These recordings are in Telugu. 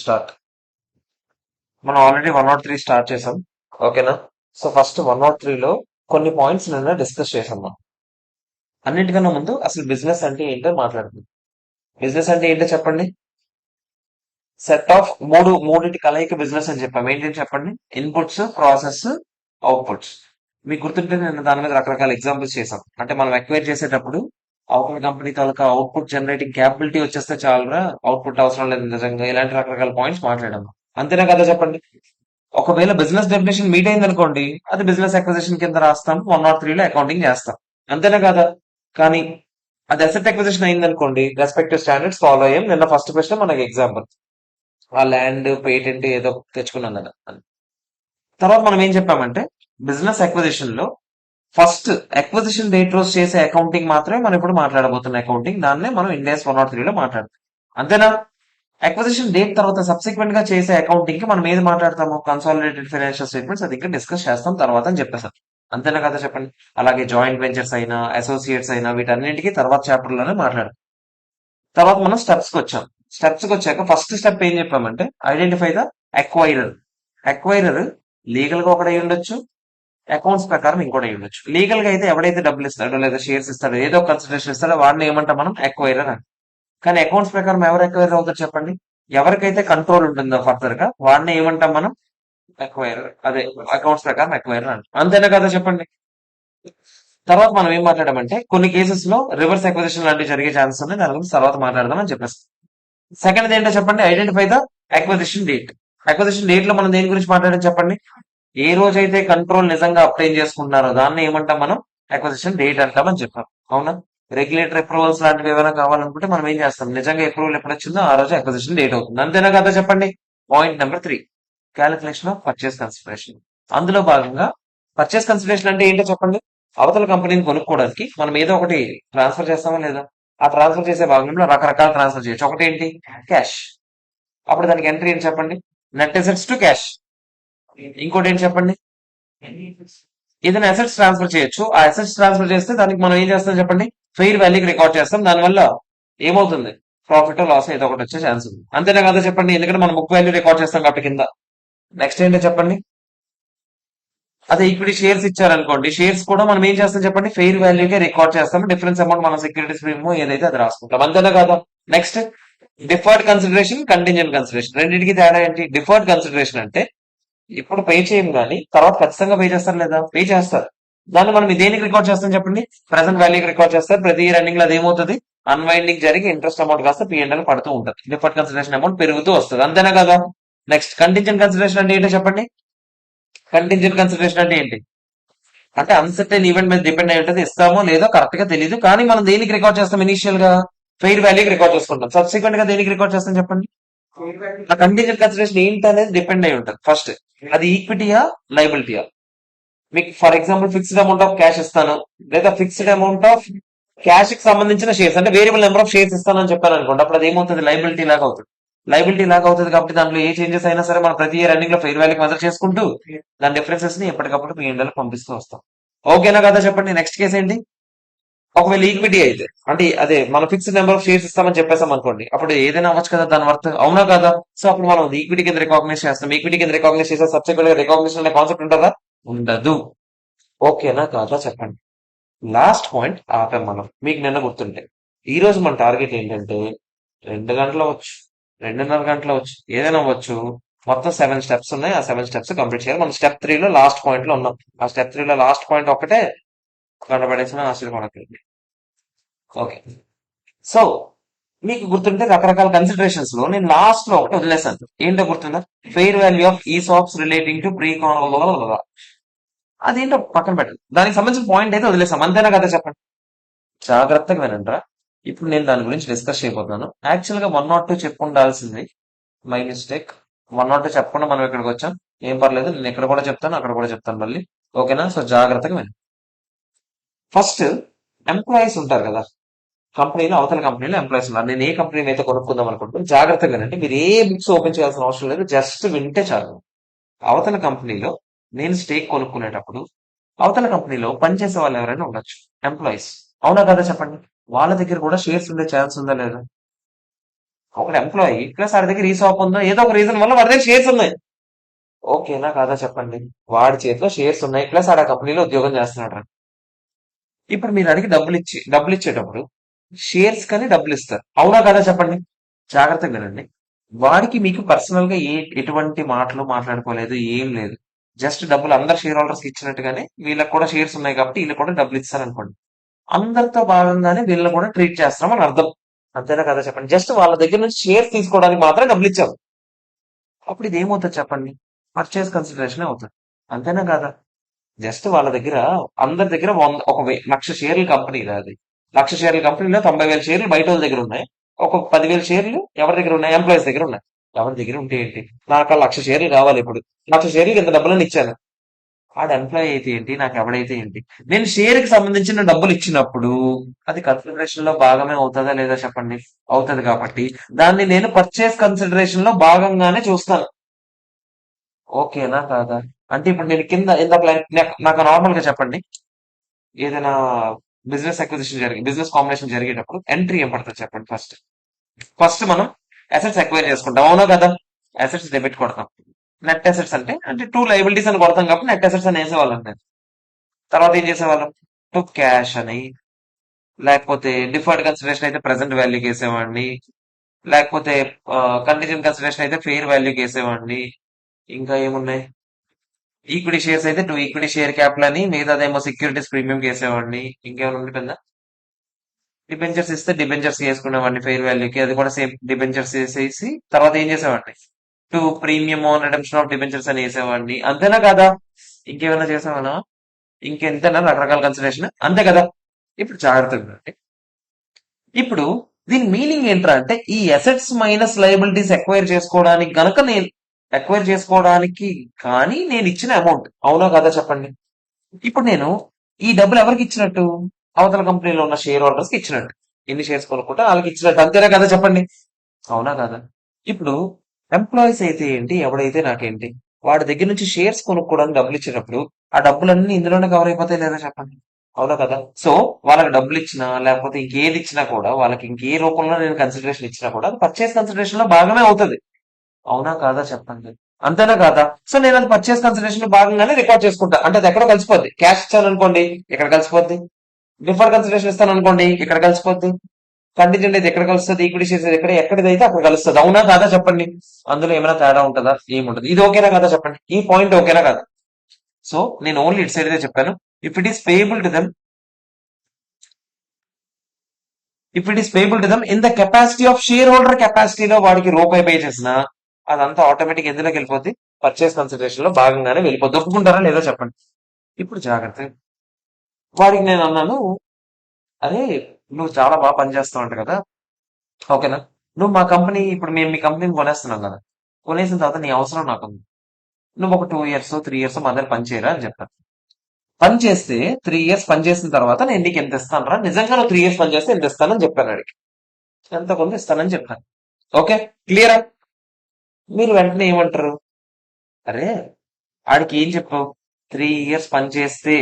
స్టార్ట్. మనం ఆల్రెడీ 103 స్టార్ట్ చేసాం. ఓకేనా? సో ఫస్ట్ 103లో కొన్ని పాయింట్స్ నిన్న డిస్కస్ చేసాం మనం. అన్నిటికన్నా ముందు అసలు బిజినెస్ అంటే ఏంటో మాట్లాడుకుందాం. బిజినెస్ అంటే ఏంటో చెప్పండి. సెట్ ఆఫ్ మూడింటి కలయిక బిజినెస్ అని చెప్పాం. ఏంటని చెప్పండి. Inputs, process, outputs. మీకు గుర్తుంటే నేను దాని మీద రకరకాల ఎగ్జాంపుల్స్ చేసాం. అంటే మనం ఎక్వైర్ చేసేటప్పుడు అవుట్పుట్ కంపెనీ తాలూకా అవుట్పుట్ జనరేటింగ్ క్యాపబిలిటీ వచ్చేస్తే చాలురా, అవుట్పుట్ అవసరం లేదు నిజంగా, ఇలాంటి రకరకాల పాయింట్స్ మాట్లాడాము. అంతేనా కదా చెప్పండి. ఒకవేళ బిజినెస్ డెఫినేషన్ మీట్ అయింది అనుకోండి, అది బిజినెస్ అక్విజిషన్ కింద రాస్తాం, 103లో అకౌంటింగ్ చేస్తాం. అంతేనా కదా. కానీ అది అసెట్ అక్విజిషన్ అయింది అనుకోండి, రెస్పెక్టివ్ స్టాండర్డ్స్ ఫాలో అయ్యాం. నిన్న ఫస్ట్ క్వశ్చన్ మనకి ఎగ్జాంపుల్ ఆ ల్యాండ్ పేటెంట్ ఏదో తెచ్చుకున్నాం కదా అని. తర్వాత మనం ఏం చెప్పామంటే బిజినెస్ అక్విజిషన్ లో ఫస్ట్ అక్విజిషన్ డేట్ రోజు చేసే అకౌంటింగ్ మాత్రమే మనం ఇప్పుడు మాట్లాడబోతున్న అకౌంటింగ్. దాన్నే మనం ఇండియాస్ 103లో మాట్లాడతాం. అంతేనా. అక్విజిషన్ డేట్ తర్వాత సబ్సిక్వెంట్ గా చేసే అకౌంటింగ్ కి మనం ఏది మాట్లాడతాము, కన్సాలిడేటెడ్ ఫైనాన్షియల్ స్టేట్మెంట్స్, అది ఇంకా డిస్కస్ చేస్తాం తర్వాత అని చెప్పేసారు. అంతేనా కదా చెప్పండి. అలాగే జాయింట్ వెంచర్స్ అయినా అసోసియేట్స్ అయినా వీటన్నింటికి తర్వాత చాప్టర్ లోనే మాట్లాడతాం. తర్వాత మనం స్టెప్స్ కి వచ్చాం. స్టెప్స్ కి వచ్చాక ఫస్ట్ స్టెప్ ఏం చెప్పామంటే identify the acquirer. Acquirer legal గా ఒకటి అయి ఉండొచ్చు, అకౌంట్స్ ప్రకారం ఇంకోటి అయి ఉండొచ్చు. లీగల్ గా అయితే ఎవడైతే డబ్బులు ఇస్తాడో లేదా షేర్స్ ఇస్తాడో ఏదో కన్సిడరేషన్ ఇస్తాడో వాడిని ఏమంటాం మనం, అక్వైరర్ అని. కానీ అకౌంట్స్ ప్రకారం ఎవరు ఎక్వైర్ అవుతారు చెప్పండి. ఎవరికైతే కంట్రోల్ ఉంటుందో ఫర్దర్ గా వాడిని ఏమంటాం మనం, ఎక్వైర్. అదే అకౌంట్స్ ప్రకారం ఎక్వైర్ అంట. అంతేనా కదా చెప్పండి. తర్వాత మనం ఏం మాట్లాడామంటే కొన్ని కేసెస్ లో రివర్స్ ఎక్విజిషన్ లాంటివి జరిగే ఛాన్సెస్ ఉన్నాయి. దాని గురించి తర్వాత మాట్లాడదాం అని చెప్పేసి. సెకండ్ ఏంటో చెప్పండి, identify the acquisition date. Acquisition date లో మనం దేని గురించి మాట్లాడడం చెప్పండి. ఏ రోజైతే కంట్రోల్ నిజంగా అప్లైన్ చేసుకుంటున్నారో దాన్ని ఏమంటాం మనం, అక్విజిషన్ డేట్ అంటామని చెప్పాం. అవునా. రెగ్యులేటరీ అప్రూవల్స్ లాంటివి ఏమైనా కావాలనుకుంటే మనం ఏం చేస్తాం, నిజంగా అప్రూవల్ ఎప్పుడు వచ్చిందో ఆ రోజు అక్విజిషన్ డేట్ అవుతుంది. అంతేనా కదా చెప్పండి. Point number 3, calculation of purchase consideration. అందులో భాగంగా పర్చేస్ కన్సిడరేషన్ అంటే ఏంటో చెప్పండి. అవతల కంపెనీని కొనుక్కోవడానికి మనం ఏదో ఒకటి ట్రాన్స్ఫర్ చేస్తామా లేదా. ఆ ట్రాన్స్ఫర్ చేసే భాగంలో రకరకాల ట్రాన్స్ఫర్ చేయొచ్చు. ఒకటి ఏంటి, క్యాష్. అప్పుడు దానికి ఎంట్రీ ఏంటి చెప్పండి, నెట్ అసెట్స్ టు క్యాష్. ఇంకోటి ఏంటి చెప్పండి, ఏదైనా అసెట్స్ ట్రాన్స్ఫర్ చేయొచ్చు. ఆ అసెట్స్ ట్రాన్స్ఫర్ చేస్తే దానికి మనం ఏం చేస్తాం చెప్పండి, ఫెయిర్ వాల్యూకి రికార్డ్ చేస్తాం. దానివల్ల ఏమవుతుంది, ప్రాఫిట్ లాస్ ఏదో ఒకటి వచ్చే ఛాన్స్ ఉంది. అంతేనా కదా చెప్పండి. ఎందుకంటే మనం బుక్ వాల్యూ రికార్డ్ చేస్తాం కాబట్టి కింద. నెక్స్ట్ ఏంటో చెప్పండి, అదే ఈక్విటీ షేర్స్ ఇచ్చారనుకోండి, షేర్స్ కూడా మనం ఏం చేస్తాం చెప్పండి, ఫెయిర్ వాల్యూకే రికార్డ్ చేస్తాం. డిఫరెన్స్ అమౌంట్ మనం సెక్యూరిటీస్ ప్రీమియం ఏదైతే అది రాసుకుంటాం. అంతేనా కదా. Next deferred consideration, contingent consideration. రెండింటికి తేడా ఏంటి. డిఫర్డ్ కన్సిడరేషన్ అంటే ఇప్పుడు పే చేయం కానీ తర్వాత ఖచ్చితంగా పే చేస్తారు లేదా, పే చేస్తారు. దాన్ని మనం దేనికి రికార్డ్ చేస్తాం చెప్పండి, ప్రెసెంట్ వాల్యూకి రికార్డ్ చేస్తారు. ప్రతి ఇయర్ ఎండింగ్ లో అది ఏమవుతుంది, అన్వైండింగ్ జరిగి ఇంట్రెస్ట్ అమౌంట్ కాస్త పిఎంఎల్ పడుతూ ఉంటుంది. డిఫర్డ్ కన్సిడరేషన్ అమౌంట్ పెరుగుతూ వస్తుంది. అంతేనా కదా. నెక్స్ట్ కంటింజెంట్ కన్సిడరేషన్ అంటే ఏంటో చెప్పండి. కంటింజెంట్ కన్సిడరేషన్ అంటే ఏంటి అంటే అన్సర్టైన్ ఈవెంట్ మీద డిపెండ్ అయి ఉంటుంది. ఇస్తామో లేదో కరెక్ట్ గా తెలియదు, కానీ మనం దేనికి రికార్డ్ చేస్తాం, ఇనిషియల్ గా ఫెయిర్ వాల్యూకి రికార్డ్ చేసుకుంటాం. సబ్సిక్వెంట్ గా దేనికి రికార్డ్ చేస్తాం చెప్పండి. ఆ కంటింజెంట్ కన్సిడరేషన్ ఏంటి అనేది డిపెండ్ అయి ఉంటుంది. ఫస్ట్ అది ఈక్విటీయా లైబిలిటీయా. మీకు for example fixed amount of cash ఇస్తాను, లేదా ఫిక్స్డ్ అమౌంట్ ఆఫ్ క్యాష్ కి సంబంధించిన షేర్స్ అంటే వేరియబుల్ నెంబర్ ఆఫ్ షేర్స్ ఇస్తానని చెప్పాను అనుకోండి, అప్పుడు అది ఏమవుతుంది, లైబిలిటీ లాగా అవుతుంది. లైబిలిటీ లాగా అవుతుంది కాబట్టి దాంట్లో ఏ చేంజెస్ అయినా సరే మనం ప్రతి ఇయర్ రన్నింగ్ లో ఫెయిర్ వాల్యూ మెజర్ చేసుకుంటూ దాని డిఫరెన్సెస్ ని ఎప్పటికప్పుడు P&L కి పంపిస్తూ వస్తాం. ఓకేనా కదా చెప్పండి. నెక్స్ట్ కేసు ఏంటి, ఒకవేళ ఈక్విటీ అయితే అంటే అదే మనం ఫిక్స్డ్ నెంబర్ ఆఫ్ షేర్స్ ఇస్తామని చెప్పేసాం అనుకోండి, అప్పుడు ఏదైనా అవ్వచ్చు కదా దాని వర్త్. అవునా కదా. సో అప్పుడు మనం ఈక్విటీ కింద రికాగ్నైజ్ చేస్తాం. ఈక్విటీ కింద రికాగ్నైజ్ చేసే సబ్సిక్వెంట్ గా రికాగ్నిషన్ అనే కాన్సెప్ట్ ఉంటుందా, ఉండదు. ఓకేనా కాదా చెప్పండి. లాస్ట్ పాయింట్ ఆపాం మనం, మీకు నిన్న గుర్తుంటే. ఈ రోజు మన టార్గెట్ ఏంటంటే 2 గంటలు అవ్వచ్చు, 2:30 గంటలు అవ్వచ్చు, ఏదైనా అవ్వచ్చు. మొత్తం 7 స్టెప్స్ ఉన్నాయి. ఆ 7 స్టెప్స్ కంప్లీట్ చేయాలి. మనం స్టెప్ 3లో లాస్ట్ పాయింట్ లో ఉన్నాం. ఆ స్టెప్ 3లో లాస్ట్ పాయింట్ ఒక్కటే కనబడేసిన ఆశ్చర్యపోనట్లేదు. ఓకే. సో మీకు గుర్తుంటే రకరకాల కన్సిడరేషన్స్ లో నేను లాస్ట్ లో ఒకటి వదిలేసాను. ఏంటో గుర్తుందా, fair value of ESOPs relating to pre అదేంటో పక్కన పెట్టండి. దానికి సంబంధించిన పాయింట్ అయితే వదిలేసాం. అంతేనా కదా చెప్పండి. జాగ్రత్తగా వినండిరా. ఇప్పుడు నేను దాని గురించి డిస్కస్ చేయబోతున్నాను. యాక్చువల్ గా 102 చెప్పుండాల్సింది, మై మిస్టేక్. 102 చెప్పకుండా మనం ఇక్కడికి వచ్చాం. ఏం పర్లేదు, నేను ఇక్కడ కూడా చెప్తాను, అక్కడ కూడా చెప్తాను మళ్ళీ. ఓకేనా. సో జాగ్రత్తగా వినండి. ఫస్ట్ ఎంప్లాయీస్ ఉంటారు కదా కంపెనీలో, అవతల కంపెనీలో ఎంప్లాయీస్ ఉన్నారు. నేను ఏ కంపెనీని అయితే కొనుక్కుందాం అనుకుంటున్నాను, జాగ్రత్తగా వినండి. మీరు ఏ బుక్స్ ఓపెన్ చేయాల్సిన అవసరం లేదు, జస్ట్ వింటే చాలు. అవతల కంపెనీలో నేను స్టేక్ కొనుక్కునేటప్పుడు అవతల కంపెనీలో పనిచేసే వాళ్ళు ఎవరైనా ఉండొచ్చు, ఎంప్లాయీస్. అవునా కదా చెప్పండి. వాళ్ళ దగ్గర కూడా షేర్స్ ఉండే ఛాన్స్ ఉందా లేదా. ఒక ఎంప్లాయీ ప్లస్ వాడి దగ్గర ఈ షాప్ ఉందో ఏదో ఒక రీజన్ వల్ల వాడి దగ్గర షేర్స్ ఉన్నాయి. ఓకేనా కాదా చెప్పండి. వాడి చేతిలో షేర్స్ ఉన్నాయి ప్లస్ ఆడ కంపెనీలో ఉద్యోగం చేస్తున్నాడు. ఇప్పుడు మీరు అడిగి డబ్బులు ఇచ్చేటప్పుడు షేర్స్ కని డబ్బులు ఇస్తారు. అవునా కదా చెప్పండి. జాగ్రత్తగా వినండి. వాడికి మీకు పర్సనల్ గా ఎటువంటి మాటలు మాట్లాడుకోలేదు, ఏం లేదు. జస్ట్ డబ్బులు అందరు షేర్ హోల్డర్స్ కి ఇచ్చినట్టుగానే వీళ్ళకి కూడా షేర్స్ ఉన్నాయి కాబట్టి వీళ్ళు కూడా డబ్బులు ఇస్తారు అనుకోండి. అందరితో భాగంగానే వీళ్ళని కూడా ట్రీట్ చేస్తాం అని అర్థం. అంతేనా కదా చెప్పండి. జస్ట్ వాళ్ళ దగ్గర నుంచి షేర్స్ తీసుకోవడానికి మాత్రం డబ్బులు ఇచ్చాం. అప్పుడు ఇది ఏమవుతుంది చెప్పండి. పర్చేస్ కన్సిడరేషన్ అవుతుంది. అంతేనా కదా. జస్ట్ వాళ్ళ దగ్గర అందరి దగ్గర 1,00,000 షేర్ల కంపెనీ అది. 1,00,000 షేర్ల కంపెనీలో 90,000 షేర్లు బయట వాళ్ళ దగ్గర ఉన్నాయి. ఒక 10,000 షేర్లు ఎవరి దగ్గర ఉన్నాయి? ఎంప్లాయీస్ దగ్గర ఉన్నాయి. ఎవరి దగ్గర ఉంటే ఏంటి? నాకు ఆ 1,00,000 షేర్లు కావాలి. ఇప్పుడు 1,00,000 షేర్లకి ఇంత డబ్బులని ఇచ్చాను. ఆడ ఎంప్లాయీ అయితే ఏంటి, నాకు ఎవడైతే ఏంటి. నేను షేర్ కి సంబంధించిన డబ్బులు ఇచ్చినప్పుడు అది కన్సిడరేషన్ లో భాగమే అవుతుందా లేదా చెప్పండి. అవుతుంది కాబట్టి దాన్ని నేను పర్చేస్ కన్సిడరేషన్ లో భాగంగానే చూస్తాను. ఓకేనా కాదా. అంటే ఇప్పుడు నేను కింద ఇందాక నాకు నార్మల్ గా చెప్పండి. ఏదైనా బిజినెస్ కాంబినేషన్ జరిగేటప్పుడు ఎంట్రీ ఏం పడుతుంది చెప్పండి. ఫస్ట్ ఫస్ట్ మనం అసెట్స్ ఎక్వైర్ చేసుకుంటాం. అవునా కదా. అసెట్స్ డెబిట్ కొడతాం. నెట్ అసెట్స్ అంటే టూ లైబిలిటీస్ అని కొడతాం కాబట్టి నెట్ అసెట్స్ అని వేసేవాళ్ళం నేను. తర్వాత ఏం చేసేవాళ్ళం? టు క్యాష్ అని, లేకపోతే డిఫర్డ్ కన్సిడరేషన్ అయితే ప్రెసెంట్ వాల్యూకి వేసేవాడిని, లేకపోతే కంటింజెంట్ కన్సిడరేషన్ అయితే ఫెయిర్ వాల్యూకి వేసేవాడిని. ఇంకా ఏమున్నాయి? ఈక్విటీ షేర్స్ అయితే ఈక్విటీ షేర్ క్యాపిటల్ అని, మిగతాదేమో సెక్యూరిటీస్ ప్రీమియం వేసేవాడిని. ఇంకేమైనా ఉండిపోయిందా? డిబెంచర్స్ ఇస్తే డిబెంచర్స్ వేసుకునేవాడిని ఫెయిర్ వాల్యూకి. అది కూడా సేమ్ డిబెంచర్స్ వేసేసి తర్వాత ఏం చేసేవాడిని? Premium on redemption of debentures అని వేసేవాడిని. అంతేనా కదా. ఇంకేమైనా చేసేవాళ్ళా? ఇంకెంతైనా రకరకాల కన్సిడరేషన్ అంతే కదా. ఇప్పుడు జాగ్రత్తగా వినండి. ఇప్పుడు దీని మీనింగ్ ఏంట్రా అంటే ఈ అసెట్స్ మైనస్ లయబిలిటీస్ ఎక్వైర్ చేసుకోవడానికి కానీ నేను ఇచ్చిన అమౌంట్. అవునా కదా చెప్పండి. ఇప్పుడు నేను ఈ డబ్బులు ఎవరికి ఇచ్చినట్టు? అవతల కంపెనీలో ఉన్న షేర్ హోల్డర్స్ కి ఇచ్చినట్టు. ఎన్ని షేర్స్ కొనుక్కుంటే వాళ్ళకి ఇచ్చినట్టు. అంతేనా కదా చెప్పండి. అవునా కదా. ఇప్పుడు ఎంప్లాయీస్ అయితే ఏంటి, ఎవడైతే నాకేంటి, వాడి దగ్గర నుంచి షేర్స్ కొనుక్కోవడానికి డబ్బులు ఇచ్చినప్పుడు ఆ డబ్బులన్నీ ఇందులోనే కవర్ అయిపోతాయి లేదా చెప్పండి. అవునా కదా. సో వాళ్ళకి డబ్బులు ఇచ్చినా లేకపోతే ఇంకేది ఇచ్చినా కూడా, వాళ్ళకి ఇంకే రూపంలో నేను కన్సిడరేషన్ ఇచ్చినా కూడా అది పర్చేస్ కన్సిడరేషన్ లో భాగమే అవుతుంది. అవునా కాదా చెప్పండి. అంతేనా కాదా. సో నేను అది పర్చేస్ కన్సిడరేషన్ లో భాగంగానే రికార్డ్ చేసుకుంటా. అంటే అది ఎక్కడో కలిసిపోద్ది. క్యాష్ ఇచ్చాను అనుకోండి, ఇక్కడ కలిసిపోద్ది. డిఫర్ కన్సిడరేషన్ ఇస్తాను అనుకోండి, ఇక్కడ కలిసిపోద్ది. కంటింజెంట్ అయితే ఎక్కడ కలుస్తుంది, ఈక్విటీ షేర్స్ ఎక్కడిదైతే అక్కడ కలుస్తుంది. అవునా కాదా చెప్పండి. అందులో ఏమైనా తేడా ఉంటుందా? ఏముంటది. ఇది ఓకేనా కదా చెప్పండి. ఈ పాయింట్ ఓకేనా కదా. సో నేను ఓన్లీ ఇటు సైడ్ అయితే చెప్పాను. If it is payable to them if it is payable to them in the capacity of share holder కెపాసిటీలో వాడికి రూపాయి పే చేసిన అదంతా ఆటోమేటిక్ ఎందులోకి వెళ్ళిపోద్ది? పర్చేస్ కన్సిడరేషన్ లో భాగంగానే వెళ్ళిపోద్ది. ఒప్పుకుంటారా లేదా చెప్పండి. ఇప్పుడు జాగ్రత్త. వాడికి నేను అన్నాను, అరే నువ్వు చాలా బాగా పనిచేస్తావు అంట కదా. ఓకేనా. నువ్వు మా కంపెనీ, ఇప్పుడు మేము మీ కంపెనీని కొనేస్తున్నాం కదా. కొనేసిన తర్వాత నీ అవసరం నాకు ఉంది. నువ్వు ఒక 2 ఇయర్స్ 3 ఇయర్స్ మా దగ్గర పని చేయరా అని చెప్పాను. పని చేస్తే 3 ఇయర్స్ పని చేసిన తర్వాత నేను నీకు ఎంత ఇస్తాను రా, నిజంగా నువ్వు 3 ఇయర్స్ పని చేస్తే ఎంత ఇస్తానని చెప్పాను అడిగి. ఎంత కొంత ఇస్తానని చెప్పాను. ఓకే. క్లియరా. మీరు వెంటనే ఏమంటారు? అరే ఆడికి ఏం చెప్పావు? 3 ఇయర్స్ పని చేస్తే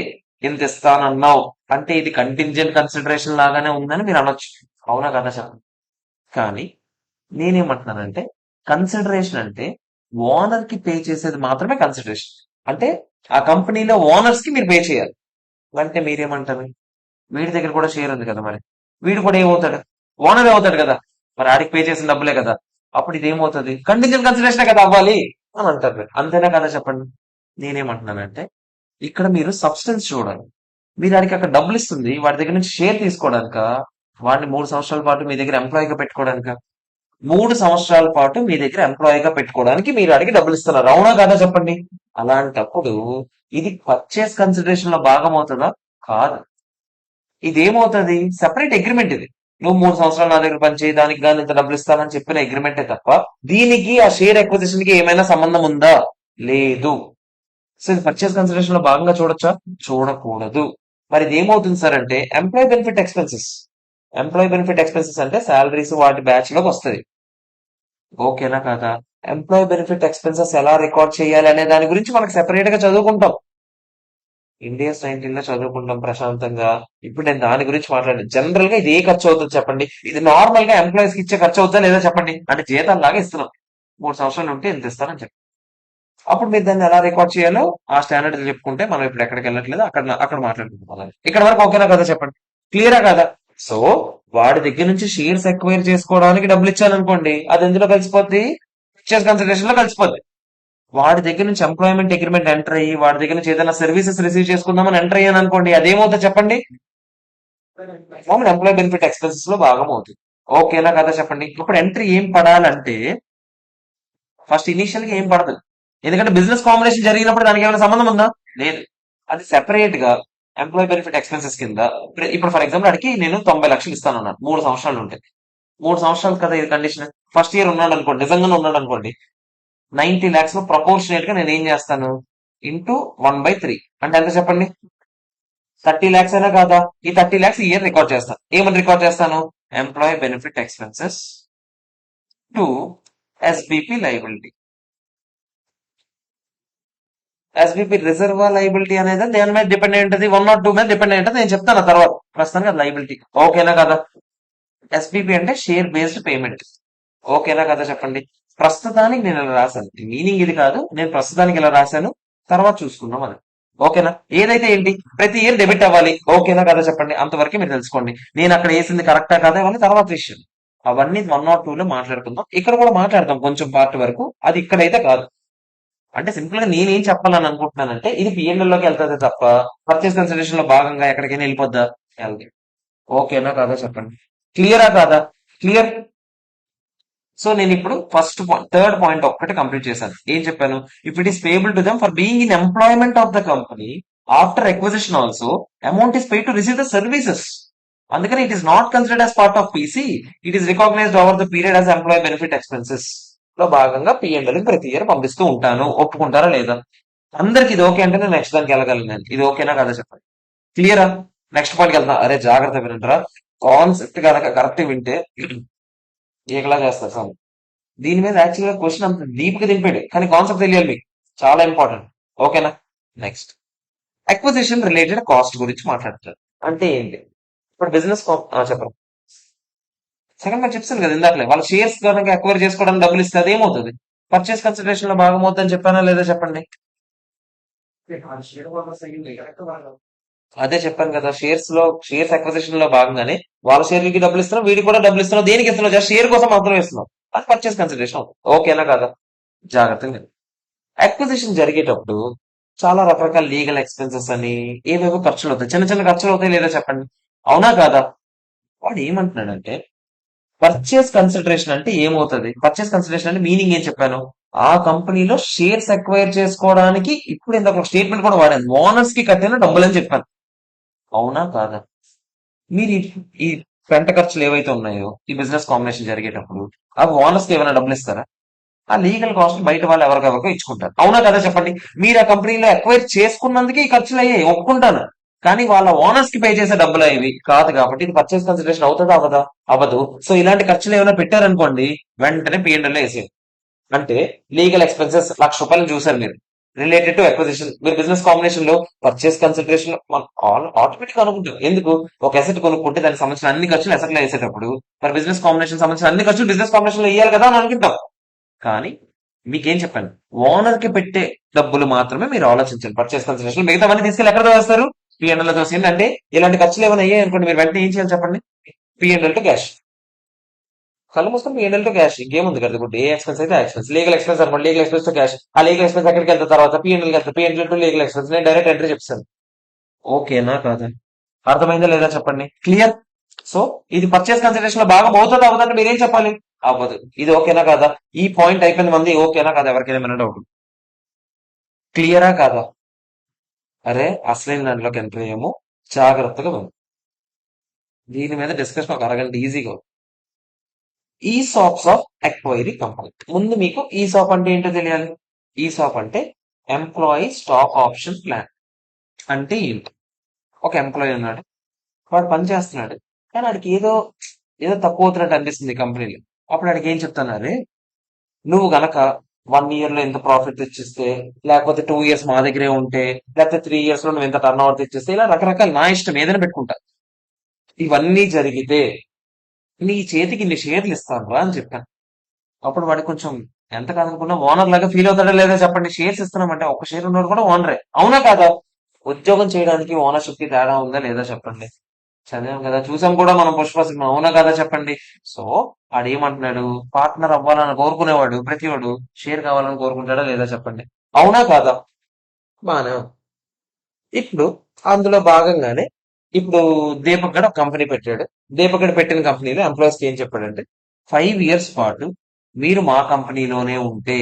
ఎంత ఇస్తానన్నావు అంటే ఇది కంటింజెంట్ కన్సిడరేషన్ లాగానే ఉందని మీరు అనొచ్చు. అవునా కదా చెప్పండి. కానీ నేనేమంటున్నానంటే కన్సిడరేషన్ అంటే ఓనర్ కి పే చేసేది మాత్రమే కన్సిడరేషన్. అంటే ఆ కంపెనీలో ఓనర్స్ కి మీరు పే చేయాలి. అంటే మీరేమంటారు? వీడి దగ్గర కూడా షేర్ ఉంది కదా, మరి వీడు కూడా ఏమవుతాడు? ఓనర్ అవుతాడు కదా. మరి ఆడికి పే చేసిన డబ్బులే కదా. అప్పుడు ఇది ఏమవుతుంది? కంటింజెంట్ కన్సిడరేషన్ కదా అవ్వాలి అని అంటారు మీరు. అంతేనా కదా చెప్పండి. నేనేమంటున్నానంటే ఇక్కడ మీరు సబ్స్టెన్స్ చూడాలి. మీరు ఆడికి అక్కడ డబ్బులు ఇస్తుంది వాడి దగ్గర నుంచి షేర్ తీసుకోవడానిక, వాడిని 3 సంవత్సరాల పాటు మీ దగ్గర ఎంప్లాయీగా పెట్టుకోవడానిక? 3 సంవత్సరాల పాటు మీ దగ్గర ఎంప్లాయీగా పెట్టుకోవడానికి మీరు అడిగి డబ్బులు ఇస్తున్నారు. అవునా కదా చెప్పండి. అలాంటప్పుడు ఇది పర్చేస్ కన్సిడరేషన్ లో భాగం అవుతుందా? కాదు. ఇదేమవుతుంది? సెపరేట్ అగ్రిమెంట్ ఇది. నువ్వు 3 సంవత్సరాలు నా దగ్గర పనిచేయి, దానికి కానీ ఇంత డబ్బులు ఇస్తానని చెప్పిన అగ్రిమెంటే తప్ప దీనికి ఆ షేర్ అక్విజిషన్ కి ఏమైనా సంబంధం ఉందా? లేదు. సో ఇది పర్చేస్ కన్సిడరేషన్ లో భాగంగా చూడొచ్చా? చూడకూడదు. మరి ఇది ఏమవుతుంది సార్ అంటే ఎంప్లాయీ బెనిఫిట్ ఎక్స్పెన్సెస్ అంటే శాలరీస్ వాటి బ్యాచ్ లోకి వస్తుంది. ఓకేనా కాదా. ఎంప్లాయీ బెనిఫిట్ ఎక్స్పెన్సెస్ ఎలా రికార్డ్ చేయాలి అనే దాని గురించి మనకు సెపరేట్ గా చదువుకుంటాం. ఇండియాస్ 19 లో చదువుకుంటాం ప్రశాంతంగా. ఇప్పుడు నేను దాని గురించి మాట్లాడాను. జనరల్ గా ఇది ఏ ఖర్చు అవుతుంది చెప్పండి? ఇది నార్మల్ గా ఎంప్లాయీస్ కి ఇచ్చే ఖర్చు అవుతుందా లేదా చెప్పండి? అంటే జీతాలు లాగా ఇస్తున్నాం. 3 సంవత్సరాలు ఉంటే ఇంత ఇస్తానని చెప్పి. అప్పుడు మీరు దాన్ని ఎలా రికార్డ్ చేయాలో ఆ స్టాండర్డ్ చెప్పుకుంటే మనం ఇప్పుడు ఎక్కడికి వెళ్ళట్లేదు, అక్కడ అక్కడ మాట్లాడుకుంటున్నాం. ఇక్కడ వరకు ఓకేనా కదా చెప్పండి? క్లియరా కదా? సో వాడి దగ్గర నుంచి షేర్స్ ఎక్వైర్ చేసుకోవడానికి డబ్బులు ఇచ్చాను అనుకోండి, అది ఎందులో కలిసిపోద్ది? పర్చేస్ కన్సిడరేషన్ లో కలిసిపోద్ది. వాడి దగ్గర నుంచి ఎంప్లాయ్మెంట్ అగ్రిమెంట్ ఎంటర్ అయ్యి వాడి దగ్గర నుంచి ఏదైనా సర్వీసెస్ రిసీవ్ చేసుకుందామని ఎంటర్ అయ్యాను అనుకోండి, అదేమవుతుంది చెప్పండి? మామూలు ఎంప్లాయ్ బెనిఫిట్ ఎక్స్పెన్సెస్ లో భాగం అవుతుంది. ఓకేనా కదా చెప్పండి? ఇప్పుడు ఎంట్రీ ఏం పడాలంటే ఫస్ట్ ఇనీషియల్ గా ఏం పడదు. ఎందుకంటే బిజినెస్ కాంబినేషన్ జరిగినప్పుడు దానికి ఏమైనా సంబంధం ఉందా? లేదు. అది సెపరేట్ గా ఎంప్లాయ్ బెనిఫిట్ ఎక్స్పెన్సెస్ కింద ఇప్పుడు ఫర్ ఎగ్జాంపుల్ అడిగి నేను 90 లక్షలు ఇస్తాను 3 సంవత్సరాలు ఉంటే. 3 సంవత్సరాలు కదా ఇది కండిషన్. ఫస్ట్ ఇయర్ ఉన్నాడు అనుకోండి, నిజంగానే ఉన్నాడు అనుకోండి, 90 lakhs లో ప్రపోర్షనేట్ గా నేను ఏం చేస్తాను? ఇంటూ 1/3 అంటే ఎంత చెప్పండి? 30 lakhs అయినా కాదా? ఈ 30 lakhs ఇయర్ రికార్డ్ చేస్తాను. ఏమని రికార్డ్ చేస్తాను? Employee benefit expenses to ఎస్బిపి liability. ఎస్బిపి reserve liability అనేది దేని మీద డిపెండ్ అయి ఉంటుంది? 1 or 2 మీద డిపెండ్ అయి ఉంటుంది. నేను చెప్తాను ఆ తర్వాత. ప్రస్తుతానికి అది లైబిలిటీ. ఓకేనా కదా? ఎస్బిపి అంటే షేర్ బేస్డ్ పేమెంట్. ఓకేనా కదా చెప్పండి? ప్రస్తుతానికి నేను ఇలా రాశాను. మీనింగ్ ఇది కాదు. నేను ప్రస్తుతానికి ఇలా రాశాను. తర్వాత చూసుకుందాం అది. ఓకేనా? ఏదైతే ఏంటి ప్రతి ఇయర్ డెబిట్ అవ్వాలి. ఓకేనా కదా చెప్పండి? అంతవరకు మీరు తెలుసుకోండి. నేను అక్కడ వేసింది కరెక్టా కాదా అవన్నీ తర్వాత విషయం. అవన్నీ 1 or 2 లో మాట్లాడుకుందాం. ఇక్కడ కూడా మాట్లాడతాం కొంచెం పార్ట్ వరకు. అది ఇక్కడైతే కాదు. అంటే సింపుల్ గా నేనేం చెప్పాలని అనుకుంటున్నానంటే ఇది పిఎన్ఎల్ లోకి వెళ్తుంది తప్ప పర్చేస్ కన్సిడరేషన్ లో భాగంగా ఎక్కడికైనా వెళ్ళిపోద్దా? వెళ్తుంది. ఓకేనా కాదా చెప్పండి? క్లియరా కాదా? క్లియర్. సో నేను ఇప్పుడు ఫస్ట్ పాయింట్ థర్డ్ పాయింట్ ఒక్కటి కంప్లీట్ చేశాను. ఏం చెప్పాను? If it is payable to them for being in employment of the company after acquisition also amount is paid to receive the services. అందుకని it is not considered as part of PC. It is recognised over the period as employee benefit expenses లో భాగంగా పిఎండ్ఎల్ ప్రతి ఇయర్ పంపిస్తూ ఉంటాను. ఒప్పుకుంటారా లేదా? అందరికి ఇది ఓకే అంటే నేను నెక్స్ట్ దానికి వెళ్ళగలను. నేను ఇది ఓకేనా కదా చెప్పండి? క్లియరా? నెక్స్ట్ పాయింట్కి వెళ్తా. అరే జాగ్రత్త వినంటారా? కాన్సెప్ట్ కనుక కరెక్ట్ వింటే ఏకలా చేస్తారు సార్. దీని మీద యాక్చువల్ గా క్వశ్చన్ అంత డీప్ గా దింపాడు, కానీ కాన్సెప్ట్ తెలియాలి మీకు. చాలా ఇంపార్టెంట్. ఓకేనా? నెక్స్ట్ అక్విజిషన్ రిలేటెడ్ కాస్ట్ గురించి మాట్లాడతారు. అంటే ఏంటి? ఇప్పుడు బిజినెస్ చెప్పండి. సెకండ్ గా చెప్తాను కదా ఇందాకలే, వాళ్ళ షేర్స్ కనుక అక్వైర్ చేసుకోవడానికి డబ్బులు ఇస్తే అదేమవుతుంది? పర్చేస్ కన్సిడరేషన్ లో భాగం అవుతుందని చెప్పానా లేదా చెప్పండి? అదే చెప్పాను కదా, షేర్స్ అక్విజిషన్ లో భాగంగానే వాళ్ళ షేర్లకి డబ్బులు ఇస్తున్నాం, వీడికి కూడా డబ్బులు ఇస్తున్నాం. దేనికి ఇస్తున్నాం? జస్ట్ షేర్ కోసం మాత్రమే ఇస్తున్నాం. అది పర్చేస్ కన్సిడరేషన్ అవుతుంది. ఓకేనా కదా? జాగ్రత్తగా అక్విజిషన్ జరిగేటప్పుడు చాలా రకరకాల లీగల్ ఎక్స్పెన్సెస్ అని ఏవేవో ఖర్చులు అవుతాయి. చిన్న చిన్న ఖర్చులు అవుతాయి లేదా చెప్పండి? అవునా కాదా? వాడు ఏమంటున్నాడంటే పర్చేస్ కన్సిడరేషన్ అంటే ఏమవుతుంది? పర్చేస్ కన్సిడరేషన్ అంటే మీనింగ్ ఏం చెప్పాను? ఆ కంపెనీలో షేర్స్ అక్వైర్ చేసుకోవడానికి ఇప్పుడు ఇంత ఒక స్టేట్మెంట్ కూడా వాడాను, ఓనర్స్ కి కట్టిన డబ్బులు అని చెప్పాను. అవునా కాదా? మీరు ఈ పెంట ఖర్చులు ఏవైతే ఉన్నాయో ఈ బిజినెస్ కాంబినేషన్ జరిగేటప్పుడు అవి ఓనర్స్ కి ఏమైనా డబ్బులు ఇస్తారా? ఆ లీగల్ కాస్ట్ బయట వాళ్ళు ఎవరికెవరికో ఇచ్చుకుంటారు. అవునా కదా చెప్పండి? మీరు ఆ కంపెనీలో అక్వైర్ చేసుకున్నందుకే ఈ ఖర్చులు అయ్యాయి, ఒప్పుకుంటాను. కానీ వాళ్ళ ఓనర్స్ కి పే చేసే డబ్బులు అవి కాదు. కాబట్టి ఇది పర్చేస్ కన్సిడరేషన్ అవుతుందా అవదా? అవ్వదు. సో ఇలాంటి ఖర్చులు ఏమైనా పెట్టారనుకోండి, వెంటనే పిఎండ్ఎల్ వేసేది. అంటే లీగల్ ఎక్స్పెన్సెస్ ₹1,00,000 చూసారు మీరు రిలేటెడ్ టు అక్విజిషన్. మీరు బిజినెస్ కాంబినేషన్ లో పర్చేస్ కన్సిడరేషన్ ఆటోమేటిక్ అనుకుంటాం. ఎందుకు? ఒక అసెట్ కొనుక్కుంటే దానికి సంబంధించిన అన్ని ఖర్చులు అసెట్ లో వేసేటప్పుడు మరి బిజినెస్ కాంబినేషన్ సంబంధించిన అన్ని ఖర్చులు బిజినెస్ కాంబినేషన్ లో వేయాలి కదా అని అనుకుంటాం. కానీ మీకేం చెప్పాను? ఓనర్ కి పెట్టే డబ్బులు మాత్రమే మీరు ఆలోచించండి పర్చేస్ కన్సిడరేషన్. మిగతావన్నీ తీసుకెళ్ళి ఎక్కడ వేస్తారు? పిఎన్ఎల్ లో చూసి. అంటే ఇలాంటి ఖర్చులు ఏమైనా అయ్యాయి అనుకోండి, మీరు వెంటనే ఏం చేయాలి చెప్పండి? PNL to cash. కళ్ళు మూసుకొని పిఎన్ఎల్ టు క్యాష్. ఇంకేముంది కదా? ఇప్పుడు ఏ ఎక్స్పెన్స్ అయితే ఎక్స్పెన్స్. లీగల్ ఎక్స్పెన్స్ అనుకోండి, లీగల్ ఎక్స్పెన్స్ టు క్యాష్. ఆ లీగల్ ఎక్స్పెన్స్ ఎక్కడికి వెళ్తా? తర్వాత పిఎన్ఎల్ కి వెళ్తా. PNL to legal expense. నేను డైరెక్ట్ ఎంట్రీ చెప్తాను. ఓకేనా కాదా? అర్థమైందా లేదా చెప్పండి? క్లియర్. సో ఇది పర్చేస్ కన్సిడరేషన్ లో భాగం అవుతుందా అవుతుందంటే మీరేం చెప్పాలి? అవ్వదు. ఇది ఓకేనా కాదా? ఈ పాయింట్ అయిపోయింది మంది. ఓకేనా కాదా? ఎవరికైనా ఏమైనా డౌట్? క్లియరా కాదా? అరే అసలైన దాంట్లోకి ఎంటర్ అయ్యాము. జాగ్రత్తగా విను. దీని మీద డిస్కషన్ ఒక అరగంట ఈజీగా అవుతుంది. ESOPs of enquiry company. ముందు మీకు ఈసాప్ అంటే ఏంటో తెలియాలి. ఈసాప్ అంటే ఎంప్లాయీ స్టాక్ ఆప్షన్ ప్లాన్. అంటే ఏంటి? ఒక ఎంప్లాయీ ఉన్నాడు, వాడు పని చేస్తున్నాడు, కానీ వాడికి ఏదో ఏదో తక్కువ అవుతున్నట్టు అనిపిస్తుంది కంపెనీలో. అప్పుడు వాడికి ఏం చెప్తున్నారు? నువ్వు గనక 1 ఇయర్ లో ఎంత ప్రాఫిట్ తెచ్చిస్తే, లేకపోతే 2 ఇయర్స్ మా దగ్గరే ఉంటే, లేకపోతే 3 ఇయర్స్ లో నువ్వు ఎంత టర్న్ ఓవర్ తెచ్చిస్తే, ఇలా రకరకాల నా ఇష్టం ఏదైనా పెట్టుకుంటా. ఇవన్నీ జరిగితే నీ చేతికి ఇన్ని షేర్లు ఇస్తాను రా అని చెప్పాను. అప్పుడు వాడికి కొంచెం ఎంత కాదనుకున్నా ఓనర్ లాగా ఫీల్ అవుతాడా లేదా చెప్పండి. షేర్స్ ఇస్తున్నామంటే ఒక షేర్ ఉన్నవాడు కూడా ఓనరే, అవునా కాదా? ఉద్యోగం చేయడానికి ఓనర్షిప్ కి తేడా ఉందా లేదా చెప్పండి. చదివాం కదా, చూసాం కూడా మనం పుష్ప సినిమా, అవునా కదా చెప్పండి. సో ఆడేమంటున్నాడు, పార్ట్నర్ అవ్వాలని కోరుకునేవాడు ప్రతివాడు షేర్ కావాలని కోరుకుంటాడా లేదా చెప్పండి, అవునా కాదా? బానే ఉంది. ఇప్పుడు అందులో భాగంగానే ఇప్పుడు దీపక్ గడ ఒక కంపెనీ పెట్టాడు. దీపక్ గడ పెట్టిన కంపెనీలో ఎంప్లాయీస్ కి ఏం చెప్పాడంటే, 5 ఇయర్స్ పాటు మీరు మా కంపెనీలోనే ఉంటే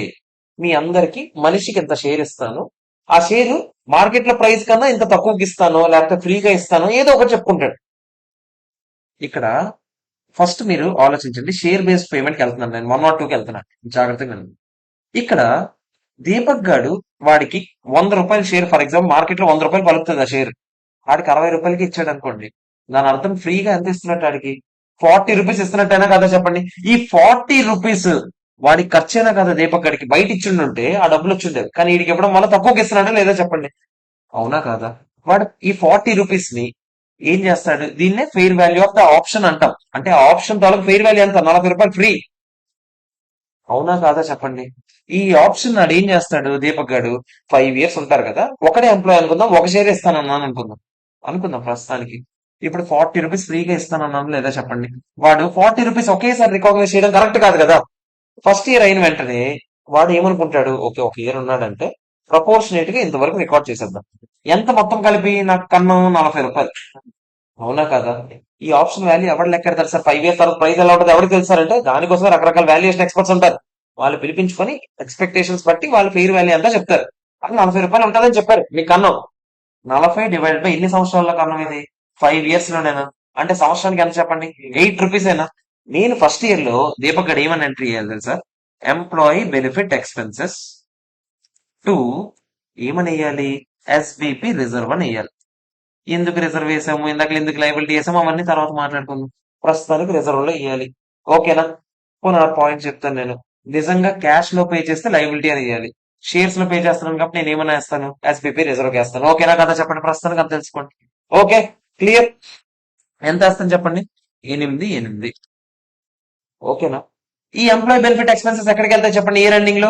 మీ అందరికి మనిషికి ఇంత షేర్ ఇస్తాను. ఆ షేర్ మార్కెట్ లో ప్రైస్ కన్నా ఇంత తక్కువకి ఇస్తాను, లేకపోతే ఫ్రీగా ఇస్తాను, ఏదో ఒకటి చెప్పుకుంటాడు. ఇక్కడ ఫస్ట్ మీరు ఆలోచించండి, షేర్ బేస్డ్ పేమెంట్ కి వెళ్తున్నాను నేను, 102కి వెళ్తున్నాను, జాగ్రత్తగా వినండి. ఇక్కడ దీపక్ గాడు వాడికి 100 రూపాయల షేర్, ఫర్ ఎగ్జాంపుల్ మార్కెట్ లో 100 రూపాయలు పలుకుతుంది ఆ షేర్, ఆడికి 60 రూపాయలకి ఇచ్చాడు అనుకోండి. దాని అర్థం ఫ్రీగా ఎంత ఇస్తున్నట్టు ఆడికి 40 రూపీస్ ఇస్తున్నట్టయినా కదా చెప్పండి. ఈ 40 రూపీస్ వాడికి ఖర్చైనా కదా దీపక్ గడికి, బయట ఇచ్చిండుంటే ఆ డబ్బులు వచ్చిండేవి, కానీ వీడికి ఇవ్వడం వల్ల తక్కువకి ఇస్తున్నాడా లేదా చెప్పండి, అవునా కాదా? వాడు ఈ 40 రూపీస్ ని ఏం చేస్తాడు, దీన్నే fair value of the option అంటాం. అంటే ఆ ఆప్షన్ తాలూకు ఫెయిర్ వాల్యూ ఎంత, 40 రూపాయలు ఫ్రీ, అవునా కాదా చెప్పండి. ఈ ఆప్షన్ నాడు ఏం చేస్తాడు దీపక్ గాడు, 5 ఇయర్స్ ఉంటారు కదా, ఒకడే ఎంప్లాయ్ అనుకుందాం, ఒక షేర్ ఇస్తానన్నాను అనుకుందాం, అనుకుందాం ప్రస్తుతానికి. ఇప్పుడు 40 రూపీస్ ఫ్రీగా ఇస్తానన్నాను లేదా చెప్పండి. వాడు 40 రూపీస్ ఒకేసారి రికాగ్నైజ్ చేయడం కరెక్ట్ కాదు కదా. ఫస్ట్ ఇయర్ అయిన వెంటనే వాడు ఏమనుకుంటాడు, ఓకే ఒక ఇయర్ ఉన్నాడంటే ప్రపోర్షనేట్ గా ఇంతవరకు రికార్డ్ చేసేద్దాం. ఎంత మొత్తం కలిపి నాకు కన్నం 40 రూపాయలు, అవునా కదా? ఈ ఆప్షన్ వాల్యూ ఎవరు లెక్కెడతారు సార్, 5 ఇయర్స్ తర్వాత ప్రైస్ ఎలా ఉంటుంది ఎవరికి తెలుసారంటే, దానికోసం రకరకాల వాల్యుయేషన్ ఎక్స్పర్ట్స్ ఉంటారు. వాళ్ళు పిలిపించుకొని ఎక్స్పెక్టేషన్స్ బట్టి వాళ్ళు ఫెయిర్ వాల్యూ అంతా చెప్తారు. అది 40 రూపాయలు ఉంటుందని చెప్పారు మీకు కన్నం. 40 డివైడ్ బై ఎన్ని సంవత్సరాల్లో కన్నం ఇది, 5 ఇయర్స్ లోనేనా? అంటే సంవత్సరానికి ఎంత చెప్పండి, 8 రూపీస్ అయినా. నేను ఫస్ట్ ఇయర్ లో దీపక్ గడ్ ఏమని ఎంట్రీ చేయాలి తెలుసా, ఎంప్లాయీ బెనిఫిట్ ఎక్స్పెన్సెస్ టు ఏమని వేయాలి, ఎస్బిపి రిజర్వ్ అని వేయాలి. ఎందుకు రిజర్వ్ వేసాము, ఇందాక ఎందుకు లైబిలిటీ వేసాము, అవన్నీ తర్వాత మాట్లాడుకుందాం. ప్రస్తుతానికి రిజర్వ్ లో వేయాలి, ఓకేనా? పోనీ ఆ పాయింట్ చెప్తాను నేను. నిజంగా క్యాష్ లో పే చేస్తే లైబిలిటీ అని వేయాలి, షేర్స్ లో పే చేస్తున్నాను కాబట్టి నేను ఏమన్నా వేస్తాను, ఎస్బిపి రిజర్వ్ వేస్తాను, ఓకేనా కదా చెప్పండి. ప్రస్తుతానికి అది తెలుసుకోండి. Okay, clear. ఎంత వేస్తాను చెప్పండి, 8 ఓకేనా? ఈ ఎంప్లాయీ బెనిఫిట్ ఎక్స్పెన్సెస్ ఎక్కడికి వెళ్తాయి చెప్పండి, ఇయర్ ఎండింగ్ లో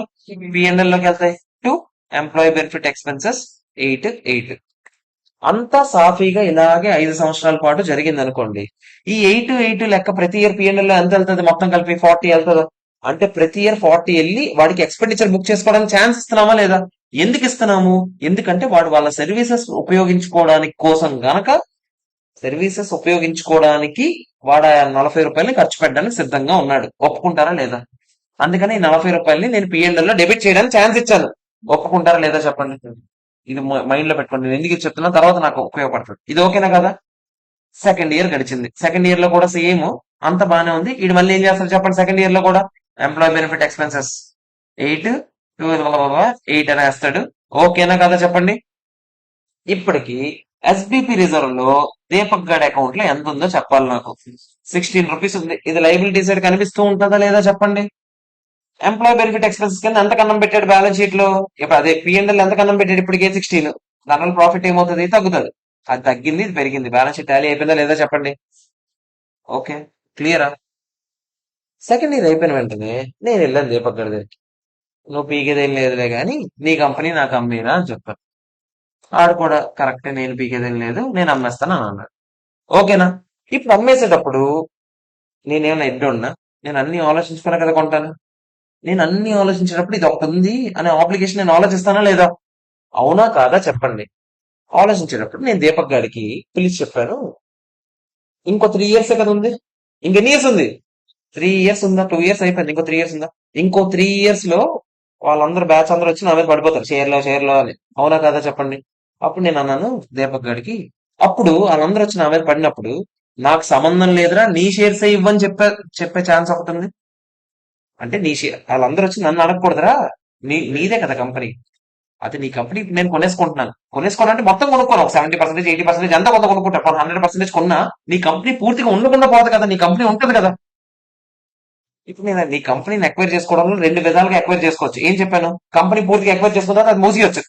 పిఎన్ఎల్ లోకి వెళ్తాయి. To employee benefit expenses 8. అంతా సాఫీగా ఇలాగే 5 సంవత్సరాల పాటు జరిగింది అనుకోండి. ఈ 8 లెక్క ప్రతి ఇయర్ పిఎన్ఎల్ లో ఎంత వెళ్తుంది, మొత్తం కలిపి 40 వెళ్తుందా? అంటే ప్రతి ఇయర్ 40 వెళ్ళి వాడికి ఎక్స్పెండిచర్ బుక్ చేసుకోవడానికి ఛాన్స్ ఇస్తున్నామా లేదా? ఎందుకు ఇస్తున్నాము, ఎందుకంటే వాడు వాళ్ళ సర్వీసెస్ ఉపయోగించుకోవడానికి కోసం గనక, సర్వీసెస్ ఉపయోగించుకోవడానికి వాడు ఆ 40 రూపాయలని ఖర్చు పెట్టడానికి సిద్ధంగా ఉన్నాడు, ఒప్పుకుంటారా లేదా? అందుకని ఈ 40 రూపాయలని నేను పిఎన్ఎల్ లో డెబిట్ చేయడానికి ఛాన్స్ ఇచ్చాను, ఒప్పుకుంటారా లేదా చెప్పండి. ఇది మైండ్ లో పెట్టుకోండి, నేను ఎందుకు ఇది చెప్తున్నా తర్వాత నాకు ఉపయోగపడుతుంది. ఇది ఓకేనా కదా? సెకండ్ ఇయర్ గడిచింది, సెకండ్ ఇయర్ లో కూడా సేమ్ అంత బానే ఉంది. ఇది మళ్ళీ ఏం చేస్తారు చెప్పండి, సెకండ్ ఇయర్ లో కూడా ఎంప్లాయీ బెనిఫిట్ ఎక్స్పెన్సెస్ 8, 8 అని వేస్తాడు, ఓకేనా కదా చెప్పండి. ఇప్పటికి ఎస్బిపి రిజర్వ్ లో దీపక్ గడ్ అకౌంట్ లో ఎంత ఉందో చెప్పాలి నాకు. 16 రూపీస్ ఉంది. ఇది లైబిలిటీ సైడ్ కనిపిస్తూ ఉంటుందా లేదా చెప్పండి. ఎంప్లాయీ బెనిఫిట్ ఎక్స్పెన్సెస్ కింద ఎంత కన్నం పెట్టాడు బ్యాలెన్స్ షీట్ లో, ఇప్పుడు అదే పిఎన్ఎల్ ఎంత కన్నం పెట్టాడు, ఇప్పటికే 16. దానివల్ల ప్రాఫిట్ ఏమవుతుంది, తగ్గుతుంది. అది తగ్గింది, ఇది పెరిగింది, బ్యాలెన్స్ షీట్ టాలీ అయిపోయిందా లేదా చెప్పండి. ఓకే, క్లియరా? సెకండ్ ఇయర్ అయిపోయిన వెంటనే నేను వెళ్ళాను దీపక్ గారి దగ్గరికి. నువ్వు పీకేదేం లేదులే గాని నీ కంపెనీ నా కంపెనీనా అని చెప్పాను. ఆడు కూడా కరెక్టే, నేను పీకేదేం లేదు, నేను అమ్మేస్తాను అని అన్నాడు, ఓకేనా? ఇప్పుడు అమ్మేసేటప్పుడు నేనేమన్నా ఎడ్డున్నా, నేను అన్ని ఆలోచించుకున్నా కదా కొంటాను. నేను అన్ని ఆలోచించేటప్పుడు ఇది ఒకటి ఉంది అనే ఆబ్లిగేషన్ నేను ఆలోచిస్తానా లేదా, అవునా కాదా చెప్పండి. ఆలోచించేటప్పుడు నేను దీపక్ గారికి పిలిచి చెప్పాను, ఇంకో 3 ఇయర్స్ కదా ఉంది, ఇంకెన్ని ఇయర్స్ ఉంది, 3 ఇయర్స్ ఉందా, 2 ఇయర్స్ అయిపోయింది, ఇంకో 3 ఇయర్స్ ఉందా, ఇంకో 3 ఇయర్స్ లో వాళ్ళందరూ బ్యాచ్ అందరూ వచ్చి నా మీద పడిపోతారు, షేర్లో అని, అవునా కాదా చెప్పండి. అప్పుడు నేను అన్నాను దీపక్ గారికి, అప్పుడు వాళ్ళందరూ వచ్చి నా మీద పడినప్పుడు నాకు సంబంధం లేదురా, నీ షేర్స్ ఇవ్వని చెప్పే ఛాన్స్ ఒకటి ఉంది. అంటే నీ షేర్ వాళ్ళందరూ వచ్చి నన్ను అడగకూడదురా, నీదే కదా కంపెనీ, అది నీ కంపెనీ నేను కొనేసుకోవడం అంటే మొత్తం కొనుక్కోను, ఒక 70%, 80% అంతా కొంత కొనుక్కుంటా, 100% కొన్నా నీ కంపెనీ పూర్తిగా ఉండకుండా పోదు కదా, నీ కంపెనీ ఉంటుంది కదా. ఇప్పుడు నేను నీ కంపెనీని ఎక్వైర్ చేసుకోవడంలో రెండు విధాలుగా ఎక్వైర్ చేసుకోవచ్చు. ఏం చెప్పాను? కంపెనీ పూర్తిగా ఎక్వైర్ చేసుకున్న తర్వాత అది మూసేయొచ్చు.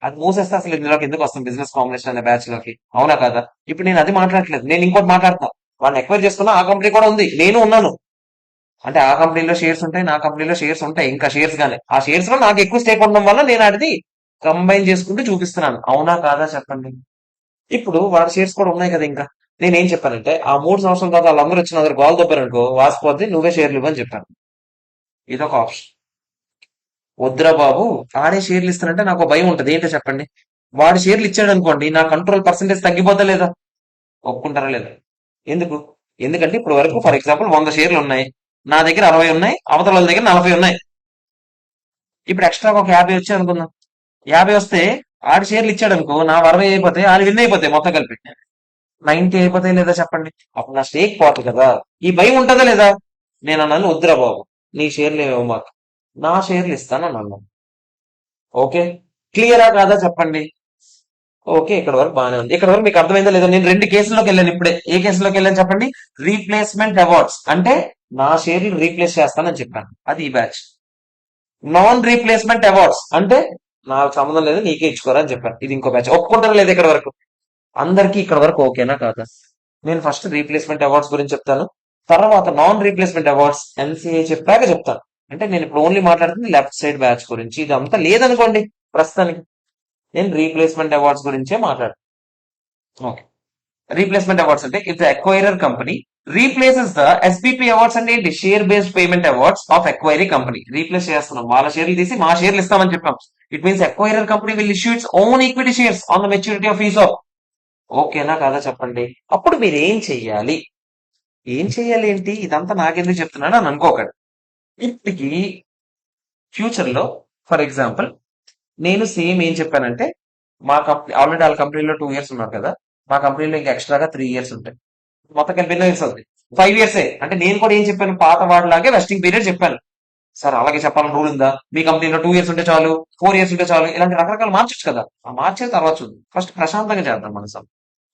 అది మూసేస్తే అసలు ఇందులోకి ఎందుకు వస్తాం బిజినెస్ కాంబినేషన్ అనే బ్యాచ్ లోకి? అవునా కదా? ఇప్పుడు నేను అది మాట్లాడట్లేదు, నేను ఇంకోటి మాట్లాడుతున్నా. వాళ్ళని ఎక్వైర్ చేసుకున్నా ఆ కంపెనీ కూడా ఉంది, నేను ఉన్నాను. అంటే ఆ కంపెనీలో షేర్స్ ఉంటాయి, నా కంపెనీలో షేర్స్ ఉంటాయి, ఇంకా షేర్స్ గానే ఆ షేర్స్ లో నాకు ఎక్కువ స్టేక్ ఉండడం వల్ల నేను అది కంబైన్ చేసుకుంటూ చూపిస్తున్నాను. అవునా కాదా చెప్పండి? ఇప్పుడు వాళ్ళ షేర్స్ కూడా ఉన్నాయి కదా ఇంకా. నేనేం చెప్పానంటే ఆ 3 సంవత్సరాల తర్వాత వాళ్ళందరూ వచ్చిన అందరు గోల్ దొబ్బారనుకో, వాసిపోద్ది, నువ్వే షేర్లు ఇవ్వని చెప్పాను. ఇదొక ఆప్షన్. వద్దురా బాబు, ఆడే షేర్లు ఇస్తానంటే నాకు ఒక భయం ఉంటది. ఏంటో చెప్పండి? వాడు షేర్లు ఇచ్చాడు అనుకోండి, నా కంట్రోల్ పర్సెంటేజ్ తగ్గిపోతా లేదా? ఒప్పుకుంటారా లేదా? ఎందుకు? ఎందుకంటే ఇప్పుడు వరకు ఫర్ ఎగ్జాంపుల్ 100 షేర్లు ఉన్నాయి, నా దగ్గర 60 ఉన్నాయి, అవతల వాళ్ళ దగ్గర 40 ఉన్నాయి. ఇప్పుడు ఎక్స్ట్రా ఒక 50 వచ్చాయి అనుకుందాం. 50 వస్తే ఆడి షేర్లు ఇచ్చాడు అనుకో, నా 60 అయిపోతాయి, ఆడి విన్ అయిపోతాయి మొత్తం కలిపి. 90 అయిపోతాయి లేదా చెప్పండి? అప్పుడు నా స్టేక్ పోతుంది కదా. ఈ భయం ఉంటుందా లేదా? నేను అన్నాను వద్దురా బాబు, నీ షేర్లు ఏమో మాకు, నా షేర్లు ఇస్తాను అన్నాను. ఓకే, క్లియరా కాదా చెప్పండి? ఓకే, ఇక్కడ వరకు బాగానే ఉంది. ఇక్కడ వరకు మీకు అర్థమైందా లేదా? నేను రెండు కేసుల్లోకి వెళ్ళాను ఇప్పుడే. ఏ కేసులోకి వెళ్ళాను చెప్పండి? రీప్లేస్మెంట్ అవార్డ్స్ అంటే నా షేర్లు రీప్లేస్ చేస్తానని చెప్పాను, అది ఈ బ్యాచ్. నాన్ రీప్లేస్మెంట్ అవార్డ్స్ అంటే నాకు సంబంధం లేదు, నీకే ఇచ్చుకోరా అని చెప్పాను, ఇది ఇంకో బ్యాచ్. ఒప్పుకుంటారా లేదా ఇక్కడ వరకు? అందరికీ ఇక్కడ వరకు ఓకేనా కాదా? నేను ఫస్ట్ రీప్లేస్మెంట్ అవార్డ్స్ గురించి చెప్తాను, తర్వాత నాన్ రీప్లేస్మెంట్ అవార్డ్స్ ఎన్సీఏ చెప్పాక చెప్తాను. అంటే నేను ఇప్పుడు ఓన్లీ మాట్లాడుతుంది లెఫ్ట్ సైడ్ బ్యాచ్ గురించి. ఇది అంతా లేదనుకోండి ప్రస్తుతానికి, నేను రీప్లేస్మెంట్ అవార్డ్స్ గురించే మాట్లాడు. ఓకే, రీప్లేస్మెంట్ అవార్డ్స్ అంటే if the acquirer company replaces the SBP awards అంటే ఏంటి? Share based payment awards of acquiree company. Replace చేస్తున్నాం, వాళ్ళ షేర్లు తీసి మా షేర్లు ఇస్తామని చెప్పాం. It means acquirer company will issue its own equity shares on the maturity of ESOP. ఓకేనా కాదా చెప్పండి? అప్పుడు మీరు ఏం చెయ్యాలి? ఏం చెయ్యాలి ఏంటి? ఇదంతా నాకెందుకు చెప్తున్నాడు అని అనుకోకండి. ఇప్పటికి ఫ్యూచర్ లో ఫర్ ఎగ్జాంపుల్ నేను సేమ్ ఏం చెప్పానంటే, మా కంపెనీ ఆల్రెడీ వాళ్ళ కంపెనీలో 2 ఇయర్స్ ఉన్నారు కదా, మా కంపెనీలో ఇంకా ఎక్స్ట్రాగా 3 ఇయర్స్ ఉంటాయి. మొత్తం కలిపి ఎన్నో ఇయర్స్ అవుతుంది? 5 ఇయర్సే. అంటే నేను కూడా ఏం చెప్పాను? పాత వాడిలాగే వెస్టింగ్ పీరియడ్ చెప్పాను. సార్ అలాగే చెప్పాలని రూల్ ఉందా? మీ కంపెనీలో 2 ఇయర్స్ ఉంటే చాలు, 4 ఇయర్స్ ఉంటే చాలు, ఇలాంటి రకరకాలు మార్చొచ్చు కదా. ఆ మార్చే తర్వాత చూద్దాం, ఫస్ట్ ప్రశాంతంగా చేద్దాం మనసు.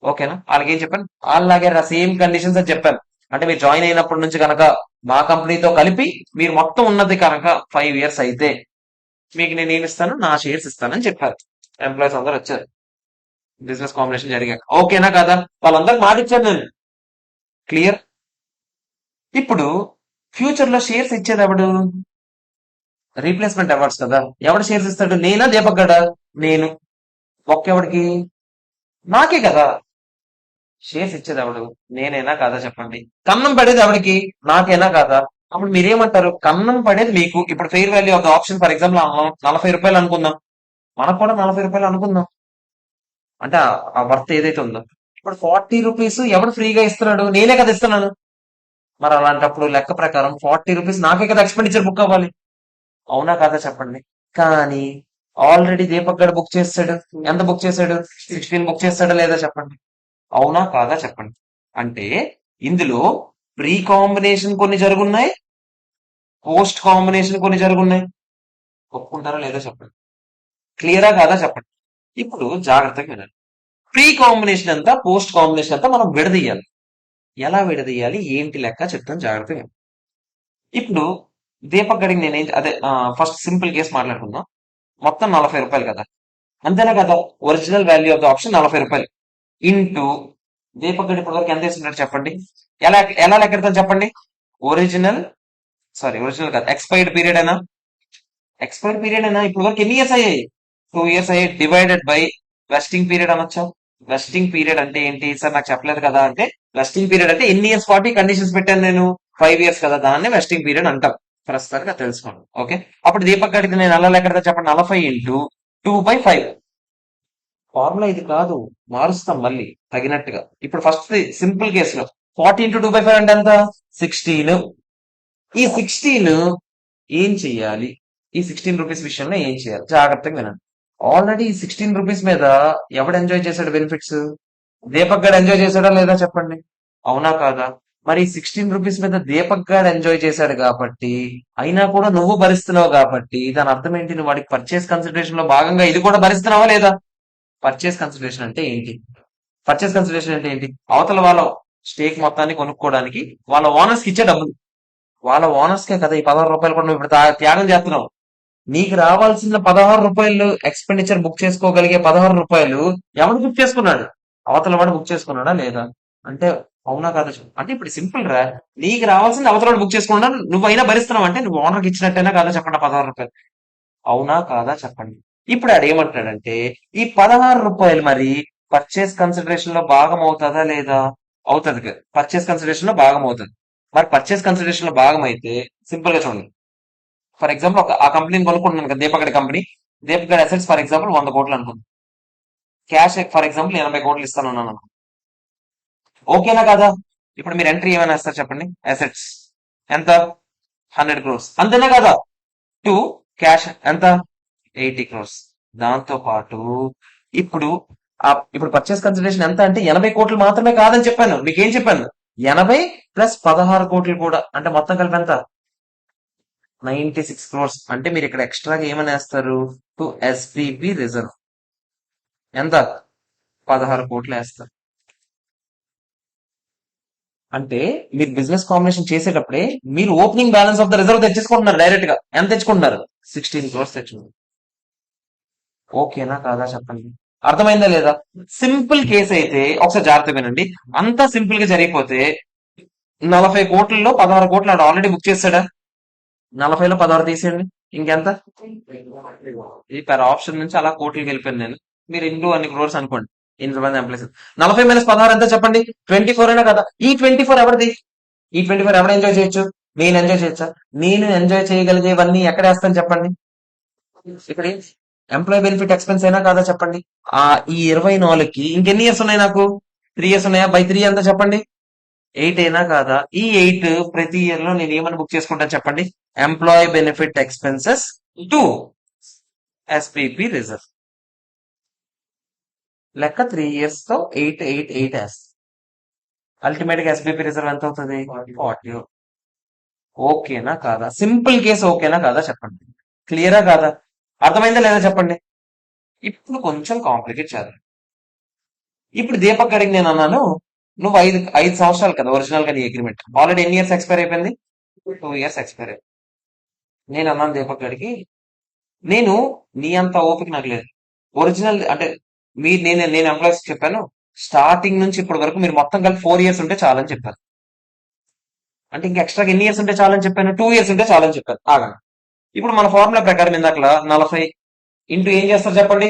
ఓకేనా? వాళ్ళకి ఏం చెప్పాను? అలాగే సేమ్ కండిషన్స్ అని చెప్పాను. అంటే మీరు జాయిన్ అయినప్పటి నుంచి కనుక మా కంపెనీతో కలిపి మీరు మొత్తం ఉన్నది కనుక 5 ఇయర్స్ అయితే మీకు నేను ఏమి ఇస్తాను? నా షేర్స్ ఇస్తానని చెప్పారు. ఎంప్లాయీస్ అందరూ వచ్చారు బిజినెస్ కాంబినేషన్ జరిగాక. ఓకేనా కదా? వాళ్ళందరికి మాట ఇచ్చాను నేను. క్లియర్? ఇప్పుడు ఫ్యూచర్ లో షేర్స్ ఇచ్చేది ఎవడు? రీప్లేస్మెంట్ అవార్డ్స్ కదా. ఎవడు షేర్స్ ఇస్తాడు? నేనా దీపక్ గడా? నేను. ఒక్కెవడికి? నాకే కదా షేర్స్ ఇచ్చేది ఎవడు? నేనేనా కాదా చెప్పండి? కన్నం పడేది ఎవడికి? నాకేనా కాదా? అప్పుడు మీరేమంటారు? కన్నం పడేది మీకు. ఇప్పుడు fair value of the option for example 40 రూపాయలు అనుకుందాం, మనకు కూడా 40 రూపాయలు అనుకుందాం. అంటే ఆ వర్త్ ఏదైతే ఉందో, ఇప్పుడు 40 రూపీస్ ఎవడు ఫ్రీగా ఇస్తున్నాడు? నేనే కదా ఇస్తున్నాను. మరి అలాంటప్పుడు లెక్క ప్రకారం 40 రూపీస్ నాకే కదా ఎక్స్పెండిచర్ బుక్ అవ్వాలి. అవునా కాదా చెప్పండి? కానీ ఆల్రెడీ దీపక్ గడు బుక్ చేస్తాడు. ఎంత బుక్ చేశాడు? 16 బుక్ చేస్తాడా లేదా చెప్పండి? అవునా కాదా చెప్పండి? అంటే ఇందులో ప్రీ కాంబినేషన్ కొన్ని జరుగున్నాయి, పోస్ట్ కాంబినేషన్ కొన్ని జరుగున్నాయి. ఒప్పుకుంటారా లేదా చెప్పండి? క్లియరా కాదా చెప్పండి? ఇప్పుడు జాగ్రత్తగా వినండి. ప్రీ కాంబినేషన్ అంతా, పోస్ట్ కాంబినేషన్ అంతా మనం విడదీయాలి. ఎలా విడదీయాలి ఏంటి లెక్క చెప్తాను, జాగ్రత్తగా వినండి. ఇప్పుడు దీపక్ గడికి నేనేం అదే ఫస్ట్ సింపుల్ కేసు మాట్లాడుకుందాం. మొత్తం 40 రూపాయలు కదా, అంతేనా కదా? Original value of the option 40 రూపాయలు ఇంటూ దీపక్ గడి ఇప్పటి వరకు ఎంత వేసుకున్నాడు చెప్పండి? ఎలా ఎలా లెక్కెడతాను చెప్పండి? ఒరిజినల్ ఒరిజినల్ కాదు, ఎక్స్పైర్డ్ పీరియడ్ అయినా, ఎక్స్పైర్డ్ పీరియడ్ అయినా ఇప్పుడు వరకు ఎన్ని ఇయర్స్ అయ్యాయి? 2 ఇయర్స్ అయ్యాయి. డివైడెడ్ బై వెస్టింగ్ పీరియడ్ అనొచ్చా? వెస్టింగ్ పీరియడ్ అంటే ఏంటి సార్ నాకు చెప్పలేదు కదా అంటే, వెస్టింగ్ పీరియడ్ అంటే ఎన్ని ఇయర్స్ 40 కండిషన్స్ పెట్టాను నేను? 5 ఇయర్స్ కదా, దాన్ని వెస్టింగ్ పీరియడ్ అంటాం. ప్రస్తుతానికి తెలుసుకోండి. ఓకే, అప్పుడు దీపక్ గడికి నేను ఎలా లెక్కడతా చెప్పండి? 40 ఇంటూ 2/5. ఫార్ములా ఇది కాదు, మారుస్తాం మళ్ళీ తగినట్టుగా. ఇప్పుడు ఫస్ట్ సింపుల్ కేసులో 40 ఇంటూ 2/5 అంటే ఎంత? 16. ఈ 16 ఏం చెయ్యాలి? ఈ 16 రూపీస్ విషయంలో ఏం చేయాలి? జాగ్రత్తగా వినండి. ఆల్రెడీ ఈ 16 రూపీస్ మీద ఎవడు ఎంజాయ్ చేశాడు బెనిఫిట్స్? దీపక్ గారు ఎంజాయ్ చేశాడా లేదా చెప్పండి? అవునా కాదా? మరి 16 రూపీస్ మీద దీపక్ గారు ఎంజాయ్ చేశాడు కాబట్టి, అయినా కూడా నువ్వు భరిస్తున్నావు కాబట్టి, దాని అర్థం ఏంటి? నువ్వు వాడికి పర్చేస్ కన్సిడరేషన్ లో భాగంగా ఇది కూడా భరిస్తున్నావా లేదా? పర్చేస్ కన్సిడరేషన్ అంటే ఏంటి? పర్చేస్ కన్సిడరేషన్ అంటే ఏంటి? అవతల వాళ్ళ స్టేక్ మొత్తాన్ని కొనుక్కోవడానికి వాళ్ళ ఓనర్స్ కి ఇచ్చే డబ్బులు. వాళ్ళ ఓనర్స్ కే కదా ఈ 16 రూపాయలు కూడా నువ్వు ఇప్పుడు త్యాగం చేస్తున్నావు. నీకు రావాల్సిన 16 రూపాయలు ఎక్స్పెండిచర్ బుక్ చేసుకోగలిగే 16 రూపాయలు ఎవడు బుక్ చేసుకున్నాడు? అవతల వాడు బుక్ చేసుకున్నాడా లేదా? అంటే అవునా కాదా చెప్పు. అంటే ఇప్పుడు సింపుల్ రా. నీకు రావాల్సింది అవతల వాడు బుక్ చేసుకున్నాడు, నువ్వైనా భరిస్తున్నావు అంటే నువ్వు ఓనర్కి ఇచ్చినట్టేనా కాదా చెప్పండి 16 రూపాయలు. అవునా కాదా చెప్పండి. ఇప్పుడు ఆడు ఏమంటాడంటే ఈ 16 రూపాయలు మరి పర్చేస్ కన్సిడరేషన్ లో భాగం అవుతుందా లేదా? అవుతుంది కదా, పర్చేస్ కన్సిడరేషన్ లో భాగం అవుతుంది. మరి పర్చేస్ కన్సిడరేషన్ లో భాగం అయితే సింపుల్ గా చూడండి. ఫర్ ఎగ్జాంపుల్ ఆ కంపెనీని కొనుక్కుంటున్నాను కదా, దీపక్ గడి కంపెనీ. దీపక్ గడి అసెట్స్ ఫర్ ఎగ్జాంపుల్ 100 కోట్లు అనుకుంది. క్యాష్ ఫర్ ఎగ్జాంపుల్ 80 కోట్లు ఇస్తానన్నాను అనుకో. ఓకేనా కదా? ఇప్పుడు మీరు ఎంట్రీ ఏమైనా వేస్తారు చెప్పండి. అసెట్స్ ఎంత? 100 crores అంతేనా కదా? టు క్యాష్ ఎంత? 80 crores. దాంతో పాటు ఇప్పుడు ఇప్పుడు పర్చేస్ కన్సిడరేషన్ ఎంత అంటే 80 కోట్లు మాత్రమే కాదని చెప్పాను. మీకేం చెప్పాను? 80 ప్లస్ 16 కోట్లు కూడా, అంటే మొత్తం కలిపి ఎంత? 96 crores. అంటే మీరు ఇక్కడ ఎక్స్ట్రాగా ఏమని వేస్తారు? టు ఎస్పీపీ రిజర్వ్ ఎంత? 16 కోట్లు వేస్తారు. అంటే మీరు బిజినెస్ కాంబినేషన్ చేసేటప్పుడే మీరు opening balance of the reserve తెచ్చేసుకుంటున్నారు. డైరెక్ట్ గా ఎంత తెచ్చుకుంటున్నారు? 16 crores తెచ్చుకుంటారు. ఓకేనా కాదా చెప్పండి. అర్థమైందా లేదా? సింపుల్ కేసు అయితే ఒకసారి జాగ్రత్త వినండి. అంతా సింపుల్ గా జరిగిపోతే 40 కోట్లలో 16 కోట్లు ఆడు ఆల్రెడీ బుక్ చేశాడా? 40లో 16 తీసేయండి, ఇంకెంత? ఇది పర్ ఆప్షన్ నుంచి అలా కోట్లకి వెళ్ళిపోయాను నేను. మీరు ఇంటూ అన్ని క్రోర్స్ అనుకోండి. ఇంతమంది ఎంప్లాయీస్. 40 - 16 ఎంత చెప్పండి? 24 అయినా కదా? ఈ 24 ఎవరిది? ఈ 24 ఎవరు ఎంజాయ్ చేయొచ్చు? నేను ఎంజాయ్ చేయొచ్చా? నేను ఎంజాయ్ చేయగలిగేవన్నీ ఎక్కడ వేస్తాను చెప్పండి? ఇక్కడ ఎంప్లాయీ బెనిఫిట్ ఎక్స్పెన్స్ అయినా కాదా చెప్పండి? ఆ ఈ 24కి ఇంకెన్ని ఇయర్స్ ఉన్నాయి నాకు? 3 ఇయర్స్ ఉన్నాయా? బై 3 ఎంత చెప్పండి? 8 అయినా కాదా? ఈ 8 ప్రతి ఇయర్ లో నేను ఏమని బుక్ చేసుకుంటాను చెప్పండి? Employee benefit expenses to SPP reserve. లెక్క 3 ఇయర్స్ తో 8 వేస్తాను. అల్టిమేట్ గా ఎస్బీపీ రిజర్వ్ ఎంత అవుతుంది? 40. ఓకేనా కాదా? సింపుల్ కేసు ఓకేనా కాదా చెప్పండి. క్లియరా కాదా? అర్థమైందా లేదా చెప్పండి. ఇప్పుడు కొంచెం కాంప్లికేట్ చేద్దాం. ఇప్పుడు దీపక్ గడికి నేను అన్నాను, నువ్వు 5 సంవత్సరాలు కదా ఒరిజినల్ గా నీ అగ్రిమెంట్. ఆల్రెడీ ఎన్ని ఇయర్స్ ఎక్స్పైర్ అయిపోయింది? 2 ఇయర్స్ ఎక్స్పైర్ అయిపోయింది. నేను అన్నాను దీపక్ గడికి, నేను నీ అంత ఓపిక నాకు లేదు. ఒరిజినల్ అంటే నేను ఎంప్లాయీస్ చెప్పాను, స్టార్టింగ్ నుంచి ఇప్పటి వరకు మీరు మొత్తం కలిపి 4 ఇయర్స్ ఉంటే చాలని చెప్పాను. అంటే ఇంకా ఎక్స్ట్రా ఎన్ని ఇయర్స్ ఉంటే చాలని చెప్పాను? 2 ఇయర్స్ ఉంటే చాలని చెప్పాను. ఆగండి. ఇప్పుడు మన ఫార్ములా ప్రకారం ఇందాకలా 40 ఇంటూ ఏం చేస్తారు చెప్పండి?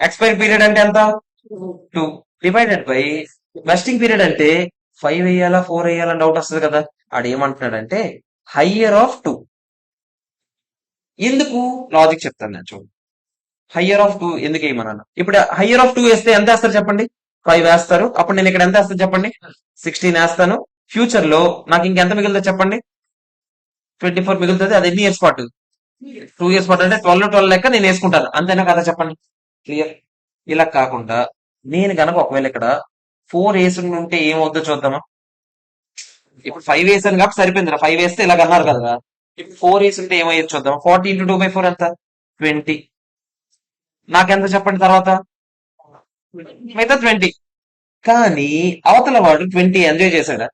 ఎక్స్పైరీ పీరియడ్ అంటే ఎంత? 2 డివైడెడ్ బై వెస్టింగ్ పీరియడ్ అంటే 5 వేయాలా 4 వేయాలని డౌట్ వస్తుంది కదా. ఆడు ఏమంటున్నాడంటే హయ్యర్ ఆఫ్ 2. ఎందుకు? లాజిక్ చెప్తాను నేను చూడండి. హయ్యర్ ఆఫ్ 2 ఎందుకు వేయమన్నాను? ఇప్పుడు హయ్యర్ ఆఫ్ 2 వేస్తే ఎంత వేస్తారు చెప్పండి? 5 వేస్తారు. అప్పుడు నేను ఇక్కడ ఎంత వేస్తాను చెప్పండి? 16 వేస్తాను. ఫ్యూచర్ లో నాకు ఇంకెంత మిగులుతుంది చెప్పండి? 24 మిగులుతుంది. అది ఎన్ని ఇయర్స్ పాటు? 2 ఇయర్స్ పాటు. అంటే 12 లెక్క నేను వేసుకుంటాను. అంతేనా కదా చెప్పండి. క్లియర్. ఇలా కాకుండా నేను గనక ఒకవేళ ఇక్కడ 4 వేసి ఉంటే ఏమవుద్దో చూద్దామా? ఇప్పుడు 5 వేసాను కాబట్టి సరిపోయింది. 5 వేస్తే ఇలాగ అన్నారు కదా. ఇప్పుడు 4 వేసి ఉంటే ఏమయ్యేది చూద్దాం. 40 ఇంటూ 2/4 ఎంత? 20. నాకెంత చెప్పండి తర్వాత? మిగతా 20. కానీ అవతల వాడు 20 ఎంజాయ్ చేశాడా?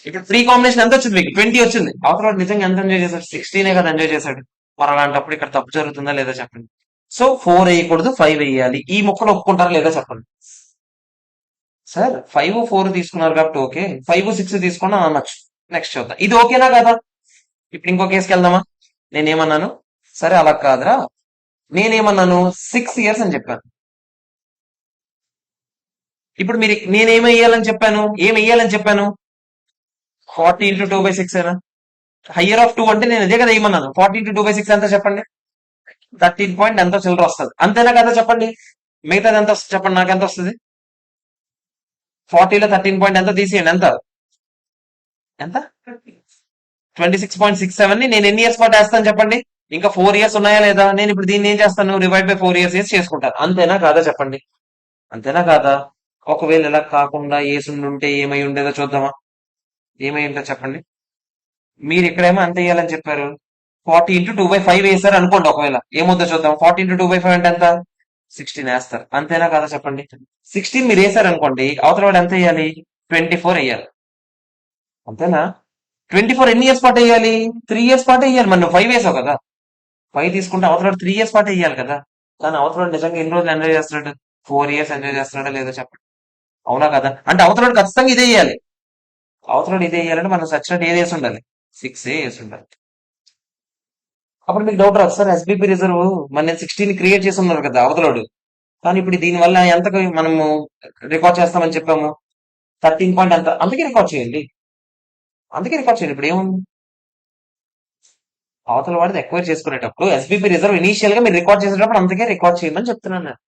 ఇక్కడ ఫ్రీ కాంబినేషన్ ఎంత వచ్చింది మీకు? 20 వచ్చింది. అవతల వాడు నిజంగా ఎంత ఎంజాయ్ చేశాడు? 16 కదా ఎంజాయ్ చేశాడు. మరి అలాంటప్పుడు ఇక్కడ తప్పు జరుగుతుందా లేదా చెప్పండి. సో 4 వేయకూడదు, 5 వేయాలి. ఈ ముక్కలు ఒప్పుకుంటారా లేదా చెప్పండి. సార్ 5, 4 తీసుకున్నారు కాబట్టి ఓకే, 5, 6 తీసుకున్నా అనొచ్చు. నెక్స్ట్ చూద్దాం. ఇది ఓకేనా కదా? ఇప్పుడు ఇంకో కేసుకి వెళ్దామా? నేనేమన్నాను? సరే అలా కాదురా, నేనేమన్నాను? 6 ఇయర్స్ అని చెప్పాను. ఇప్పుడు మీరు నేనేమేయాలని చెప్పాను? ఏం వేయాలని చెప్పాను? 40 ఇంటూ 2/6 అయినా హయ్యర్ ఆఫ్ 2 అంటే నేను అదే కదా ఏమన్నాను. 40 ఇంటూ 2/6 ఎంత చెప్పండి? 13 పాయింట్ ఎంతో చిల్లర వస్తుంది. అంతేనా కదా చెప్పండి. మిగతాది ఎంత వస్తుంది చెప్పండి? నాకు ఎంత వస్తుంది? 40లో 13 పాయింట్ ఎంత తీసేయండి? ఎంత? ఎంత? 26.67 ని నేను ఎన్ని ఇయర్స్ పాటు వేస్తాను చెప్పండి? ఇంకా 4 ఇయర్స్ ఉన్నాయా లేదా? నేను ఇప్పుడు దీన్ని ఏం చేస్తాను? డివైడ్ బై 4 ఇయర్స్ చేసుకుంటాను. అంతేనా కాదా చెప్పండి. అంతేనా కాదా? ఒకవేళ ఇలా కాకుండా ఉంటే ఏమై ఉండేదో చూద్దామా? ఏమై ఉంటుందో చెప్పండి. మీరు ఇక్కడేమో అంత వేయాలని చెప్పారు. 40 ఇంటూ 2/5 వేసారు అనుకోండి. ఒకవేళ ఏమవుతుందో చూద్దాం. 40 ఇంటూ 2/5 అంటే ఎంత? 16 వేస్తారు. అంతేనా కాదా చెప్పండి. 16 మీరు వేసారు అనుకోండి, అవతల వాడు ఎంత వేయాలి? 24 వేయాలి. అంతేనా? 24 ఎన్ని ఇయర్స్ పాటు వేయాలి? 3 ఇయర్స్ పాటు వేయాలి. మరి నువ్వు 5 వేసావు కదా, 5 తీసుకుంటే అవతల 3 ఇయర్స్ పాటు వేయాలి కదా. కానీ అవతల నిజంగా ఎన్ని రోజులు ఎంజాయ్ చేస్తున్నాడు? 4 ఇయర్స్ ఎంజాయ్ చేస్తున్నాడా లేదో చెప్పండి. అవునా కదా? అంటే అవతల ఖచ్చితంగా ఇదే వేయాలి. అవతల ఇదే వేయాలంటే మనం సచ్చినట్టు ఏది వేసి ఉండాలి? 6 వేసి ఉండాలి. అప్పుడు మీకు డౌట్ రాదు, సార్ ఎస్బీపీ రిజర్వ్ మన నేను 16 క్రియేట్ చేసి ఉన్నారు కదా అవతలోడు, కానీ ఇప్పుడు దీని వల్ల ఎంతకు మనము రికార్డ్ చేస్తామని చెప్పాము? 13 పాయింట్ ఎంత, అందుకే రికార్డ్ చేయండి. అందుకే రికార్డ్ చేయండి. ఇప్పుడు ఏముంది? అవతల వాడిది ఎక్వైర్ చేసుకునేటప్పుడు ఎస్బీపీ రిజర్వ్ ఇనీషియల్ గా మీరు రికార్డ్ చేసేటప్పుడు అందుకే రికార్డ్ చేయమని చెప్తున్నాను నేను.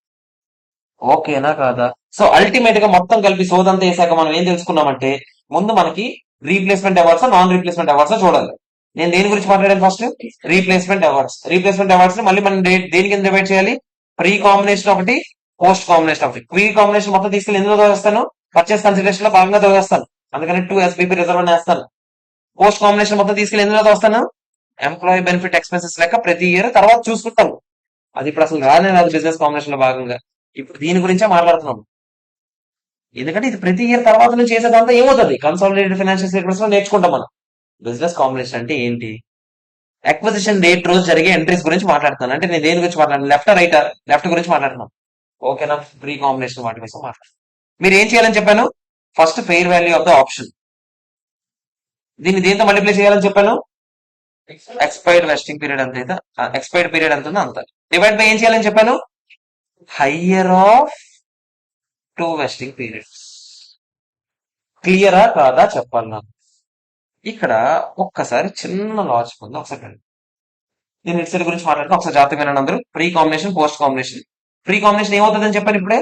ఓకేనా కాదా? సో అల్టిమేట్ గా మొత్తం కలిపి సోదంతా వేసాక మనం ఏం తెలుసుకున్నామంటే, ముందు మనకి replacement awards non replacement awards చూడాలి. నేను దేని గురించి మాట్లాడాను? First replacement awards. Replacement awards ని మళ్ళీ మనం దేని కింద డివైడ్ చేయాలి? ప్రీ కాంబినేషన్ ఒకటి, పోస్ట్ కాంబినేషన్ ఒకటి. ప్రీ కాంబినేషన్ మొత్తం తీసుకెళ్ళి ఎందులో దోస్తాను? పర్చేస్ కన్సిడరేషన్ లో భాగంగా దోస్తాను, అందుకని 2 ఎస్బీపీ రిజర్వ్ అని వేస్తాను. పోస్ట్ కాంబినేషన్ మొత్తం తీసుకెళ్ళి ఎందులో దోస్తాను? ఎంప్లాయీ బెనిఫిట్ ఎక్స్పెన్సెస్ లెక్క ప్రతి ఇయర్ తర్వాత చూసుకుంటాను. అది ఇప్పుడు అసలు రానే రాదు బిజినెస్ కాంబినేషన్ లో భాగంగా. ఇప్పుడు దీని గురించే మాట్లాడుతున్నాం. ఎందుకంటే ఇది ప్రతి ఇయర్ తర్వాత నుంచి చేసేదంతా ఏమవుతుంది? కన్సాలిడేటెడ్ ఫైనాన్షియల్ స్టేట్మెంట్స్ లో నేర్చుకుంటాం మనం. బిజినెస్ కాంబినేషన్ అంటే ఏంటి? అక్విజిషన్ డేట్ రోజు జరిగే ఎంట్రీస్ గురించి మాట్లాడుతాను. అంటే నేను దేని గురించి మాట్లాడుతాను? Left writer? లెఫ్ట్ గురించి మాట్లాడుతున్నాను. ఓకేనా? ప్రీ కాంబినేషన్ వాటి కోసం మాట్లాడుతాను. మీరు ఏం చేయాలని చెప్పాను? First fair value of the option. దీన్ని దేంతో మల్టిప్లై చేయాలని చెప్పాను? ఎక్స్పైర్డ్ వెస్టింగ్ పీరియడ్ ఎంత అయితే, ఎక్స్పైర్డ్ పీరియడ్ ఎంత ఉందో అంత డివైడ్ బై ఏం చేయాలని చెప్పాను? Higher of 2 vesting periods. క్లియరా కాదా చెప్పాలి నాకు. ఇక్కడ ఒక్కసారి చిన్న లాజిక్ ఉంది, ఒకసారి రండి. నేను ఇటు సైడ్ గురించి మాట్లాడుతున్నా, ఒకసారి జాగ్రత్తగా వినండి అందరూ. Pre combination, post combination. Pre combination ఏమవుతుందని చెప్పాను ఇప్పుడే?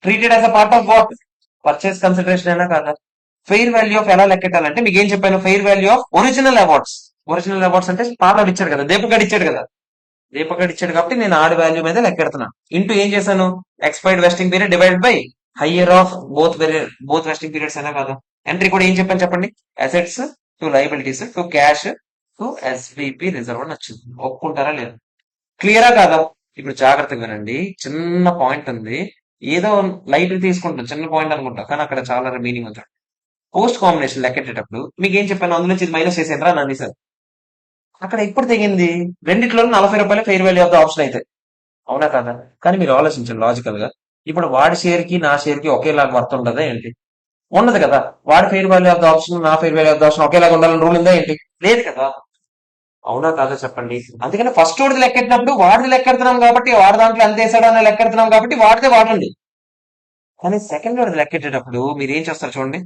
Treated as a part of what? Purchase consideration అయినా కాదా? ఫెయిర్ వాల్యూ ఆఫ్ ఎలా లెక్కెట్టాలంటే మీకు ఏం చెప్పాను? Fair value of original awards. Original awards అంటే పార్లర్ ఇచ్చాడు కదా, దీపక్ గడ్ ఇచ్చాడు కదా. దీపక్ గడ్ ఇచ్చాడు కాబట్టి నేను ఆడి వాల్యూ మీద లెక్కెడుతున్నాను. ఇంటూ ఏం చేశాను? Expired vesting period divide by higher of both vesting periods అయినా కాదా. ఎంట్రీ కూడా ఏం చెప్పాను చెప్పండి? Assets to liabilities to cash to SBP reserve అని వచ్చింది. ఒప్పుకుంటారా లేదా? క్లియరా కాదా? ఇప్పుడు జాగ్రత్తగా వినండి, చిన్న పాయింట్ ఉంది. ఏదో లైట్ తీసుకుంటాం, చిన్న పాయింట్ అనుకుంటా, కానీ అక్కడ చాలా మీనింగ్ ఉంది. పోస్ట్ కాంబినేషన్ లెక్కెట్టేటప్పుడు మీకు ఏం చెప్పాను? అందులో నుంచి మైనస్ చేసేంద్రా నన్ను సార్. అక్కడ ఇప్పుడు తెగింది రెండిట్లో 40 రూపాయలు fair value of the option అయితే, అవునా కదా? కానీ మీరు ఆలోచించండి లాజికల్ గా. ఇప్పుడు వాడి షేర్ కి నా షేర్ కి ఒకేలాగా వర్త్ ఉండదా ఏంటి? ఉండదు కదా. వాడి fair value of the option, నా fair value of the option ఒకేలాగా ఉండాలని రూల్ ఉందా ఏంటి? లేదు కదా. అవునా కాదా చెప్పండి. అందుకని ఫస్ట్ వాడిది లెక్కెట్టినప్పుడు వాడిది లెక్కెడుతున్నాం కాబట్టి, వాడి దాంట్లో ఎంత వేసాడో అని లెక్కెడుతున్నాం కాబట్టి వాడితే వాడండి. కానీ సెకండ్ వాడిది లెక్కెట్టేటప్పుడు మీరు ఏం చేస్తారు చూడండి.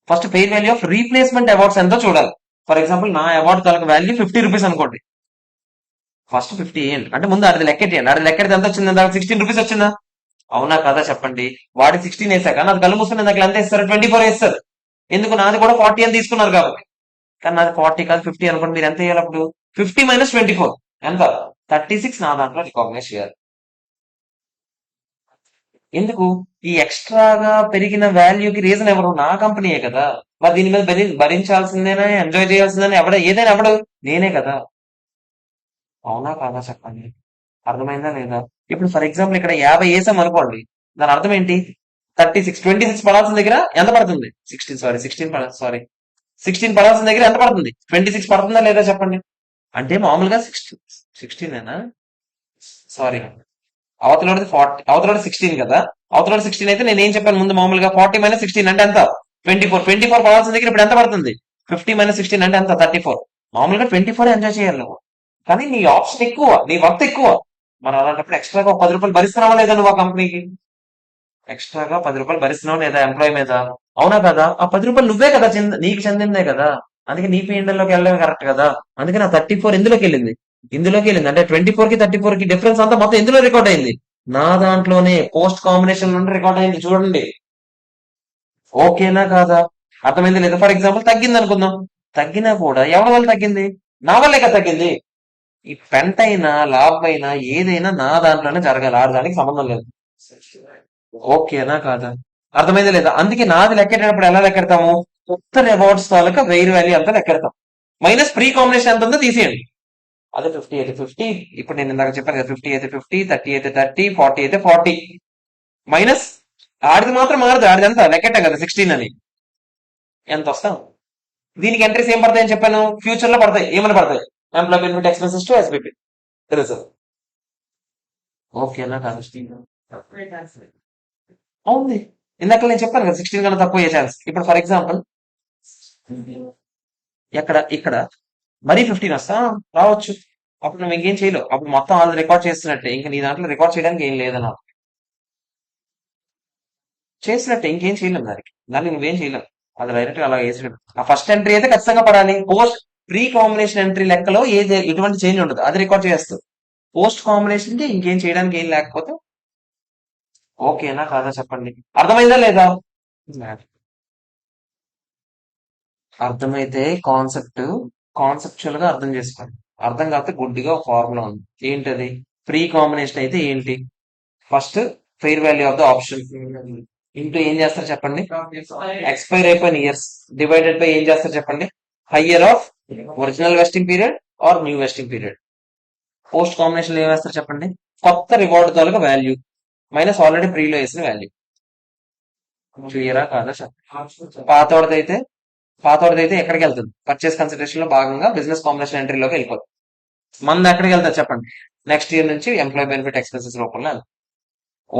First fair value of replacement awards ఎంతో చూడాలి. ఫర్ ఎగ్జాంపుల్ నా అవార్డు తాలూకు వాల్యూ 50 రూపీస్ అనుకోండి. ఫస్ట్ 50 ఏంటి అంటే ముందు అది లెక్కెట్టేయండి. అది లెక్కెడితే ఎంత వచ్చింది? దానికి 16 రూపీస్ వచ్చిందా? అవునా కదా చెప్పండి. వాడి 16 వేసాక నాది కళ్ళు మూసుకుని దానికి ఎంత ఇస్తారు? 24 వేస్తారు. ఎందుకు? నాది కూడా 40 అని తీసుకున్నారు కాబట్టి. కానీ నాది 40 కాదు 50 అనుకోండి. మీరు ఎంత వేయాలి అప్పుడు? 50 మైనస్ 24 ఎంత? 36 నా దాంట్లో రికాగ్నైజ్ చేయాలి. ఎందుకు? ఈ ఎక్స్ట్రాగా పెరిగిన వాల్యూకి రీజన్ ఎవరు? నా కంపెనీయే కదా. మరి దీని మీద భరించాల్సిందేనా, ఎంజాయ్ చేయాల్సిందేనా? ఏదైనా ఎవడు? నేనే కదా. అవునా కాదా చెప్పండి. అర్థమైందా లేదా? ఇప్పుడు ఫర్ ఎగ్జాంపుల్ ఇక్కడ 50 వేసాం అనుకోండి, దాని అర్థం ఏంటి? 26 పడాల్సిన దగ్గర ఎంత పడుతుంది? 16 పడాల్సిన దగ్గర ఎంత పడుతుంది? 26 పడుతుందా లేదా చెప్పండి. అంటే మామూలుగా 16 సారీ, అవతలది 40, అవతలది 16 కదా. అవతలది 16 అయితే నేను ఏం చెప్పాను ముందు? మామూలుగా 40 మైనస్ 16 అంటే ఎంత? 24 పడాల్సిన దగ్గర ఇప్పుడు ఎంత పడుతుంది? 50 మైనస్ 16 అంటే ఎంత? 34. మామూలుగా 24 ఎంజాయ్ చేయాలి నువ్వు, కానీ నీ ఆప్షన్ ఎక్కువ, నీ వర్త్ ఎక్కువ. మరి అలాంటప్పుడు ఎక్స్ట్రాగా 10 రూపాయలు భరిస్తున్నావా లేదా నువ్వు ఆ కంపెనీకి? ఎక్స్ట్రాగా 10 రూపాయలు భరిస్తున్నావు లేదా ఎంప్లాయ్ మీద? అవునా కదా? ఆ 10 రూపాయలు నువ్వే కదా నీకు చెందిందే కదా. అందుకే నీ పీఎంఎల్లోకి వెళ్ళడం కరెక్ట్ కదా. అందుకే నా 34 ఎందులోకి వెళ్ళింది? ఇందులోకి వెళ్ళింది. అంటే 24 కి 34 కి డిఫరెన్స్ అంతా మొత్తం ఎందులో రికార్డ్ అయింది? నా దాంట్లోనే పోస్ట్ కాంబినేషన్ నుండి రికార్డ్ అయింది. చూడండి. ఓకేనా కాదా? అర్థమైంది లేదా? ఫర్ ఎగ్జాంపుల్ తగ్గింది అనుకుందాం. తగ్గినా కూడా ఎవరి వల్ల తగ్గింది? నా వల్లే కదా తగ్గింది. ఈ పెంట అయినా లాభం అయినా ఏదైనా నా దాంట్లోనే జరగాలి, ఆడదానికి సంబంధం లేదు. ఓకేనా కాదా? అర్థమైందా లేదా? అందుకే నాది లెక్కెట్టేటప్పుడు ఎలా లెక్కెడతాము? కొత్త అవార్డ్స్ తాలూకా వెయిర్ వాల్యూ అంతా లెక్కెడతాం. మైనస్ ప్రీ కాంబినేషన్ ఎంత ఉందో తీసేయండి. అదే 50 అయితే 50, ఇప్పుడు నేను ఇందాక చెప్పాను కదా, 50 అయితే 50, 30 అయితే 30, 40 అయితే 40 మైనస్ ఆడిది మాత్రం మారదు. ఆడిది ఎంత లెక్కెట్టాం కదా 16 అని, ఎంత వస్తాం? దీనికి ఎంట్రీస్ ఏం పడతాయని చెప్పాను, ఫ్యూచర్ లో పడతాయి. ఏమని పడతాయి? Employee benefit expenses to SBP reserve. ఓకేనా కాదు? అవుంది. ఇందాక నేను చెప్పాను కదా 16 కన్నా తక్కువ అయ్యే ఛాన్స్. ఇప్పుడు ఫర్ ఎగ్జాంపుల్ ఇక్కడ మరీ 15 వస్తా రావచ్చు. అప్పుడు నువ్వు ఇంకేం చేయలేవు. అప్పుడు మొత్తం వాళ్ళు రికార్డ్ చేస్తున్నట్టే. ఇంకా నీ దాంట్లో రికార్డ్ చేయడానికి ఏం లేదన్నా చేసినట్టే, ఇంకేం చేయలేం దాన్ని నువ్వేం చేయలేవు. అది డైరెక్ట్ గా అలా వేసినట్టు. ఆ ఫస్ట్ ఎంట్రీ అయితే ఖచ్చితంగా పడాలి. పోస్ట్ ప్రీ కాంబినేషన్ ఎంట్రీ లెక్కలో ఏది ఎటువంటి చేంజ్ ఉండదు, అది రికార్డ్ చేస్తావు. పోస్ట్ కాంబినేషన్ కి ఇంకేం చేయడానికి ఏం లేకపోతే ఓకేనా కాదా చెప్పండి. అర్థమైందా లేదా? అర్థమైతే కాన్సెప్చువల్ గా అర్థం చేసుకోండి. అర్థం కాకపోతే గుడ్డిగా ఒక ఫార్ములా ఉంది. ఏంటది? ప్రీ కాంబినేషన్ అయితే ఏంటి? First fair value of the option into ఏం చేస్తారు చెప్పండి, ఎక్స్పైర్ అయిపోయిన ఇయర్స్ డివైడెడ్ బై ఏం చేస్తారు చెప్పండి, higher of original vesting period or new vesting period. Post combination ఏం వేస్తారు చెప్పండి, కొత్త రివార్డ్ తాలూకా వాల్యూ మైనస్ ఆల్రెడీ ప్రీలో వేసిన వాల్యూ. క్లియరా కాదా చెప్పండి. పాతోడిదైతే ఎక్కడికి వెళ్తుంది, పర్చేస్ కన్సిడరేషన్ లో భాగంగా బిజినెస్ కాంబినేషన్ ఎంట్రీలోకి వెళ్ళిపోతుంది. మనది ఎక్కడికి వెళ్తుంది చెప్పండి, నెక్స్ట్ ఇయర్ నుంచి ఎంప్లాయ్ బెనిఫిట్ ఎక్స్పెన్సెస్ రూపంలో వెళ్తుంది.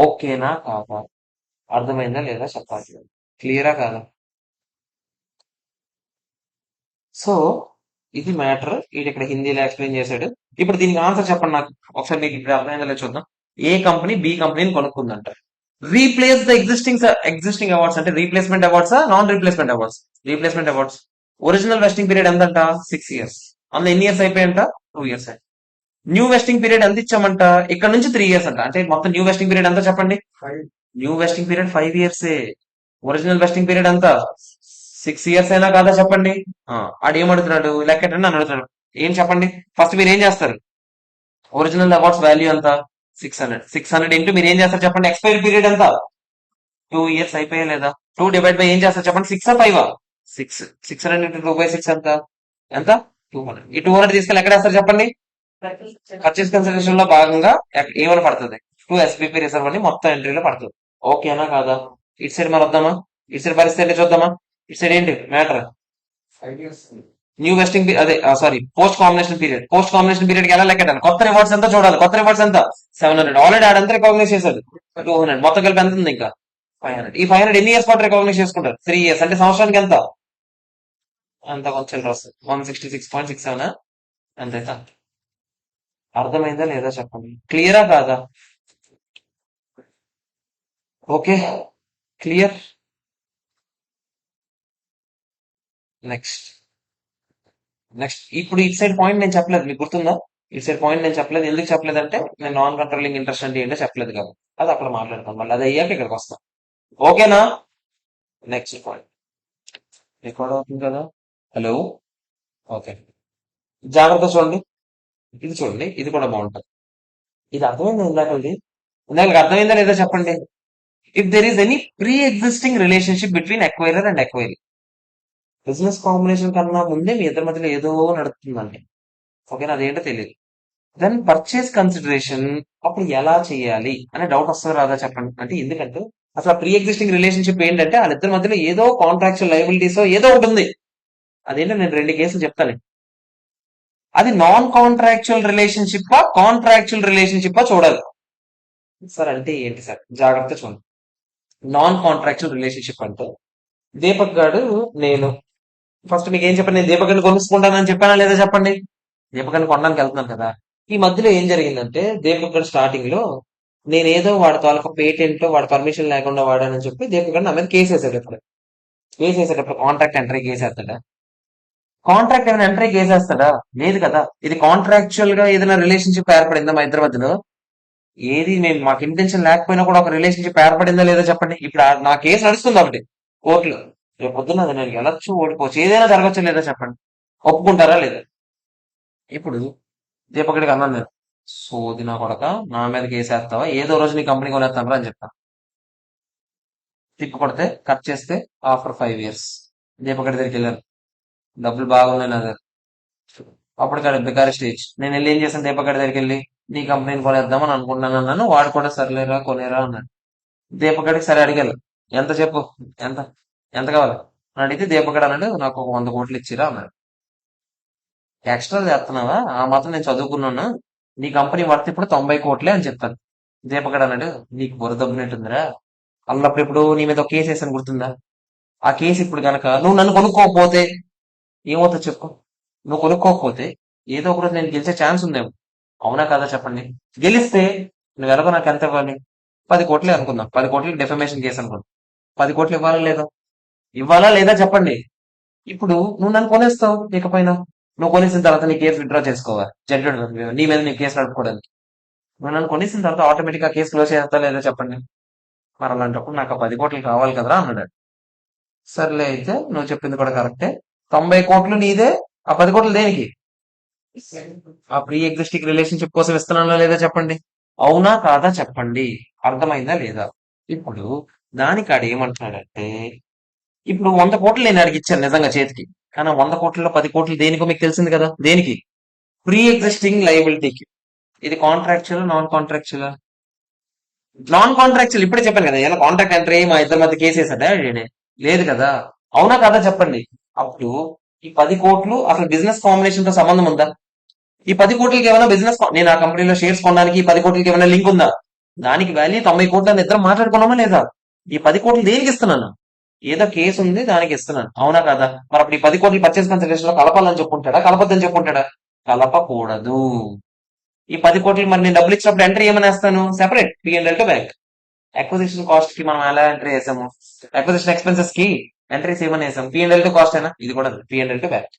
ఓకేనా కాదా? అర్థమైందా లేదా చెప్పాలి. క్లియరా కాదా? సో ఇది మ్యాటర్. ఇది ఇక్కడ హిందీలో ఎక్స్ప్లెయిన్ చేశాడు. ఇప్పుడు దీనికి ఆన్సర్ చెప్పండి నాకు ఒకసారి. మీకు ఇప్పుడు అర్థమైందా లేదా చూద్దాం. ఏ కంపెనీ బి కంపెనీని కొనుక్కుందంట. రీప్లేస్ ద ఎగ్జిస్టింగ్ అవార్డ్స్ అంటే replacement awards, non replacement awards. Replacement awards original vesting period ఎంతంట, 6 years. అందులో ఎన్ని ఇయర్స్ అయిపోయాయంట, 2 years. న్యూ వెస్టింగ్ పీరియడ్ ఎంత ఇచ్చామంట, ఇక్కడ నుంచి 3 years అంట. అంటే మొత్తం న్యూ వెస్టింగ్ పీరియడ్ ఎంత చెప్పండి, new vesting period 5 years. Original vesting period ఎంత, 6 years అయినా కాదా చెప్పండి. ఆడు ఏమడుగుతున్నాడు, లెక్కటండి అని అడుగుతున్నాడు. ఏం చెప్పండి, ఫస్ట్ మీరు ఏం చేస్తారు, ఒరిజినల్ అవార్డ్స్ వాల్యూ ఎంత, 600 ఇంటూ మీరు ఏం చేస్తారు చెప్పండి, ఎక్స్పైరీ పీరియడ్ ఎంత, 2 years అయిపోయా లేదా, 2 డివైడ్ బై ఏం చేస్తారు చెప్పండి, 6 ఆ 5 సిక్స్ 600 ఇంటూ 2/6 ఎంత, ఎంత 200. ఈ 200 తీసుకెళ్ళి ఎక్కడ వేస్తారు చెప్పండి, పర్చేస్ కన్సిడరేషన్ లో భాగంగా ఏమని పడుతుంది, 2 SPP రిజర్వ్ అని మొత్తం ఎంట్రీలో పడుతుంది. ఓకేనా కాదా? ఇటు సైడ్ మరి వద్దామా, ఇటు సైడ్ పరిస్థితి ఏంటి చూద్దామా. ఇటు సైడ్ ఏంటి మ్యాటర్, న్యూ వెస్టింగ్ అదే sorry post combination period. Post combination period కి ఎలా లెక్కటాను, కొత్త రివార్డ్స్ ఎంత చూడాలి. కొత్త రివార్డ్స్ ఎంత, 700. ఆల్రెడీ ఆడంతా రికాగ్నైజ్ చేశాడు. 200 మొత్తం కలిపి ఎంత ఉంది ఇంకా 500. ఈ 500 ఎన్ని ఇయర్స్ పాటు రికాగ్నైజ్ చేసుకుంటారు, 3 years. అంటే సంవత్సరానికి ఎంత, అంత కొంచెం వస్తుంది, 166.67 ఎంతైతే. అర్థమైందా లేదా చెప్పండి, క్లియరా కాదా? Okay clear. నెక్స్ట్ ఇప్పుడు ఇటు సైడ్ పాయింట్ నేను చెప్పలేదు, మీకు గుర్తుందా? ఇటు సైడ్ పాయింట్ నేను చెప్పలేదు. ఎందుకు చెప్పలేదు అంటే నేను నాన్ కంట్రోలింగ్ ఇంట్రెస్ట్ అంటే ఏంటో చెప్పలేదు కదా, అది అక్కడ మాట్లాడతాం. మళ్ళీ అది అయ్యాక ఇక్కడికి వస్తాం. ఓకేనా? నెక్స్ట్ పాయింట్ రికార్డ్ అవుతుంది కదా. హలో. ఓకే, జాగ్రత్త చూడండి. ఇది చూడండి, ఇది కూడా బాగుంటుంది. ఇది అర్థమైందా ఇందాక అర్థమైందా లేదా చెప్పండి. If there is any pre existing relationship between acquirer and acquiree, business combination కన్నా ముందే మీ ఇద్దరి మధ్యలో ఏదో నడుస్తుందండి. ఓకేనా, అదేంటో తెలియదు. దెన్ పర్చేస్ కన్సిడరేషన్ అప్పుడు ఎలా చేయాలి అనే డౌట్ వస్తుంది రాదా చెప్పండి. అంటే ఎందుకంటే అసలు ప్రీ ఎగ్జిస్టింగ్ రిలేషన్షిప్ ఏంటంటే వాళ్ళిద్దరి మధ్యలో ఏదో కాంట్రాక్చువల్ లయబిలిటీస్ ఏదో ఒకటి ఉంది. అదేంటో నేను 2 కేసులు చెప్తాను. అది non contractual relationship contractual relationship చూడాలి. సార్ అంటే ఏంటి సార్, జాగ్రత్త చూడండి. నాన్ కాంట్రాక్చువల్ రిలేషన్షిప్ అంటే దీపక్ గాడు నేను ఫస్ట్ మీకు ఏం చెప్పండి, నేను దీపక్ గారిని కొనుక్కుంటానని చెప్పానా లేదా చెప్పండి. దీపక్ గారిని కొనడానికి వెళ్తున్నాను కదా. ఈ మధ్యలో ఏం జరిగిందంటే దీపక్ గారు స్టార్టింగ్ లో నేనేదో వాడి తాలూకా పేటెంట్ వాడి పర్మిషన్ లేకుండా వాడానని చెప్పి దీపక్ గారు నా మీద కేసు వేసేటప్పుడు కాంట్రాక్ట్ ఎంట్రీ కేసు వేస్తాడా, కాంట్రాక్ట్ ఏమైనా ఎంట్రీ కేసు వేస్తాడా, లేదు కదా. ఇది కాంట్రాక్చువల్ గా ఏదైనా రిలేషన్షిప్ ఏర్పడిందా మా ఇద్దరి మధ్యలో, ఏది నేను మాకు ఇంటెన్షన్ లేకపోయినా కూడా ఒక రిలేషన్షిప్ ఏర్పడిందా లేదా చెప్పండి. ఇప్పుడు నా కేసు నడుస్తుంది ఒకటి కోర్టులో, రేపు పొద్దున్న అది నేను గెలచ్చు ఓడిపోవచ్చు, ఏదైనా జరగచ్చు లేదా చెప్పండి. ఒప్పుకుంటారా లేదా? ఇప్పుడు దీపకుడికి అన్నాను నేను, సోది నా కొడక నా మీద కేసేస్తావా, ఏదో రోజు నీ కంపెనీ కొనేస్తాను అని చెప్పాను. తిప్పి కొడితే కట్ చేస్తే ఆఫర్ 5 years. దీపకుడి దగ్గరికి వెళ్ళాను, డబ్బులు బాగున్నాయి నా దగ్గర. అప్పటికాడు బికారి స్టేజ్. నేను వెళ్ళి ఏం చేశాను, దీపకుడి దగ్గరికి వెళ్ళి నీ కంపెనీని కొనేద్దామని అనుకుంటున్నాను అన్నాను. వాడు కూడా సర్లేరా కొనేరా అన్నాడు. దీపకుడికి సరే అడిగాను, ఎంత చెప్పు, ఎంత ఎంత కావాలి, అని అడిగితే దీపక్ అన్నాడు నాకు ఒక 100 కోట్లు ఇచ్చిరా అన్నాడు. ఎక్స్ట్రా చేస్తున్నావా, ఆ మాత్రం నేను చదువుకున్నాను, నీ కంపెనీ వర్త్ ఇప్పుడు 90 కోట్లే అని చెప్తాను. దీపక్ అన్నాడు నీకు బుర్ర దబ్బునట్టుందిరా, అల్లప్పుడు ఇప్పుడు నీ మీద ఒక కేసు వేసాను గుర్తుందా, ఆ కేసు ఇప్పుడు గనక నువ్వు నన్ను కొనుక్కోకపోతే ఏమవుతుందో చెప్పు. నువ్వు కొనుక్కోకపోతే ఏదో ఒక రోజు నేను గెలిచే ఛాన్స్ ఉందేమో. అవునా కాదా చెప్పండి. గెలిస్తే నువ్వు ఎలాగో నాకు ఎంత ఇవ్వాలి? 10 కోట్లే అనుకుందాం. 10 కోట్లకి డెఫమేషన్ కేసు అనుకుందాం. 10 కోట్లు ఇవ్వాలా లేదా? ఇవ్వాలా లేదా చెప్పండి. ఇప్పుడు నువ్వు నన్ను కొనేస్తావు ఇకపైన. నువ్వు కొనేసిన తర్వాత నీ కేసు విత్డ్రా చేసుకోవాలి, జడ్జి నీ మీద నీ కేసు నడుపుకోవడానికి. నువ్వు నన్ను కొనేసిన తర్వాత ఆటోమేటిక్ గా కేసు క్లోజ్ చేస్తా లేదా చెప్పండి. మరి అలాంటప్పుడు నాకు ఆ 10 కోట్లు కావాలి కదరా అన్నాడు. సర్లే అయితే నువ్వు చెప్పింది కూడా కరెక్టే. 90 కోట్లు నీదే, ఆ 10 కోట్లు దేనికి? ఆ ప్రీ ఎగ్జిస్టింగ్ రిలేషన్షిప్ కోసం ఇస్తున్నానా లేదా చెప్పండి. అవునా కాదా చెప్పండి. అర్థమైందా లేదా? ఇప్పుడు దానికాడు ఏమంటున్నాడంటే, ఇప్పుడు 100 కోట్లు నేను అడిగి ఇచ్చాను నిజంగా చేతికి, కానీ ఆ 100 కోట్లలో 10 కోట్లు దేనికో మీకు తెలిసింది కదా, దేనికి? ప్రీ ఎగ్జిస్టింగ్ లయబిలిటీకి. ఇది contractual non contractual? Non contractual. ఇప్పుడే చెప్పాను కదా, ఇలా కాంట్రాక్ట్ ఎంటర్ అయ్యి మా ఇద్దరి మధ్య కేసు వేసాడా లేదు కదా. అవునా కాదా చెప్పండి. అప్పుడు ఈ 10 కోట్లు అసలు బిజినెస్ కాంబినేషన్ తో సంబంధం ఉందా? ఈ 10 కోట్లకి ఏమైనా బిజినెస్, నేను ఆ కంపెనీలో షేర్స్ కొనడానికి ఈ 10 కోట్లకి ఏమైనా లింక్ ఉందా? దానికి వాల్యూ 90 కోట్లు అని ఇద్దరం మాట్లాడుకున్నామా లేదా? ఈ 10 కోట్లు దేనికి ఇస్తున్నాను? ఏదో కేసు ఉంది దానికి ఇస్తున్నాను. అవునా కాదా? మరి అప్పుడు ఈ 10 కోట్లు పర్చేస్ కన్సిడరేషన్ లో కలపాలని చెప్పుకుంటాడా, కలపద్దని చెప్పుకుంటాడా? కలపకూడదు. ఈ 10 కోట్లు మరి నేను డబ్బులు ఇచ్చినప్పుడు ఎంట్రీ ఏమని వేస్తాను? Separate P&L to bank. Acquisition cost కి మనం ఎలా ఎంట్రీ చేసాము, అక్విజిషన్ ఎక్స్పెన్సెస్ కి ఎంట్రీస్ ఏమని వేసాం? P&L టు కాస్ట్ అయినా, ఇది కూడా P&L to bank.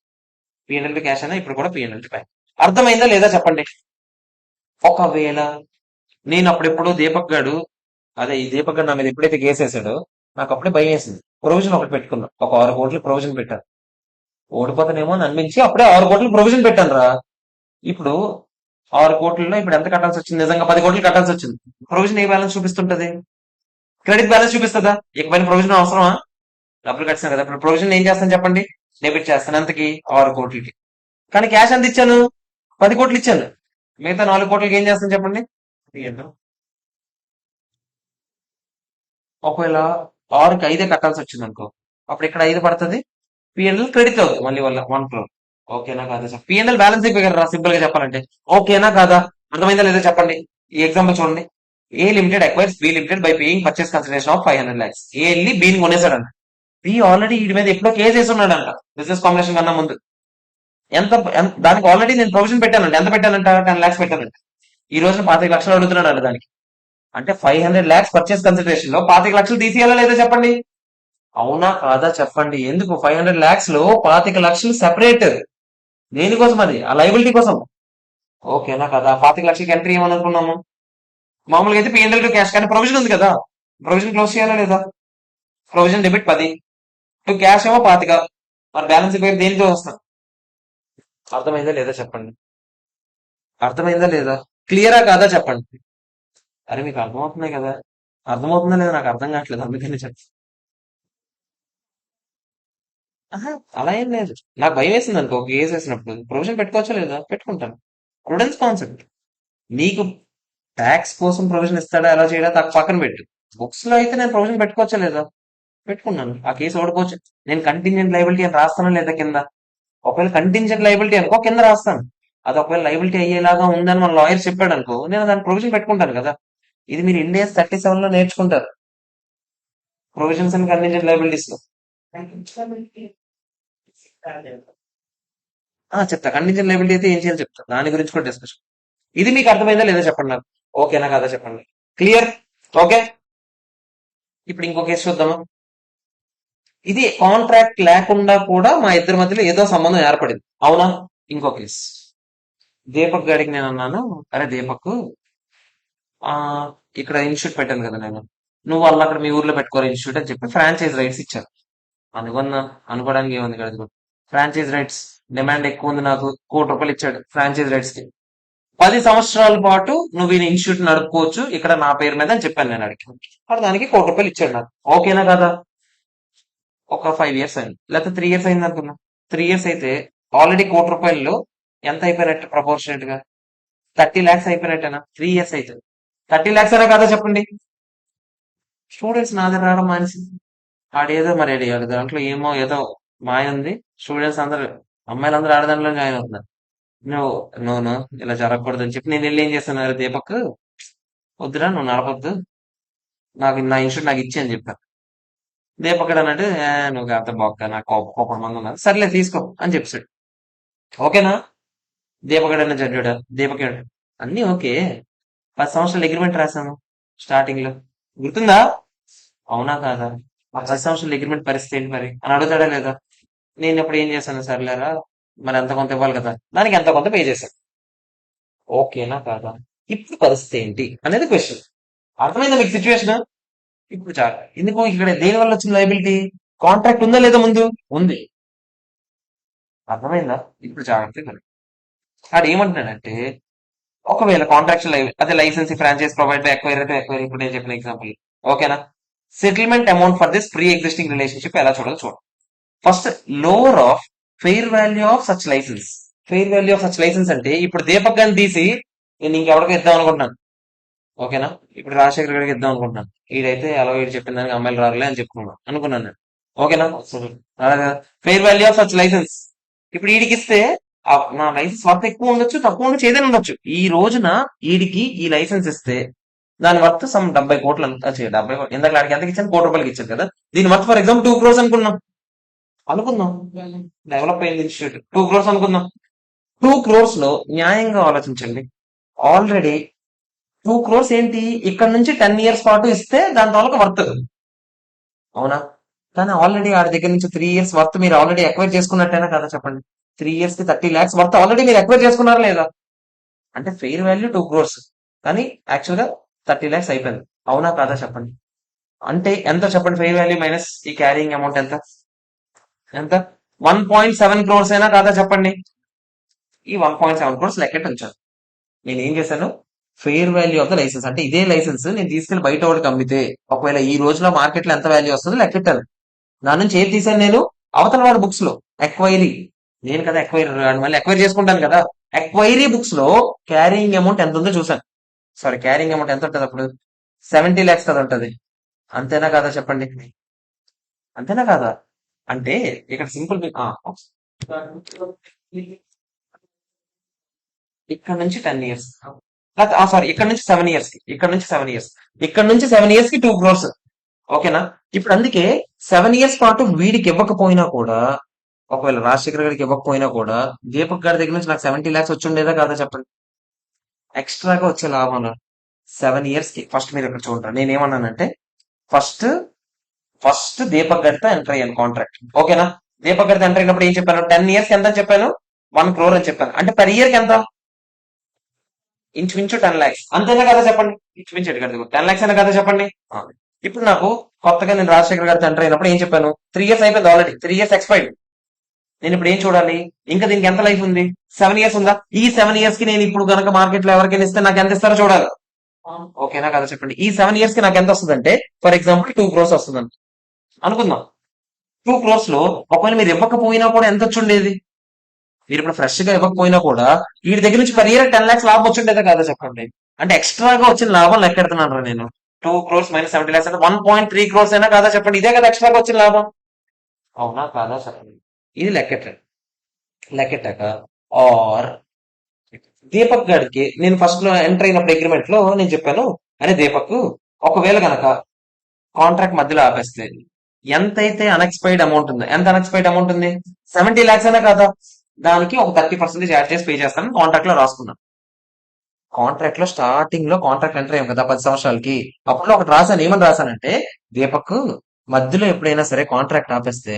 P&L to cash అయినా, ఇప్పుడు కూడా P&L టు బ్యాంక్. అర్థమైందా లేదా చెప్పండి. ఒకవేళ నేను అప్పుడెప్పుడు దీపక్ గాడు, అదే ఈ దీపక్ గారు నా మీద ఎప్పుడైతే కేసేసాడో నాకు అప్పుడే భయం వేసింది. ప్రొవిజన్ ఒకటి పెట్టుకున్నా, ఒక 6 కోట్లు ప్రొవిజన్ పెట్టాను. ఓడిపోతానేమో అని అనిపించి అప్పుడే 6 కోట్లు ప్రొవిజన్ పెట్టాను రా. ఇప్పుడు 6 కోట్లలో ఇప్పుడు ఎంత కట్టాల్సి వచ్చింది? నిజంగా 10 కోట్లు కట్టాల్సి వచ్చింది. ప్రొవిజన్ ఏ బ్యాలెన్స్ చూపిస్తుంటది? క్రెడిట్ బ్యాలెన్స్ చూపిస్తుందా? ఇకపైన ప్రొవిజన్ అవసరమా? డబ్బులు కట్టినా కదా, ఇప్పుడు ప్రొవిజన్ ఏం చేస్తాను చెప్పండి. డెబిట్ చేస్తాను. ఎంతకి? 6 కోట్లకి. కానీ క్యాష్ ఎంత ఇచ్చాను? 10 కోట్లు ఇచ్చాను. మిగతా 4 కోట్లకి ఏం చేస్తాను చెప్పండి. ఏంటో. ఒకవేళ 6కి 5 కట్టాల్సి వచ్చింది అనుకో, అప్పుడు ఇక్కడ 5 పడుతుంది, P&L క్రెడిట్ అవుతుంది మళ్ళీ వల్ల 1 crore. ఓకేనా కాదా సార్? P&L బ్యాలెన్స్ ఫిగర్ రా, సింపుల్ గా చెప్పాలంటే. ఓకేనా కాదా? అర్థమైందా లేదా చెప్పండి. ఈ ఎగ్జాంపుల్ చూడండి. ఏ limited acquires B limited by paying purchase consideration of 500 lakhs. ఏ వెళ్ళి బీని కొనేసాడంట. బి ఆల్రెడీ వీడి మీద ఎప్పుడో కేసు వేసి ఉన్నాడంట, బిజినెస్ కాంబినేషన్ కన్నా ముందు. దానికి ఆల్రెడీ నేను ప్రొవిజన్ పెట్టానంట. ఎంత పెట్టానంట? 10 lakhs పెట్టానంట. ఈ రోజున 25 లక్షలు అడుగుతున్నాడు అంట దానికి. అంటే 500 lakhs పర్చేస్ కన్సిడరేషన్ లో 25 లక్షలు తీసేయాలా లేదా చెప్పండి. అవునా కాదా చెప్పండి. ఎందుకు? 500 lakhs లో 25 లక్షలు సెపరేట్. దేనికోసం? అది ఆ లైబిలిటీ కోసం. ఓకేనా కదా? 25 లక్షలకి ఎంట్రీ ఏమనుకున్నాము? మామూలుగా అయితే P&L టు క్యాష్, కానీ ప్రొవిజన్ ఉంది కదా, ప్రొవిజన్ క్లోజ్ చేయాలా లేదా? ప్రొవిజన్ డెబిట్ 10, టు క్యాష్ ఏమో 25. మరి బ్యాలెన్స్ పేరు దేనితో వస్తాం? అర్థమైందా లేదా చెప్పండి. అర్థమైందా లేదా? క్లియరా కాదా చెప్పండి. అరే మీకు అర్థమవుతున్నాయి కదా. అర్థమవుతుందా లేదా నాకు అర్థం కావట్లేదు, అందుకని చెప్పి. ఆహా, అలా ఏం లేదు. నాకు భయం వేసింది అనుకో, ఒక కేసు వేసినప్పుడు ప్రొవిజన్ పెట్టుకోవచ్చా లేదా? పెట్టుకుంటాను. Prudence concept. నీకు ట్యాక్స్ కోసం ప్రొవిజన్ ఇస్తాడా, ఎలా చేయడా నాకు పక్కన పెట్టు. బుక్స్ లో అయితే నేను ప్రొవిజన్ పెట్టుకోవచ్చా లేదా? పెట్టుకున్నాను. ఆ కేసు ఓడిపోవచ్చు. నేను కంటింజెంట్ లైబిలిటీ అని రాస్తానా లేదా కింద? ఒకవేళ కంటింజెంట్ లైబిలిటీ అనుకో కింద రాస్తాను. అది ఒకవేళ లైబిలిటీ అయ్యేలాగా ఉందని మన లాయర్ చెప్పాడు అనుకో, నేను దాని ప్రొవిజన్ పెట్టుకుంటాను కదా. ఇది మీరు ఇండియా 37 లో నేర్చుకుంటారు, ప్రొవిజన్స్ అండ్ కంటింజెంట్ లైబిలిటీస్ లో. చెప్తా. కంటింజెంట్ లైబిలిటీ అయితే ఏం చేయాలో చెప్తా, దాని గురించి కూడా డిస్కషన్. ఇది మీకు అర్థమైందా లేదా చెప్పండి నాకు. ఓకేనా కదా చెప్పండి. క్లియర్? ఓకే. ఇప్పుడు ఇంకో కేసు చూద్దామా. ఇది కాంట్రాక్ట్ లేకుండా కూడా మా ఇద్దరి మధ్యలో ఏదో సంబంధం ఏర్పడింది, అవునా? ఇంకో కేసు. దీపక్ గారికి నేను అన్నాను, అరే దీపక్, ఆ ఇక్కడ ఇన్స్టిట్యూట్ పెట్టాను కదా నేను, నువ్వు వాళ్ళు అక్కడ మీ ఊర్లో పెట్టుకోవాలి ఇన్స్టిట్యూట్ అని చెప్పి ఫ్రాంచైజ్ రైట్స్ ఇచ్చారు. అనుకున్నా, అనుకోవడానికి ఏముంది కదా. ఫ్రాంచైజ్ రైట్స్ డిమాండ్ ఎక్కువ ఉంది, నాకు 1 కోటి రూపాయలు ఇచ్చాడు ఫ్రాంచైజ్ రైట్స్ కి. 10 సంవత్సరాల పాటు నువ్వు ఈ ఇన్స్టిట్యూట్ నడుపుకోవచ్చు ఇక్కడ నా పేరు మీద అని చెప్పాను నేను అడిగి. అక్కడ దానికి 1 కోటి రూపాయలు ఇచ్చాడు నాకు. ఓకేనా కదా? ఒక 5 years అయింది, లేకపోతే 3 years అయింది అనుకున్నా. 3 years అయితే ఆల్రెడీ 1 కోటి రూపాయల్లో ఎంత అయిపోయినట్టు ప్రపోర్షనేట్ గా? 30 lakhs అయిపోయినట్టేనా? 3 years అయితే 30 lakhs అయినా కదా చెప్పండి. స్టూడెంట్స్ నా దగ్గర రావడం మానేసి ఆడేదో మరి ఆడి దాంట్లో ఏమో ఏదో మాయ ఉంది. స్టూడెంట్స్ అందరూ అమ్మాయిలందరూ ఆడ దాంట్లో జాయిన్ అవుతున్నారు. నువ్వు నువ్వు ఇలా జరగకూడదు అని చెప్పి నేను వెళ్ళి ఏం చేస్తాను, "అరే దీపక్ వద్దురా నువ్వు నడపొద్దు, నాకు నా ఇన్స్టిట్యూట్ నాకు ఇచ్చి" అని చెప్పాను. దీపక్ అన్నట్టు "ఏ, నువ్వు అంత బొక్క నాకు కోపం మంది ఉన్నారు, సర్లే తీసుకో" అని చెప్పాడు. ఓకేనా? దీపక్ జడ్జుడా దీపక్ అన్నీ ఓకే. 10 సంవత్సరాలు అగ్రిమెంట్ రాశాను స్టార్టింగ్ లో, గుర్తుందా? అవునా కాదా? ఆ 10 సంవత్సరాల అగ్రిమెంట్ పరిస్థితి ఏంటి మరి అని అడుగుతాడా లేదా? నేను ఇప్పుడు ఏం చేశాను, సర్లేరా మరి ఎంత కొంత ఇవ్వాలి కదా, దానికి ఎంత కొంత పే చేశాను. ఓకేనా కాదా? ఇప్పుడు పరిస్థితి ఏంటి అనేది క్వశ్చన్. అర్థమైందా మీకు సిచ్యువేషన్? ఇప్పుడు చాలు. ఎందుకు ఇక్కడ దేని వల్ల వచ్చిన లైబిలిటీ? కాంట్రాక్ట్ ఉందా లేదా ముందు? ఉంది. అర్థమైందా? ఇప్పుడు జాగ్రత్తగా వినండి. ఆడు ఏమంటున్నాడంటే, ఒకవేళ కాంట్రాక్చువల్ అదే license franchise provide by acquire to acquire, ఇప్పుడు నేను చెప్పిన ఎగ్జాంపుల్. ఓకేనా? Settlement amount for this pre existing relationship ఎలా చూడాలో చూడండి. First, lower of fair value of such license. Fair value of such license అంటే ఇప్పుడు దీపక్ గారిని తీసి నేను ఇంకెవరికో ఇద్దాం అనుకుంటున్నాను. ఓకేనా? ఇప్పుడు రాజశేఖర్ గారికి ఇద్దాం అనుకుంటున్నాను. ఈడైతే అలా వీడు చెప్పిన దానికి అమ్మాయిలు రారులే అని చెప్పుకున్నాను అనుకున్నాను నేను. ఓకేనా? అలాగా fair value of such license. ఇప్పుడు ఈడికి ఇస్తే నా లైసెన్స్ వర్త్ ఎక్కువ ఉండొచ్చు, తక్కువ ఉండొచ్చు, ఏదైనా ఉండొచ్చు. ఈ రోజున ఈడికి ఈ లైసెన్స్ ఇస్తే దాని వర్త్ సమ్ 70 కోట్లు 70 కోట్లు, ఇందాక ఆడికి ఎంతకి ఇచ్చాను, ₹1 ఇచ్చాను కదా. దీని వర్త్ ఫర్ ఎగ్జాంపుల్ 2 crores అనుకుందాం. డెవలప్ అయింది ఇన్స్టిట్యూట్, 2 crores అనుకుందాం. 2 crores లో న్యాయంగా ఆలోచించండి. ఆల్రెడీ 2 crores ఏంటి, ఇక్కడ నుంచి 10 years పాటు ఇస్తే దాని తాలూకు వర్త్, అవునా? కానీ ఆల్రెడీ ఆడి దగ్గర నుంచి 3 years వర్త్ మీరు ఆల్రెడీ ఎక్వైర్ చేసుకున్నట్టేనా కదా చెప్పండి. 3 years కి 30 lakhs వర్త్ ఆల్రెడీ మీరు ఎక్వైర్ చేసుకున్నారా లేదా? అంటే ఫెయిర్ వాల్యూ 2 crores, కానీ యాక్చువల్ గా 30 lakhs అయిపోయింది, అవునా కాదా చెప్పండి. అంటే ఎంత చెప్పండి, ఫెయిర్ వాల్యూ మైనస్ ఈ క్యారింగ్ అమౌంట్ ఎంత? ఎంత? 1.7 crores అయినా కాదా చెప్పండి. ఈ 1.7 crores లెక్కెట్టి ఉంచాను. నేను ఏం చేశాను, fair value of the license అంటే ఇదే లైసెన్స్ నేను తీసుకెళ్లి బయట వాడికి అమ్మితే ఒకవేళ ఈ రోజులో మార్కెట్ లో ఎంత వాల్యూ వస్తుందో లెక్కెట్టాను. నా నుంచి ఏది తీసాను నేను, అవతల వాడి బుక్స్ లో ఎక్వైరీ, నేను కదా ఎక్వైరీ, మళ్ళీ ఎక్వైరీ చేసుకుంటాను కదా. ఎక్వైరీ బుక్స్ లో క్యారింగ్ అమౌంట్ ఎంత ఉందో చూసాను. సారీ, క్యారింగ్ అమౌంట్ ఎంత ఉంటుంది అప్పుడు? 70 lakhs కదా ఉంటది. అంతేనా కాదా చెప్పండి. అంతేనా కాదా? అంటే ఇక్కడ సింపుల్, ఇక్కడ నుంచి 10 years, సారీ ఇక్కడ నుంచి 7 years కి, ఇక్కడ నుంచి 7 years కి 2 crores. ఓకేనా? ఇప్పుడు అందుకే 7 years పాటు వీడికి ఇవ్వకపోయినా కూడా, ఒకవేళ రాజశేఖర్ గారికి ఇవ్వకపోయినా కూడా, దీపక్ గారి దగ్గర నుంచి నాకు 70 lakhs వచ్చి ఉండేదా కాదా చెప్పండి. ఎక్స్ట్రాగా వచ్చే లాభం 7 years కి. ఫస్ట్ మీరు ఇక్కడ చూడండి, నేను ఏమన్నానంటే ఫస్ట్ ఫస్ట్ దీపక్ గారితో ఎంటర్ అయ్యాను కాంట్రాక్ట్. ఓకేనా? దీపక్ గారితో ఎంటర్ అయినప్పుడు ఏం చెప్పాను, 10 years ఎంత అని చెప్పాను, 1 crore అని చెప్పాను. అంటే పర్ ఇయర్ కి ఎంత? ఇంచుమించు 10 lakhs, అంతేనా కదా చెప్పండి. ఇంచుమించు ఎటు కదా 10 lakhs అయినా కదా చెప్పండి. ఆ. ఇప్పుడు నాకు కొత్తగా నేను రాజశేఖర్ గారితో ఎంటర్ అయినప్పుడు ఏం చెప్పాను, 3 years అయిపోయింది ఆల్రెడీ, 3 years ఎక్స్పైర్డ్. నేను ఇప్పుడు ఏం చూడాలి, ఇంకా దీనికి ఎంత లైఫ్ ఉంది, 7 years ఉందా? ఈ 7 years కి నేను ఇప్పుడు కనుక మార్కెట్ లో ఎవరికైనా ఇస్తే నాకు ఎంత ఇస్తారో చూడాలి. ఓకేనా కదా చెప్పండి. ఈ 7 years కి నాకు ఎంత వస్తుందంటే, ఫర్ ఎగ్జాంపుల్ 2 crores వస్తుందని అనుకుందాం. 2 crores లో ఒకవేళ మీరు ఇవ్వకపోయినా కూడా ఎంత వచ్చి ఉండేది, మీరు ఇప్పుడు ఫ్రెష్ గా ఇవ్వకపోయినా కూడా వీడి దగ్గర నుంచి పర్ ఇయర్ 10 lakhs లాభం వచ్చిండేదా కాదా చెప్పండి. అంటే ఎక్స్ట్రాగా వచ్చిన లాభం లెక్కెడుతున్నాను నేను. 2 crores మైనస్ 70 lakhs అంటే 1.3 crores అయినా కాదా చెప్పండి. ఇదే కదా ఎక్స్ట్రాగా వచ్చిన లాభం, అవునా కాదా చెప్పండి. ఇది లెక్కెట్టాక ఆర్ దీపక్ గారికి నేను ఫస్ట్ లో ఎంటర్ అయినప్పుడు అగ్రిమెంట్ లో నేను చెప్పాను, అరే దీపక్, ఒకవేళ గనక కాంట్రాక్ట్ మధ్యలో ఆపేస్తే ఎంతైతే అన్ఎక్స్పైర్డ్ అమౌంట్ ఉంది, ఎంత అన్ఎక్స్పైర్డ్ అమౌంట్ ఉంది, 70 lakhs అయినా కాదా, దానికి ఒక 30% యాడ్ చేసి పే చేస్తాను కాంట్రాక్ట్ లో రాసుకున్నాను. కాంట్రాక్ట్ లో స్టార్టింగ్ లో కాంట్రాక్ట్ ఎంటర్ అయ్యాం కదా 10 సంవత్సరాలకి, అప్పుడు ఒకటి రాశాను, ఏమని రాశానంటే దీపక్, మధ్యలో ఎప్పుడైనా సరే కాంట్రాక్ట్ ఆపేస్తే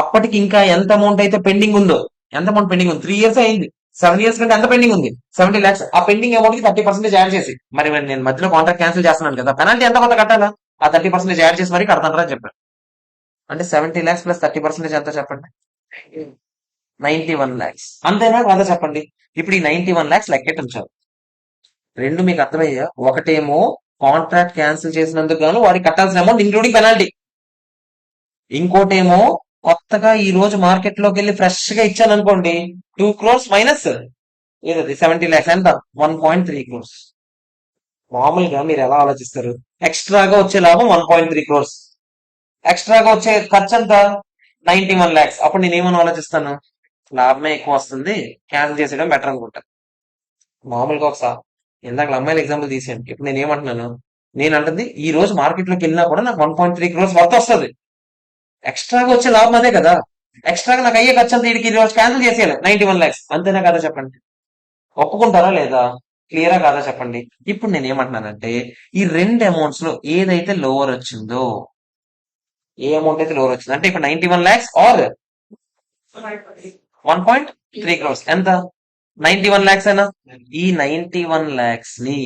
అప్పటికి ఇంకా ఎంత అమౌంట్ అయితే పెండింగ్ ఉందో, ఎంత అమౌంట్ పెండింగ్ ఉంది, 3 years అయింది, 7 years కంటే ఎంత పెండింగ్ ఉంది, 70 lakhs. ఆ పెండింగ్ అమౌంట్ కి 30% యాడ్ చేసి, మరి నేను మధ్యలో కాంట్రాక్ట్ క్యాన్సిల్ చేస్తున్నాను కదా, పెనాల్టీ ఎంత కొంత కట్టాలా, ఆ 30% యాడ్ చేసి మరి కడతానరా అని చెప్పాను. అంటే 70 lakhs ప్లస్ 30% ఎంత చెప్పండి, 91 lakhs. అంతేనా కాదా చెప్పండి. ఇప్పుడు ఈ 91 lakhs లెక్కెట్టి ఉంచాలి. రెండు మీకు అర్థమయ్యా? ఒకటేమో కాంట్రాక్ట్ క్యాన్సిల్ చేసినందుకు గాను వారికి కట్టాల్సిన అమౌంట్ ఇంక్లూడింగ్ పెనాల్టీ, ఇంకోటేమో కొత్తగా ఈ రోజు మార్కెట్ లోకి వెళ్ళి ఫ్రెష్ గా ఇచ్చాను అనుకోండి, 2 crores మైనస్ ఏదది 70 lakhs, ఎంత? 1.3 crores. మామూలుగా మీరు ఎలా ఆలోచిస్తారు, ఎక్స్ట్రాగా వచ్చే లాభం 1.3 crores. ఎక్స్ట్రాగా వచ్చే ఖర్చు ఎంత? 91 lakhs. అప్పుడు నేను ఏమని ఆలోచిస్తాను? లాభమే ఎక్కువ వస్తుంది, క్యాన్సిల్ చేసేయడం బెటర్ అనుకుంటా. మామూలుగా ఒకసారి ఇందాక అమ్మాయిల ఎగ్జాంపుల్ తీసాను. ఇప్పుడు నేను ఏమంటున్నాను? నేను అంటుంది ఈ రోజు మార్కెట్ లోకి వెళ్ళినా కూడా నాకు 1.3 crores వర్త్ వస్తుంది. ఎక్స్ట్రాగా వచ్చే లాభం అదే కదా. ఎక్స్ట్రాగా నాకు అయ్యే ఖర్చు అంతా వీడికి ఈ రోజు క్యాన్సిల్ చేసేయాలి 91 lakhs. అంతేనా కదా చెప్పండి? ఒప్పుకుంటారా లేదా? క్లియరా కాదా చెప్పండి? ఇప్పుడు నేను ఏమంటున్నానంటే ఈ రెండు అమౌంట్స్ లో ఏదైతే లోవర్ వచ్చిందో, ఏ అమౌంట్ అయితే లోవర్ వచ్చిందో అంటే ఇప్పుడు 91 lakhs ఆర్ 1.3 crores ఎంత? 91 lakhs అయినా. ఈ 91 lakhs ని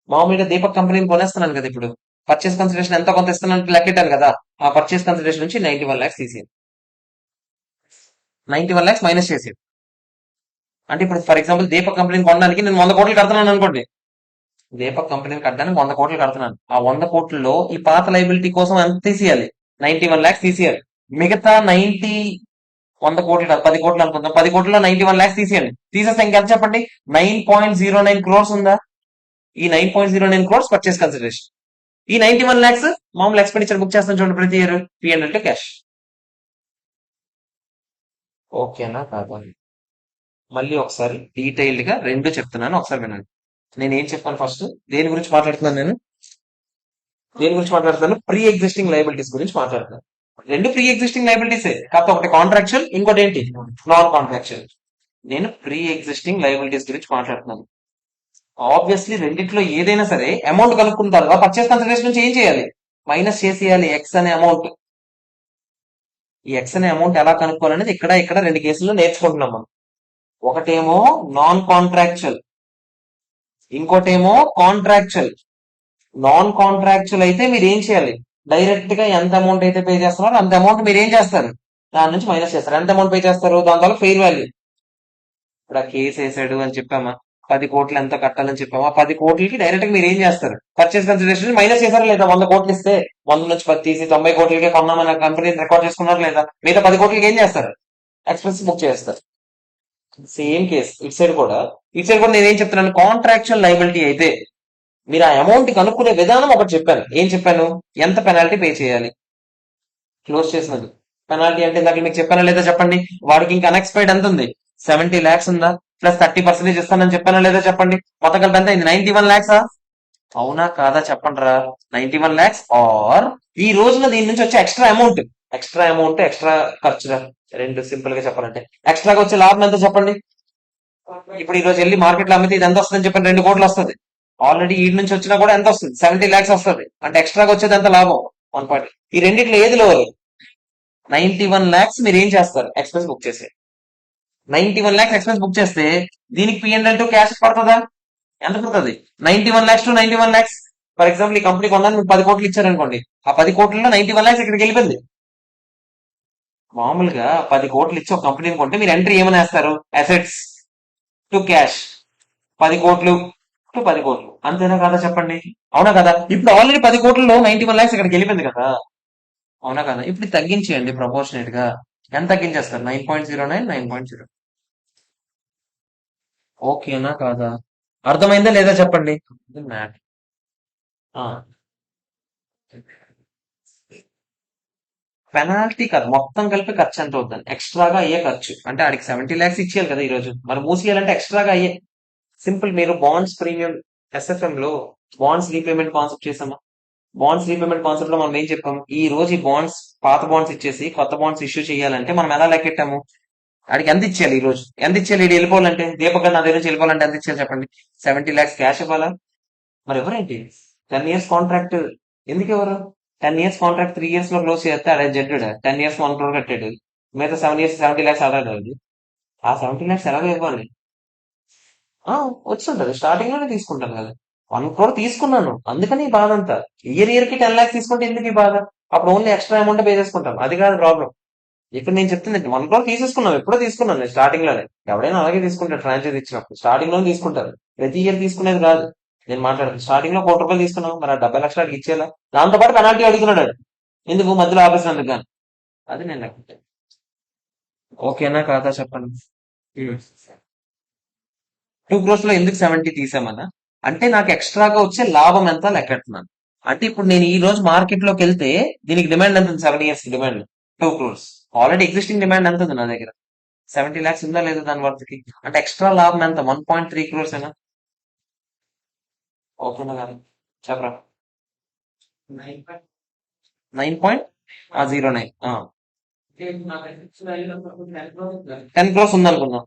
మామూలుగా దీపక్ కంపెనీని కొనేస్తున్నాను కదా ఇప్పుడు. పర్చేస్ కన్సిడరేషన్ ఎంత కొంత ఇస్తున్నాను లెక్కెట్టాను కదా. ఆ పర్చేస్ కన్సిడరేషన్ నుంచి 91 lakhs తీసేది. 91 lakhs మైనస్ చేసేది. అంటే ఇప్పుడు ఫర్ ఎగ్జాంపుల్ దీపక్ కంపెనీని కొనడానికి నేను 100 కోట్లు కడుతున్నాను అనుకోండి. దీపక్ కంపెనీని కట్టడానికి 100 కోట్లు కడుతున్నాను. ఆ 100 కోట్లలో ఈ పాత లైబిలిటీ కోసం ఎంత తీసేయాలి? 91 lakhs తీసేయాలి. మిగతా 100 కోట్లు కాదు, 10 కోట్లు అనుకుందాం. 10 కోట్లలో 91 lakhs తీసేయండి. తీసేస్తే ఇంకెంత చెప్పండి? 9.09 crores ఉందా? ఈ 9.09 crores పర్చేస్ కన్సిడరేషన్. ఈ 91 lakhs మామూలు ఎక్స్పెండిచర్ బుక్ చేస్తాను చూడండి ప్రతి ఇయర్, P&L టు క్యాష్. ఓకేనా కాదా? మళ్ళీ ఒకసారి డీటెయిల్డ్ గా రెండు చెప్తున్నాను, ఒకసారి వినండి. నేను ఏం చెప్పాను ఫస్ట్? దేని గురించి మాట్లాడుతున్నాను నేను? దేని గురించి మాట్లాడుతున్నాను? ప్రీ ఎగ్జిస్టింగ్ లయబిలిటీస్ గురించి మాట్లాడుతున్నాను. రెండు ప్రీ ఎగ్జిస్టింగ్ లయబిలిటీసే, కాకపోతే ఒకటి కాంట్రాక్చువల్, ఇంకోటి ఏంటి? Non contractual. నేను ప్రీ ఎగ్జిస్టింగ్ లయబిలిటీస్ గురించి మాట్లాడుతున్నాను. ఆబ్వియస్లీ రెండిట్లో ఏదైనా సరే అమౌంట్ కనుక్కున్న తర్వాత పర్చేస్ కన్సిడరేషన్ నుంచి ఏం చేయాలి? మైనస్ చేసేయాలి ఎక్స్ అనే అమౌంట్. ఈ ఎక్స్ అనే అమౌంట్ ఎలా కనుక్కోవాలనేది ఇక్కడ ఇక్కడ రెండు కేసుల్లో నేర్చుకుంటున్నాం మనం. ఒకటేమో నాన్ కాంట్రాక్చువల్, ఇంకోటేమో కాంట్రాక్చువల్. నాన్ కాంట్రాక్చువల్ అయితే మీరు ఏం చేయాలి? డైరెక్ట్ గా ఎంత అమౌంట్ అయితే పే చేస్తున్నారో అంత అమౌంట్ మీరు ఏం చేస్తారు? దాని నుంచి మైనస్ చేస్తారు. ఎంత అమౌంట్ పే చేస్తారు? దాని ద్వారా ఫెయిర్ వాల్యూ. ఇప్పుడు ఆ కేసు వేసాడు అని చెప్పామా, 10 కోట్లు ఎంత కట్టాలని చెప్పామా, 10 కోట్లకి డైరెక్ట్ గా మీరు ఏం చేస్తారు? పర్చేస్ కన్సిడరేషన్ మైనస్ చేశారా లేదా? 100 కోట్లు ఇస్తే 100 నుంచి 10 తీసి 90 కోట్లకే కొన్నామని కంపెనీ రికార్డ్ చేసుకున్నారు లేదా? మిగతా 10 కోట్లకి ఏం చేస్తారు? ఎక్స్పెన్స్ బుక్ చేస్తారు. సేమ్ కేసు ఇటు సైడ్ కూడా నేనేం చెప్తున్నాను? కాంట్రాక్చువల్ లైబిలిటీ అయితే మీరు ఆ అమౌంట్ కనుక్కునే విధానం ఒకటి చెప్పాను. ఏం చెప్పాను? ఎంత పెనాల్టీ పే చేయాలి? క్లోజ్ చేసినది. పెనాల్టీ అంటే ఇందాక మీకు చెప్పానా లేదా చెప్పండి? వాడికి ఇంకా అన్ఎక్స్పైర్డ్ ఎంత ఉంది? 70 lakhs ఉందా? ప్లస్ 30% ఇస్తానని చెప్పానా లేదా చెప్పండి? మొత్తం కలిపి ఎంత అయింది? 91 lakhs. అవునా కాదా చెప్పండి రా? 91 lakhs ఆర్ ఈ రోజున దీని నుంచి వచ్చే ఎక్స్ట్రా ఖర్చురా. రెండు సింపుల్ గా చెప్పాలంటే ఎక్స్ట్రాగా వచ్చే లాభం ఎంత చెప్పండి? ఇప్పుడు ఈ రోజు వెళ్ళి మార్కెట్ లో అమ్మితే ఇది ఎంత వస్తుందని చెప్పండి? 2 కోట్లు వస్తుంది. ఆల్రెడీ ఈ నుంచి వచ్చినా కూడా ఎంత వస్తుంది? 70 lakhs వస్తుంది. అంటే ఎక్స్ట్రాగా వచ్చేది ఎంత లాభం? 1 ఈ రెండిట్లో ఏది లో? 91 lakhs మీరు ఏం చేస్తారు? ఎక్స్పెన్స్ బుక్ చేసి 91 lakhs ఎక్స్పెన్స్ బుక్ చేస్తే దీనికి P&L టు క్యాష్ పడుతుందా? ఎంత పడుతుంది? 91 lakhs to 91 lakhs. For example ఈ కంపెనీ కొన్నాను, మీకు 10 కోట్లు ఇచ్చారనుకోండి. ఆ 10 కోట్లలో 91 lakhs ఇక్కడికి వెళ్ళిపోయింది. మామూలుగా 10 కోట్లు ఇచ్చి ఒక కంపెనీని కొంటే మీరు ఎంట్రీ ఏమని వేస్తారు? Assets to cash. 10 కోట్లు టు 10 కోట్లు. అంతేనా కాదా చెప్పండి? అవునా కదా? ఇప్పుడు ఆల్రెడీ 10 కోట్లలో 91 lakhs ఇక్కడికి వెళ్ళిపోయింది కదా. అవునా కదా? ఇప్పుడు ఇది తగ్గించేయండి ప్రపోర్షనేట్ గా. ఎంత తగ్గించేస్తారు? 9.09, 9.0. ఓకేనా కాదా? అర్థమైందా లేదా చెప్పండి? మ్యాట్. పెనాల్టీ కాదు, మొత్తం కలిపి ఖర్చు ఎంత అవుతుంది? ఎక్స్ట్రాగా అయ్యే ఖర్చు అంటే ఆడికి 70 lakhs ఇచ్చేయాలి కదా ఈ రోజు, మరి మూసేయాలంటే ఎక్స్ట్రాగా అయ్యే. సింపుల్. మీరు బాండ్స్ ప్రీమియం ఎస్ఎఫ్ఎం లో బాండ్స్ రీపేమెంట్ కాన్సెప్ట్ చేసామా? బాండ్స్ రీపేమెంట్ కాన్సెప్ట్ లో మనం ఏం చెప్పాము? ఈ రోజు ఈ బాండ్స్, పాత బాండ్స్ ఇచ్చేసి కొత్త బాండ్స్ ఇష్యూ చేయాలంటే మనం ఎలా లెక్కెట్టాము? ఆడికి ఎంత ఇచ్చేయాలి? ఈ రోజు ఎంత ఇచ్చేయాలి? ఇది వెళ్ళిపోవాలంటే దీపక్ నా దగ్గర నుంచి వెళ్ళిపోవాలంటే ఎంత ఇచ్చేయాలి చెప్పండి? 70 lakhs క్యాష్ ఇవ్వాలా? మరి ఎవరేంటి? 10 years కాంట్రాక్ట్. ఎందుకు ఎవరు? 10 years కాంట్రాక్ట్ 3 years లో క్లోజ్ చేస్తే అదే జడ్డు 10 years 1 crore కట్టాడు. మిగతా 7 years 70 lakhs ఆడాడు. ఆ 70 lakhs ఎలాగో ఇవ్వాలి. ఆ వచ్చుంటది, స్టార్టింగ్ లోనే తీసుకుంటాను కదా. 1 crore తీసుకున్నాను, అందుకని ఈ బాధ అంతా. ఇయర్ కి 10 lakhs తీసుకుంటే ఎందుకు ఈ బాధ? అప్పుడు ఓన్లీ ఎక్స్ట్రా అమౌంట్ పే చేసుకుంటాం, అది కాదు ప్రాబ్లం. ఇప్పుడు నేను చెప్తుంది 1 crore తీసుకున్నాను, ఎప్పుడో తీసుకున్నాను నేను స్టార్టింగ్ లోనే. ఎవడైనా అలాగే తీసుకుంటాడు, ఫ్రాంచైజ్ ఇచ్చినప్పుడు స్టార్టింగ్ లోనే తీసుకుంటారు. ప్రతి ఇయర్ తీసుకునేది కాదు నేను మాట్లాడుతున్నాను. స్టార్టింగ్ లో 1 కోటి రూపాయలు తీసుకున్నాం, మరి ఆ 70 లక్షలు అడిగి ఇచ్చేలా. దాంతో పాటు పెనాల్టీ అడుగుతున్నాడు వాడు. ఎందుకు మధ్యలో ఆపేసినందుకు కానీ. అది నేను లెక్క. ఓకేనా కాదా చెప్పండి? 2 crores లో ఎందుకు 70 తీసామన్నా అంటే నాకు ఎక్స్ట్రాగా వచ్చే లాభం ఎంత లెక్కెడుతున్నాను. అంటే ఇప్పుడు నేను ఈ రోజు మార్కెట్ లోకి వెళ్తే దీనికి డిమాండ్ ఎంత ఉంది? 7 years demand 2 crores. Already existing demand ఎంత ఉంది నా దగ్గర? 70 lakhs ఉందా లేదా దాని వర్త్కి? అంటే ఎక్స్ట్రా లాభం ఎంత? 1.3 crores ఏనా? ఓకేనా కాదు? చెప్పరా? 9.09. 10 crores ఉందనుకుందాం.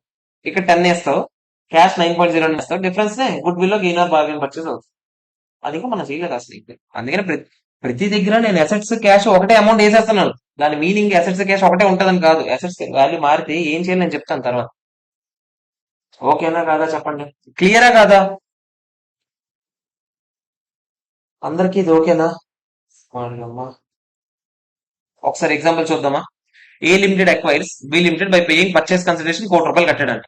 ఇక్కడ 10 వేస్తావు, క్యాష్ 9.09 వేస్తావు, డిఫరెన్స్ నే గుడ్ విల్ లో గెయిన్ ఆర్ బార్గెన్ పర్చేస్ అవుతుంది. అది ఇంకా మనం చేయలేదు అసలు ఇంకా. అందుకని ప్రతి దగ్గర నేను అసెట్స్ క్యాష్ ఒకటే అమౌంట్ వేసేస్తున్నాను. దాని మీనింగ్ అసెట్స్ క్యాష్ ఒకటే ఉంటదని కాదు. అసెట్స్ వాల్యూ మారితే ఏం చేయాలి నేను చెప్తాను తర్వాత. ఓకేనా కాదా చెప్పండి? క్లియరా కాదా? అందరికీ ఇది ఓకేనా? వాడినమ్మా. ఒకసారి ఎగ్జాంపుల్ చూద్దామా? A limited acquires B limited by paying purchase consideration ₹1,00,00,000 కట్టాడంట.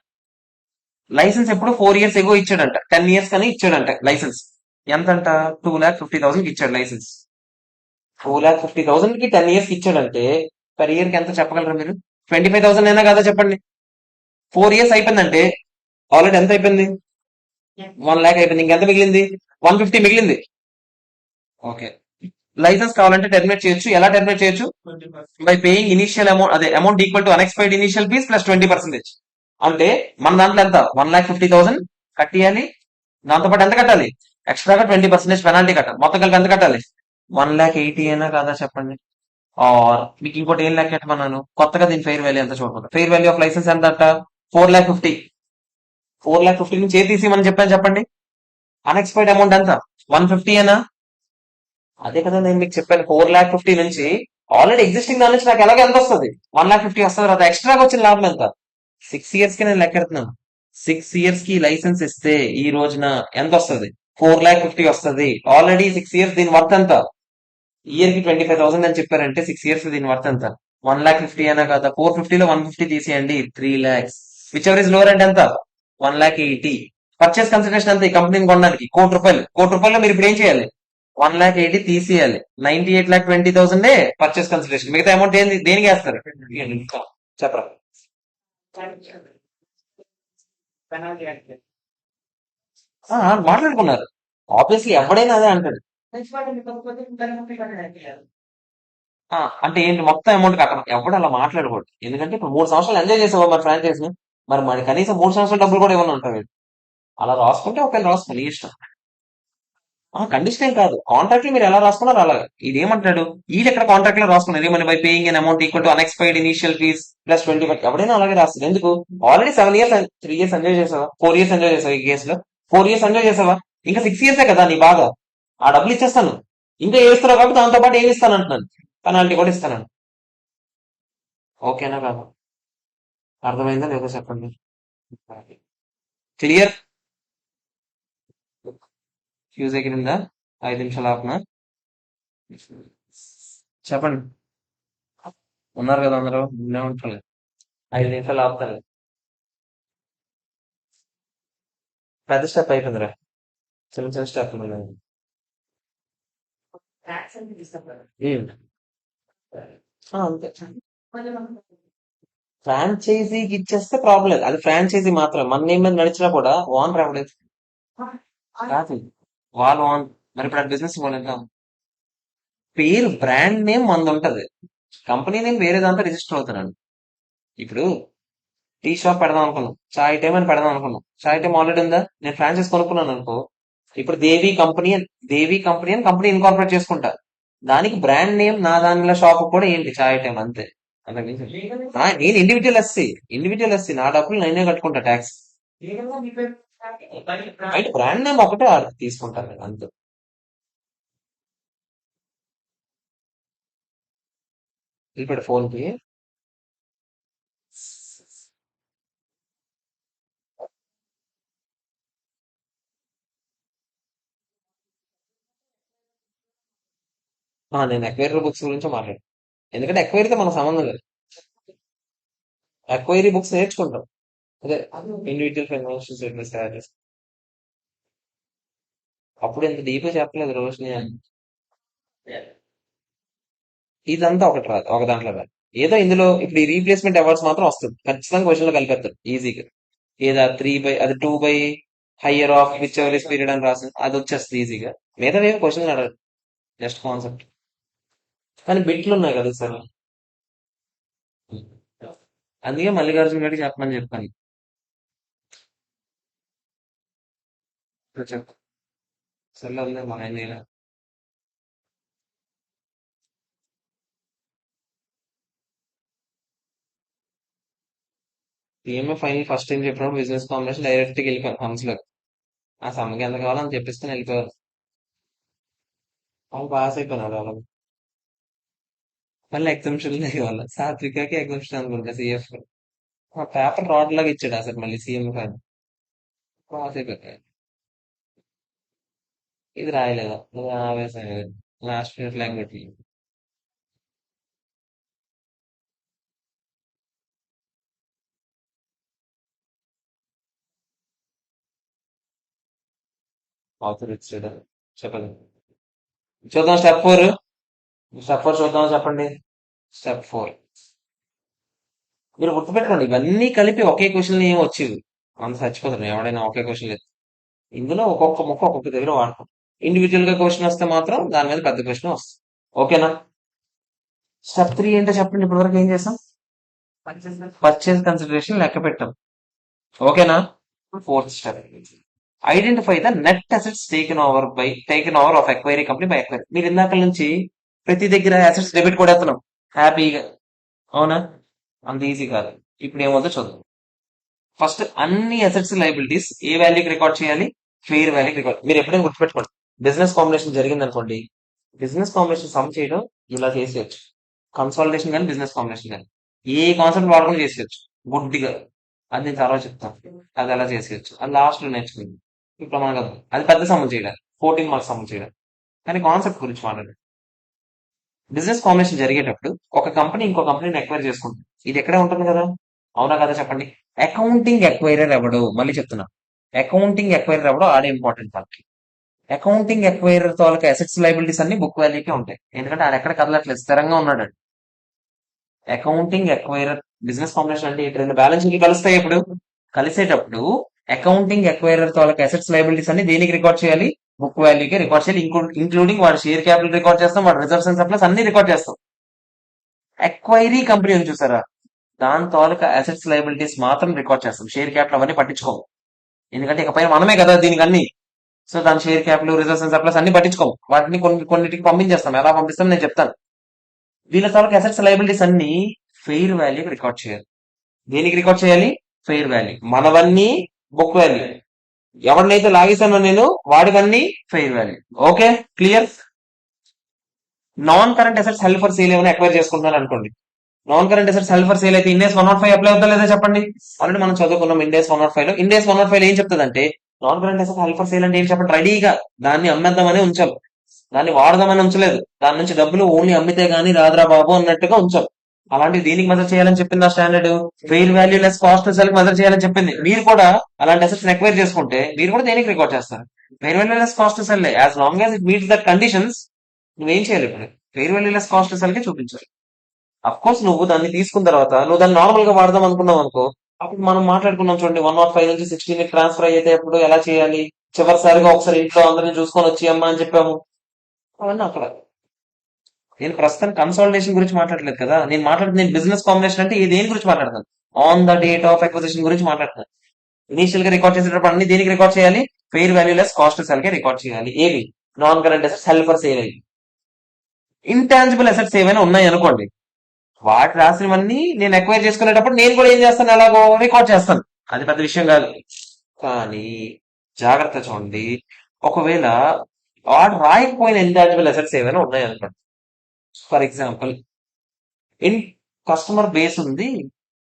లైసెన్స్ ఎప్పుడు 4 years ఎగో ఇచ్చాడంట. 10 years కానీ ఇచ్చాడంట లైసెన్స్. ఎంతంట? 2,50,000 ఇచ్చాడు లైసెన్స్. 2,50,000 10 years ఇచ్చాడంటే పర్ ఇయర్ కి ఎంత చెప్పగలరా మీరు? 25,000 అయినా కదా చెప్పండి. 4 years అయిపోయిందంటే ఆల్రెడీ ఎంత అయిపోయింది? 1 lakh అయిపోయింది. ఇంకెంత మిగిలింది? 150 మిగిలింది. ఓకే. లైసెన్స్ కావాలంటే టెర్మినేట్ చేయొచ్చు. ఎలా టెర్మినేట్ చేయొచ్చు? బై పేయింగ్ ఇనిషియల్ అమౌంట్, అదే amount equal to unexpired initial fees plus 20%. అంటే మన దాంట్లో ఎంత? 1,50,000 కట్టియాలి. దాంతో పాటు ఎంత కట్టాలి? ఎక్స్ట్రాగా 20% పెనాల్టీ కట్టాలి. మొత్తం కలిపి ఎంత కట్టాలి? 1,80,000 అయినా కాదా చెప్పండి? ఆర్ మీకు ఇంకోటి ఏం లెక్క పెట్టమన్నాను? కొత్తగా దీని ఫెయిర్ వాల్యూ ఎంత చూడకుండా. ఫెయిర్ వాల్యూ ఆఫ్ లైసెన్స్ ఎంత అంట? 4,50,000. 4,50,000 నుంచి ఏ తీసేయమని చెప్పాను చెప్పండి? అన్ఎక్స్పైర్డ్ అమౌంట్ ఎంత? 150 ఏనా? అదే కదా నేను మీకు చెప్పాను. 4,50,000 నుంచి ఆల్రెడీ ఎగ్జిస్టింగ్ దాని నుంచి నాకు ఎలాగ ఎంత వస్తుంది? 1,50,000 వస్తుంది. అది ఎక్స్ట్రాగా వచ్చిన లాభం ఎంత? 6 years కి నేను లెక్కెడుతున్నాను. 6 years కి లైసెన్స్ ఇస్తే ఈ రోజున ఎంత వస్తుంది? 4,50,000 వస్తుంది. ఆల్రెడీ 6 years దీని వర్త్ ఎంత? ఇయర్ కి 25,000 అని చెప్పారంటే 6 years దీని వర్త్ ఎంత? 1,50,000 అయినా కదా? 450లో 150 తీసేయండి, 3 lakhs. Which ever is lower అంటే ఎంత? 1,80,000. పర్చేస్ కన్సిడరేషన్ ఎంత ఈ కంపెనీని కొనడానికి? ₹1,00,00,000. ₹1,00,00,000 మీరు ఇప్పుడు ఏం చేయాలి? 1,80,000 తీసేయాలి. 98,20,000 పర్చేస్ కన్సిడరేషన్. మిగతా అమౌంట్ ఏంది? దేనికి వేస్తారు? చెప్పరా? మాట్లాడుకున్నారు. ఆబ్వియస్లీ ఎవడైనా అదే అంటాడు. అంటే ఏంటి? మొత్తం అమౌంట్ కట్టడం ఎవడు అలా మాట్లాడకూడదు. ఎందుకంటే ఇప్పుడు 3 సంవత్సరాలు ఎంజాయ్ చేసావా మరి ఫ్రాంచైజ్ ని? మరి కనీసం 3 సంవత్సరాల డబ్బులు కూడా ఇవ్వని ఉంటావు. అలా రాసుకుంటే ఒకవేళ రాసుకో, నీ ఇష్టం. కండిషన్ ఏం కాదు. కాంట్రాక్ట్ లో మీరు ఎలా రాసుకున్నారు అలాగా. ఇది ఏమంటాడు? వీళ్ళు ఎక్కడ కాంట్రాక్ట్ లో రాసుకున్నారు ఏమని? By paying an amount equal to unexpired initial fees plus 20. ఎవడైనా అలాగే రాస్తారు. ఎందుకు? ఆల్రెడీ 7 years 3 years ఎంజాయ్ చేసావా? 4 years ఎంజాయ్ చేసావా? ఈ కేసులో 4 years ఎంజాయ్ చేసావా? ఇంకా 6 years కదా నీ బాగా. ఆ డబ్బులు ఇచ్చేస్తాను. ఇంకా ఏమిస్తున్నావు కాబట్టి దాంతో పాటు ఏమి ఇస్తాను అంటున్నాను, పెనాల్టీ కూడా ఇస్తాను. ఓకేనా కాదు? అర్థమైందా లేదా చెప్పండి? క్లియర్? ఫ్యూజ్ ఎగిరిందా? 5 నిమిషాలు ఆపనా? చెప్పండి. ఉన్నారు కదా అందరూ? ఉండే ఉంటారు. 5 నిమిషాలు ఆపుతారు. పెద్ద స్టెప్ అయిపోయిందిరా. చిన్న చిన్న స్టెప్ ఉన్నాయి. ఏం? అంతే. ఫ్రాంచైజీకి ఇచ్చేస్తే ప్రాబ్లం లేదు. అది ఫ్రాంచైజీ మాత్రమే. మన నేమ్ మీద నడిచినా కూడా ఓనర్ ఎవడైతే కాదు, వాళ్ళు ఓన్. మరి ఇప్పుడు ఆ బిజినెస్ కొనిద్దాం. పేరు బ్రాండ్ నేమ్ మనది ఉంటది. కంపెనీ నేమ్ వేరే దాంట్లో రిజిస్టర్ అవుతున్నాను. ఇప్పుడు టీ షాప్ పెడదాం అనుకున్నాం, చాయ్ టైం అని పెడదాం అనుకున్నాం. చాయ్ టైం ఆల్రెడీ ఉందా? నేను ఫ్రాంచైజ్ కొనుక్కున్నాను అనుకో. ఇప్పుడు దేవి కంపెనీ అని కంపెనీ ఇన్కార్పొరేట్ చేసుకుంటా. దానికి బ్రాండ్ నేమ్ నా దానిలో షాప్ కూడా ఏంటి? చాయ్ టైం అంతే. అంతకుమించి నేను ఇండివిజువల్ ఎస్సీ నా డబ్బులు నేనే కట్టుకుంటా ట్యాక్స్. బయట బ్రాండ్ నేమ్ ఒకటే తీసుకుంటాను నేను అంతే. ఇప్పుడు ఫోన్ కి నేను ఎక్వైరీ బుక్స్ గురించి మాట్లాడు. ఎందుకంటే ఎక్వైరీతో మనకు సంబంధం లేదు. ఎక్వైరీ బుక్స్ నేర్చుకుంటాం. అదే ఇండివిజువల్ ఫైనాన్షియల్ స్టేట్మెంట్స్ తయారు చేస్తాం. అప్పుడు ఎంత డీప్ చెప్పలేదు రోషిని అని. ఇదంతా ఒకటి రాదు, ఒక దాంట్లో రాదు. ఏదో ఇందులో ఇప్పుడు ఈ రీప్లేస్మెంట్ అవార్డ్స్ మాత్రం వస్తుంది ఖచ్చితంగా. క్వశ్చన్ లో కలిపేస్తారు ఈజీగా. ఏదా 3/, అది 2/, higher of which ever period అని రాసింది అది వచ్చేస్తుంది ఈజీగా. మిగతా క్వశ్చన్ అడగదు. Just concept. కానీ బిట్లు ఉన్నాయి కదా సార్. అందుకే మల్లికార్జున గారికి చెప్పమని చెప్పాను. ఇప్పుడు చెప్పు. సర్లే ఉంది మా ఆయన. ఈఎంఐ ఫైనల్ ఫస్ట్ ఏం చెప్పినప్పుడు బిజినెస్ కాంబినేషన్ డైరెక్ట్గా వెళ్ళిపోయాను ఫండ్స్ లో. ఆ సమ్మకి ఎంత కావాలో అని చెప్పిస్తే వెళ్ళిపోయారు. వాళ్ళు పాస్ అయిపోయినారు వాళ్ళు. మళ్ళీ ఎగ్జామ్షన్ వాళ్ళ సాత్వికకి ఎగ్జామ్షన్ అనుకుంటా సిఎఫ్. ఆ పేపర్ రాడ్ లాగా ఇచ్చాడు అసలు మళ్ళీ సీఎం ఫైన్. పాస్ అయిపోయారు. ఇది రాయలేదు. ఆవేశం లాస్ట్ మినిట్ ఫ్లాగ్ పెట్టి. ఆఫర్ ఇచ్చాడు. చెప్పండి. చూద్దాం స్టెప్ 4. స్టెప్ 4 చూద్దాం చెప్పండి. స్టెప్ 4 మీరు గుర్తుపెట్టుకోండి, ఇవన్నీ కలిపి ఒకే క్వశ్చన్ ఏం వచ్చేవి. అంత చచ్చిపోతారు ఎవడైనా ఒకే క్వశ్చన్ లేదు. ఇందులో ఒక్కొక్క ముక్క ఒక్కొక్క దగ్గర వాడతాం. ఇండివిజువల్ గా క్వశ్చన్ వస్తే మాత్రం దాని మీద పెద్ద క్వశ్చన్ వస్తుంది. ఓకేనా. స్టెప్ 3 ఏంటో చెప్పండి. ఇప్పటివరకు ఏం చేసాం? పర్చేస్ కన్సిడరేషన్ లెక్క పెట్టాం. ఓకేనా. Fourth step, identify the net assets taken over of enquiry company by enquiry. మీరు ఇందాక నుంచి ప్రతి దగ్గర అసెట్స్ డెబిట్ కొడేస్తున్నాం హ్యాపీగా. అవునా. అంత ఈజీ కాదు. ఇప్పుడు ఏమవుతుందో చూద్దాం. ఫస్ట్ అన్ని అసెట్స్ లైబిలిటీస్ ఏ వాల్యూకి రికార్డ్ చేయాలి? ఫెయిర్ వాల్యూకి రికార్డ్. మీరు ఎప్పుడైనా గుర్తుపెట్టుకోండి, బిజినెస్ కాంబినేషన్ జరిగింది అనుకోండి, బిజినెస్ కాంబినేషన్ సమ్ చేయడం ఇలా చేసేయచ్చు. కన్సాలిడేషన్ కానీ బిజినెస్ కాంబినేషన్ కానీ ఏ కాన్సెప్ట్ వాడకుండా చేసేయచ్చు గుడ్డిగా. అది నేను తర్వాత చెప్తాను అది ఎలా చేసేయచ్చు. అది లాస్ట్ లో నేర్చుకుంది. ఇప్పుడు మనకు అది పెద్ద సమ్ము చేయడం, 14 మార్క్స్ సమ్ము చేయడం. కానీ కాన్సెప్ట్ గురించి మాట్లాడండి. బిజినెస్ కాంబినేషన్ జరిగేటప్పుడు ఒక కంపెనీ ఇంకో కంపెనీని ఎక్వైర్ చేసుకుంటుంది. ఇది ఎక్కడే ఉంటుంది కదా. అవునా కదా చెప్పండి. అకౌంటింగ్ ఎక్వైరర్ ఎవడు? మళ్ళీ చెప్తున్నా, అకౌంటింగ్ ఎక్వైరర్ ఎవడో ఆడే ఇంపార్టెంట్ మనకి. అకౌంటింగ్ ఎక్వైరర్ తాలూకా అసెట్స్ లైబిలిటీస్ అన్ని బుక్ వాల్యూకే ఉంటాయి. ఎందుకంటే ఆయన ఎక్కడ కదలట్లేదు, స్థిరంగా ఉన్నాడు. అకౌంటింగ్ ఎక్వైరర్ బిజినెస్ కాంబినేషన్ అంటే ఇటు రెండు బ్యాలెన్స్ షీట్లు కలుస్తాయి. ఇప్పుడు కలిసేటప్పుడు అకౌంటింగ్ ఎక్వైరర్ తాలూకా అసెట్స్ లైబిలిటీస్ అన్ని దేనికి రికార్డ్ చేయాలి? బుక్ వాల్యూకి రికార్డ్ చేయాలి. ఇంక్లూడింగ్ వాడి షేర్ క్యాపిటల్ రికార్డ్ చేస్తాం, వాడి రిజర్వ్స్ అండ్ సప్లైస్ అన్ని రికార్డ్ చేస్తాం. ఎక్వైరీ కంపెనీ అని చూసారా, దాని తాలూకా అసెట్స్ లైబిలిటీస్ మాత్రం రికార్డ్ చేస్తాం. షేర్ క్యాపిటల్ అవన్నీ పట్టించుకోము. ఎందుకంటే ఇకపై మనమే కదా దీనికి అన్ని. సో దాని share capital reserves and supplies అన్ని పట్టించుకోము. వాటిని కొన్నిటికి పంపించేస్తాం. ఎలా పంపిస్తాం నేను చెప్తాను. వీళ్ళ తాలూకా అసెట్స్ లైబిలిటీస్ అన్ని ఫెయిర్ వాల్యూకి రికార్డ్ చేయాలి. దేనికి రికార్డ్ చేయాలి? Fair value. మనవన్నీ బుక్ వాల్యూ. ఎవరినైతే లాగేశానో నేను వాడివన్నీ fair value. Okay, clear. Non current assets held for sale ఏమైనా ఎక్వైర్ చేసుకుంటున్నాను అనుకోండి. Non current assets held for sale అయితే ఇండెస్ 105 అప్లై అవుతా లేదా చెప్పండి. ఆల్రెడీ మనం చదువుకున్నాం ఇండెస్ 105 లో. ఇండెస్ 105 ఏం చెప్తుందంటే non current asset held for sale అంటే ఏం చెప్పండి. రెడీగా దాన్ని అమ్మేద్దామని ఉంచాం, దాన్ని వాడదామని ఉంచలేదు. దాని నుంచి డబ్బులు ఓన్లీ అమ్మితే గానీ రాదురా బాబు అన్నట్టుగా ఉంచాం. అలాంటి దీనికి మెజర్ చేయాలని చెప్పింది ఆ standard. Fair value less cost cell measure చేయాలని చెప్పింది. మీరు కూడా అలాంటి అసెట్స్ ఎక్వైర్ చేసుకుంటే మీరు కూడా దేనికి రికార్డ్ చేస్తారు? Fair value less cost sell. As long as it meets that conditions నువ్వేం చేయాలి? ఇప్పుడు fair value less cost sell కి చూపించాలి. అఫ్ కోర్స్ నువ్వు దాన్ని తీసుకున్న తర్వాత నువ్వు దాన్ని నార్మల్ గా వాడదాం అనుకున్నావు అనుకో, అప్పుడు మనం మాట్లాడుకున్నాం చూడండి, 105 నుంచి 16 ట్రాన్స్ఫర్ అయితే అప్పుడు ఎలా చేయాలి, చివరిసారిగా ఒకసారి ఇంట్లో అందరిని చూసుకొని వచ్చి అమ్మా అని చెప్పాము. అవన్నీ అక్కడ. నేను ప్రస్తుతం కన్సాలిడేషన్ గురించి మాట్లాడలేదు కదా. నేను బిజినెస్ కాంబినేషన్ అంటే దేని గురించి మాట్లాడతాను? On the date of acquisition గురించి మాట్లాడతాను. ఇనిషియల్ గా రికార్డ్ చేసేటప్పుడు అన్ని దేనికి రికార్డ్ చేయాలి? Fair value less cost sell కి రికార్డ్ చేయాలి. ఏవి? Non current assets held for sale అయ్యి. ఇంటాంజిబుల్ అసెట్స్ ఏమైనా ఉన్నాయి అనుకోండి, వాటి రాసినవన్నీ నేను ఎక్వైర్ చేసుకునేటప్పుడు నేను కూడా ఏం చేస్తాను? ఎలాగో రికార్డ్ చేస్తాను. అది పెద్ద విషయం కాదు. కానీ జాగ్రత్త చూడండి, ఒకవేళ వాడు రాయకపోయిన ఇంటాంజిబుల్ అసెట్స్ ఏమైనా ఉన్నాయి అనుకోండి. For example, in customer base ఉంది.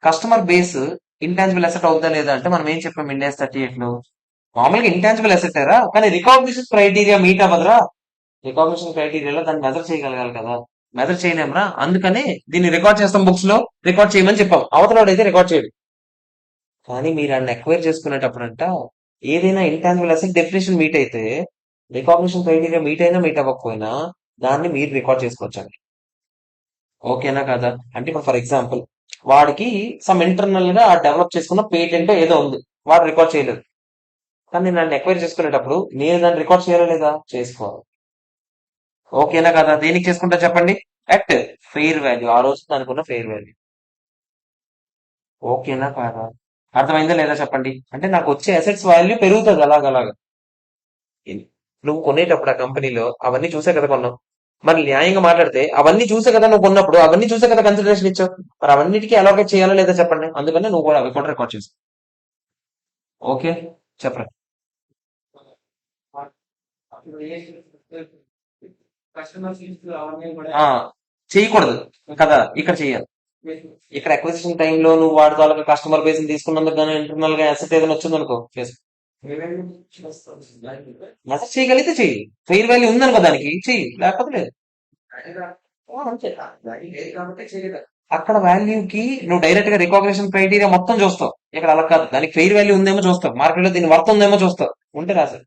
కస్టమర్ బేస్ ఇంటాంజిబుల్ అసెట్ అవుతా లేదా అంటే మనం ఏం చెప్పాం ఇండియస్ 38 లో? మామూలుగా ఇంటాంజిబుల్ అసెట్ రా, కానీ రికాగ్నిషన్ క్రైటీరియా మీట్ అవ్వదురా. రికాగ్నిషన్ క్రైటీరియాలో దాన్ని మెజర్ చేయగలగాలి కదా. మెజర్ చేయలేమరా, అందుకని దీన్ని రికార్డ్ చేస్తాం. బుక్స్ లో రికార్డ్ చేయమని చెప్పాం. అవతల అయితే రికార్డ్ చేయడు. కానీ మీరు అన్ని ఎక్వైర్ చేసుకునేటప్పుడంట ఏదైనా ఇంటాంజిబుల్ అసెట్ డెఫినేషన్ మీట్ అయితే, రికాగ్నిషన్ క్రైటీరియా మీట్ అయినా మీట్ అవ్వకపోయినా దాన్ని మీరు రికార్డ్ చేసుకోవచ్చండి. ఓకేనా కదా. అంటే ఇప్పుడు ఫర్ ఎగ్జాంపుల్ వాడికి సమ్ ఇంటర్నల్ గా డెవలప్ చేసుకున్న పేటెంట్ ఏదో ఉంది, వాడు రికార్డ్ చేయలేదు. కానీ నేను దాన్ని ఎక్వైర్ చేసుకునేటప్పుడు నేను దాన్ని రికార్డ్ చేయాలా లేదా? చేసుకోవాలి. ఓకేనా కదా? దేనికి చేసుకుంటా చెప్పండి? అట్ ఫెయిర్ వాల్యూ, ఆ రోజు అనుకున్న ఫెయిర్ వాల్యూ. ఓకేనా కాదా? అర్థమైందా లేదా చెప్పండి? అంటే నాకు వచ్చే అసెట్స్ వాల్యూ పెరుగుతుంది అలాగలాగా. నువ్వు కొనేటప్పుడు ఆ కంపెనీలో అవన్నీ చూసే కదా కొన్నావు. మరి న్యాయంగా మాట్లాడితే అవన్నీ చూసే కదా నువ్వు కొన్నప్పుడు, అవన్నీ చూసే కదా కన్సిడరేషన్ ఇచ్చావు. మరి అవన్నిటికీ అలోకేట్ చేయాలా లేదా చెప్పండి? అందుకనే నువ్వు కూడా అవి కూడా రికార్డ్ చేసి. ఓకే, చెప్పరా. ఆ, చేయకూడదు కదా, ఇక్కడ చేయాలి. ఇక్కడ అక్విజిషన్ టైంలో నువ్వు వాడి తాలూకా కస్టమర్ బేస్ తీసుకున్నందుకు కానీ ఇంటర్నల్ గా అసెట్ ఏదైనా వచ్చింది అనుకో చేసుకో. మెసేజ్ చేయగలిగితే చెయ్యి. ఫెయిర్ వాల్యూ ఉందనుకో దానికి చెయ్యి, లేకపోతే లేదు. ఆ, అంతే. అక్కడ వాల్యూకి నువ్వు డైరెక్ట్ గా రికాగ్నిషన్ క్రైటీరియా మొత్తం చూస్తావు. ఇక్కడ అలా కాదు, దానికి ఫెయిర్ వాల్యూ ఉందేమో చూస్తావు, మార్కెట్ లో దీని వర్త్ ఉందేమో చూస్తావు. ఉంటే రాదు.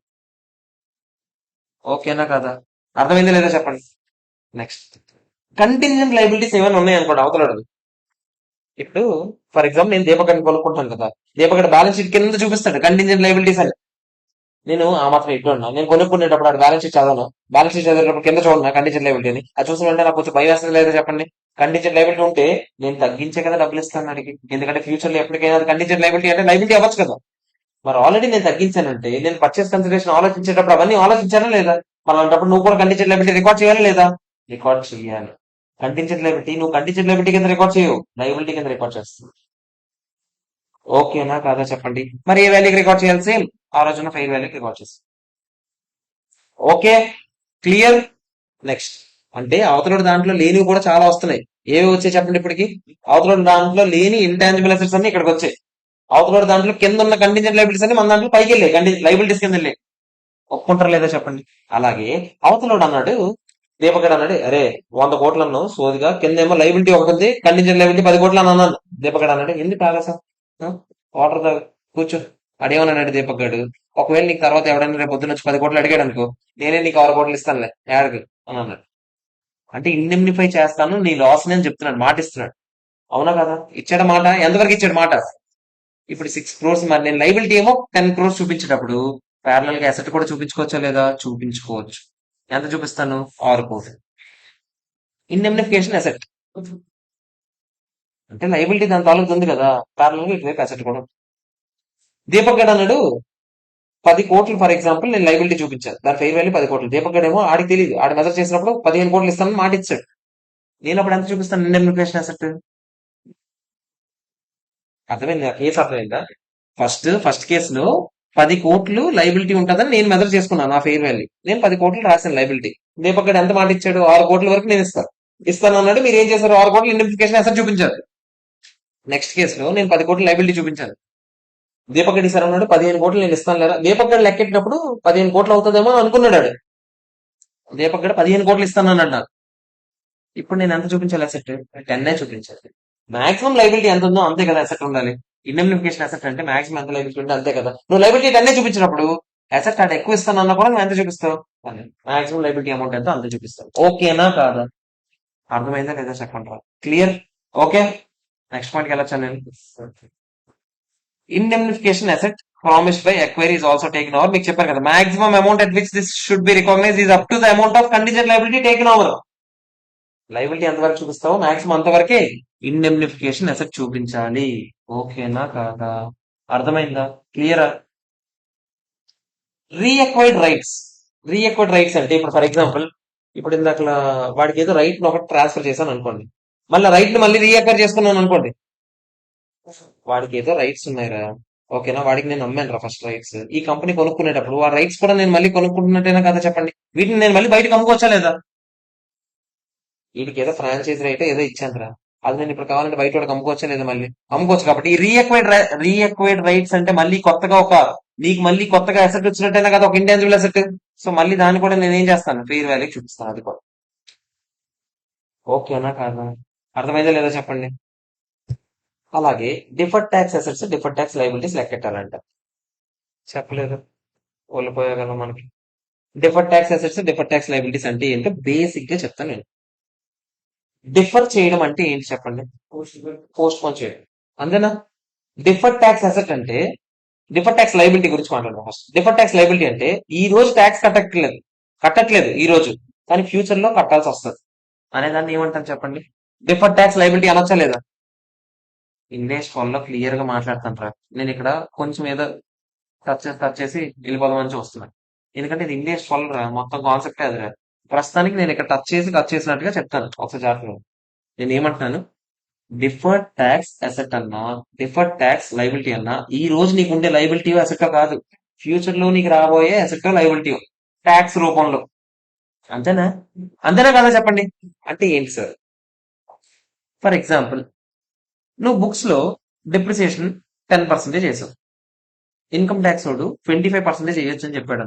ఓకేనా కదా? అర్థమైందా లేదా చెప్పండి. నెక్స్ట్, కంటింజెంట్ లైబిలిటీస్ ఏమైనా ఉన్నాయనుకోండి అవతలడు. ఇప్పుడు ఫర్ ఎగ్జాంపుల్ నేను దీపక్ కొనుక్కుంటాను కదా, దీపక్ బ్యాలెన్స్ షీట్ కింద చూపిస్తాడు కంటింజెంట్ లైబిలిటీస్ అని. నేను ఆ మాత్రం ఇట్లా ఉన్నా, నేను కొనుక్కునేటప్పుడు అక్కడ బ్యాలెన్స్ షీట్ చదవను. బ్యాలెన్స్ షీట్ చదివేటప్పుడు కింద చూడను కండిషన్ లైబిలిటీ అని. అది చూసిన వెంటనే నాకు కొంచెం భయం వేస్తుంది లేదా చెప్పండి. కండిషన్ లైబిలిటీ ఉంటే నేను తగ్గించే కదా డబ్బులు ఇస్తాను అడిగి, ఎందుకంటే ఫ్యూచర్ లో ఎప్పటికైనా కండిషన్ లైబిలిటీ అంటే లైబిలిటీ అవ్వచ్చు కదా. మరి ఆల్రెడీ నేను తగ్గించానంటే నేను పర్చేస్ కన్సిడరేషన్ ఆలోచించేటప్పుడు అవన్నీ ఆలోచించానా లేదా? మరి అలాంటప్పుడు నువ్వు కూడా కండిషన్ లైబిలిటీ రికార్డ్ చేయాలి లేదా? రికార్డ్ చేయాలి. కంటింజెంట్ లైబిలిటీ నువ్వు కంటింజెంట్ లైబిలిటీ కింద రికార్డ్ చేయవు, లైబిలిటీ కింద రికార్డ్ చేస్తావు. ఓకేనా కాదా చెప్పండి. మరి ఏ వాల్యూకి రికార్డ్ చేయాలి? సేమ్ ఆ రోజున ఫెయిర్ వాల్యూకి రికార్డ్ చేస్తాం. Okay, clear. నెక్స్ట్, అంటే అవతల దాంట్లో లేనివి కూడా చాలా వస్తున్నాయి. ఏవి వచ్చాయి చెప్పండి ఇప్పటికి? అవతల దాంట్లో లేని ఇంటాంజిబుల్ అసెట్స్ అన్ని ఇక్కడికి వచ్చాయి. అవతల దాంట్లో కింద ఉన్న కంటింజెంట్ లైబిలిటీస్ అన్ని మన దాంట్లో పైకి వెళ్ళాయి, లైబిలిటీస్ కింద వెళ్ళాయి. ఒప్పుకుంటారా లేదా చెప్పండి. అలాగే అవతలోడు అన్నాడు, దీపక్ అన్నాడు, అరే 100 కోట్లు అన్నావు సోదిగా, కింద ఏమో లైబిలిటీ ఒకటి ఉంది, కంటింజెంట్ లైబిలిటీ 10 కోట్లు అని అన్నాను. దీపక్ అన్నాడు, ఎందుకు ఆగాసా, వాటర్ తాగు, కూర్చో. అడేమన్నాడు దీపక్ గాడు, ఒకవేళ నీకు తర్వాత ఎవడైనా రేపు పొద్దున్న వచ్చి 10 కోట్లు అడిగాడు అనుకో, నేనే నీకు 6 కోట్లు ఇస్తానులే ఏడకు అని అన్నాడు. అంటే ఇండెమ్నిఫై చేస్తాను నీ లాస్ అని చెప్తున్నాడు, మాట ఇస్తున్నాడు. అవునా కదా? ఇచ్చాడు మాట. ఎంతవరకు ఇచ్చాడు మాట? ఇప్పుడు 6 crores, మరి నేను లైబిలిటీ ఏమో 10 crores చూపించేటప్పుడు ప్యారలల్ గా అసెట్ కూడా చూపించుకోవచ్చా లేదా? చూపించుకోవచ్చు. ఎంత చూపిస్తాను? 6 కోట్లు. ఇండెమ్నిఫికేషన్ అసెట్ అంటే లైబిలిటీ దాని తాలూకు ఉంది కదా, ప్యారలల్ గా ఇటువైపు అసెట్ కూడా. దీపక్ గడ్ అన్నాడు 10 కోట్లు ఫర్ ఎగ్జాంపుల్ నేను లైబిలిటీ చూపించాను, దాని ఫెయిర్ వాల్యూ 10 కోట్లు. దీపక్ గడ్ ఏమో ఆడికి తెలియదు, ఆడి మెజర్ చేసినప్పుడు 15 కోట్లు ఇస్తానని మాట ఇచ్చాడు. నేను అప్పుడు ఎంత చూపిస్తాను ఇండెమ్నిఫికేషన్ అసెట్? అర్థమైంది, ఆ కేసు అర్థమైందా? ఫస్ట్ కేసులో 10 కోట్లు లైబిలిటీ ఉంటుందని నేను మెజర్ చేసుకున్నాను, నా ఫెయిర్ వాల్యూ. నేను 10 కోట్లు రాశాను లైబిలిటీ. దీపక్ గడ్ ఎంత మాట ఇచ్చాడు? 6 కోట్ల వరకు నేను ఇస్తాను అన్నాడు. మీరు ఏం చేశారు? 6 కోట్లు ఇండెంటిఫికేషన్ అసెట్ చూపించారు. నెక్స్ట్ కేసులో నేను 10 కోట్లు లైబిలిటీ చూపించాను. దీపక్ గడ్ సార్ అన్నాడు 15 కోట్లు నేను ఇస్తాను లేదా. దీపక్ గడ్ లెక్కెట్టినప్పుడు 15 కోట్లు అవుతుందేమో అని అనుకున్నాడు ఆడు. దీపక్ గడ్ 15 కోట్లు ఇస్తాను అన్నాడు నాకు. ఇప్పుడు నేను ఎంత చూపించాలి అసెట్? 10 చూపించాలి. మాక్సిమం లైబిలిటీ ఎంత ఉందో అంతే కదా అసెట్ ఉండాలి. ఇండెమ్నిఫికేషన్ అసెట్ అంటే మాక్సిమం ఎంత లైబిలిటీ ఉంటే అంతే కదా. నువ్వు లైబిలిటీ 10 చూపించినప్పుడు అసెట్ ఆడ ఎక్కువ ఇస్తాను అన్నా కూడా నువ్వు ఎంత చూపిస్తావు? మాక్సిమం లైబిలిటీ అమౌంట్ ఎంత అంతే చూపిస్తావు. ఓకేనా కాదా? అర్థమైందా లేదా చెప్పండి. క్లియర్. ఓకే, నెక్స్ట్ పాయింట్కి వెళ్ళొచ్చా నేను? Indemnification asset promised by acquiree is also taken over. మీకు చెప్పారు కదా, maximum amount at which this should be recognise is up to the amount of contingent liability taken over. Liability ఎంతవరకు చూపిస్తావో మాక్సిమం అంతవరకే ఇండెమ్నిఫికేషన్ అసెట్ చూపించాలి. ఓకేనా కాదా? అర్థమైందా? క్లియరా? రీఎక్వైర్డ్ రైట్స్. రీఎక్వైర్డ్ రైట్స్ అంటే ఇప్పుడు ఫర్ ఎగ్జాంపుల్, ఇప్పుడు ఇందాక వాడికి ఏదో రైట్ ఒకటి ట్రాన్స్ఫర్ చేశాను అనుకోండి, మళ్ళీ రైట్ ని మళ్ళీ రీఎక్వైర్ చేసుకున్నాను అనుకోండి. వాడికి ఏదో రైట్స్ ఉన్నాయిరా, ఓకేనా, వాడికి నేను అమ్మాను రా ఫస్ట్ రైట్స్. ఈ కంపెనీ కొనుక్కునేటప్పుడు ఆ రైట్స్ కూడా నేను మళ్ళీ కొనుక్కుంటున్నట్టేనా కదా చెప్పండి. వీటిని నేను మళ్ళీ బయటకు అమ్ముకోవచ్చా లేదా? వీడికి ఏదో ఫ్రాంచైజ్ రైట్ ఏదో ఇచ్చాను రా, అది నేను ఇప్పుడు కావాలంటే బయట వాడికి అమ్ముకోవచ్చా లేదా? మళ్ళీ అమ్ముకోవచ్చు. కాబట్టి ఈ రీఎక్వైర్డ్ రైట్స్ అంటే మళ్ళీ కొత్తగా నీకు మళ్ళీ కొత్తగా అసెట్ వచ్చినట్టేనా కదా, ఒక ఇంటాంజిబుల్ అసెట్. సో మళ్ళీ దాన్ని కూడా నేను ఏం చేస్తాను? ఫెయిర్ వాల్యూ చూపిస్తాను, అది కూడా. ఓకేనా కాదా? అర్థమైందా లేదా చెప్పండి. అలాగే deferred tax assets, deferred tax liabilities లెక్కెట్టాలంట. చెప్పలేదు, వెళ్ళిపోయా కదా మనకి. Deferred tax assets, deferred tax liabilities అంటే ఏంటో బేసిక్ గా చెప్తాను నేను. డిఫర్ చేయడం అంటే ఏంటి చెప్పండి? పోస్ట్ పోన్ చేయడం, అంతేనా? డిఫర్డ్ ట్యాక్స్ అసెట్ అంటే డిఫర్డ్ ట్యాక్స్ లైబిలిటీ గురించి మాట్లాడదాం ఫస్ట్. డిఫర్డ్ ట్యాక్స్ లైబిలిటీ అంటే ఈ రోజు ట్యాక్స్ కట్టట్లేదు ఈ రోజు, కానీ ఫ్యూచర్ లో కట్టాల్సి వస్తుంది అనేదాన్ని ఏమంటారు చెప్పండి? డిఫర్డ్ ట్యాక్స్ లైబిలిటీ అనొచ్చా లేదా? ఇంగ్లీష్ లో క్లియర్ గా మాట్లాడతాను రా. నేను ఇక్కడ కొంచెం ఏదో టచ్ చేసి వెళ్ళిపోదామని చూస్తున్నాను. ఎందుకంటే ఇది ఇంగ్లీష్ రా, మొత్తం కాన్సెప్ట్ అదిరా. ప్రస్తుతానికి నేను ఇక్కడ కట్ చేసినట్టుగా చెప్తాను ఒకసారి జాగ్రత్తగా. నేను ఏమంటున్నాను, డిఫర్డ్ ట్యాక్స్ అసెట్ అన్నా, డిఫర్డ్ ట్యాక్స్ లైబిలిటీ అన్నా, ఈ రోజు నీకు ఉండే లైబిలిటీ అసెట్ కాదు, ఫ్యూచర్ లో నీకు రాబోయే అసెట్ లైబిలిటీ ట్యాక్స్ రూపంలో. అంతేనా? అంతేనా కదా చెప్పండి. అంటే ఏంటి సార్? ఫర్ ఎగ్జాంపుల్, నువ్వు బుక్స్ లో డిప్రిసియేషన్ 10% చేసావు, ఇన్కమ్ ట్యాక్స్ వాడు 25% చేయొచ్చు అని చెప్పాడు.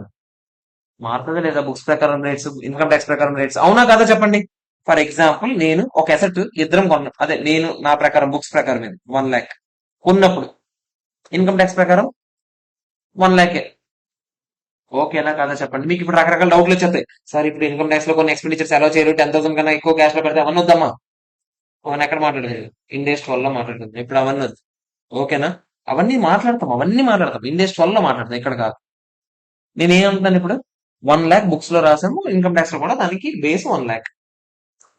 మారుతుందా లేదా బుక్స్ ప్రకారం రేట్స్, ఇన్కమ్ ట్యాక్స్ ప్రకారం రేట్స్? అవునా కదా చెప్పండి. ఫర్ ఎగ్జాంపుల్, నేను ఒక అసెట్ ఇద్దరం కొన్నా, అదే నేను నా ప్రకారం బుక్స్ ప్రకారం 1 lakh కొన్నప్పుడు ఇన్కమ్ ట్యాక్స్ ప్రకారం 1 lakh. ఓకేనా కదా చెప్పండి. మీకు ఇప్పుడు రకరకాల డౌట్లు వచ్చేస్తాయి. సార్ ఇప్పుడు ఇన్కమ్ ట్యాక్స్ లో కొన్ని ఎక్స్పెండిచర్స్ ఎలా చేయరు, 10,000 కన్నా ఎక్కువ క్యాష్ లో పెడితే అవన్నీ వద్దమ్మా. అవన్నీ ఎక్కడ మాట్లాడలేదు, ఇండెస్ట్ వల్ల మాట్లాడుతుంది ఇప్పుడు అవన్నీ వద్దు. ఓకేనా? అవన్నీ మాట్లాడతాం ఇండెస్ట్ వల్ల మాట్లాడతాం, ఇక్కడ కాదు. నేను ఏమంటున్నాను ఇప్పుడు, 1 lakh బుక్స్ లో రాసాము, ఇన్కమ్ ట్యాక్స్ లో కూడా దానికి బేస్ 1 lakh.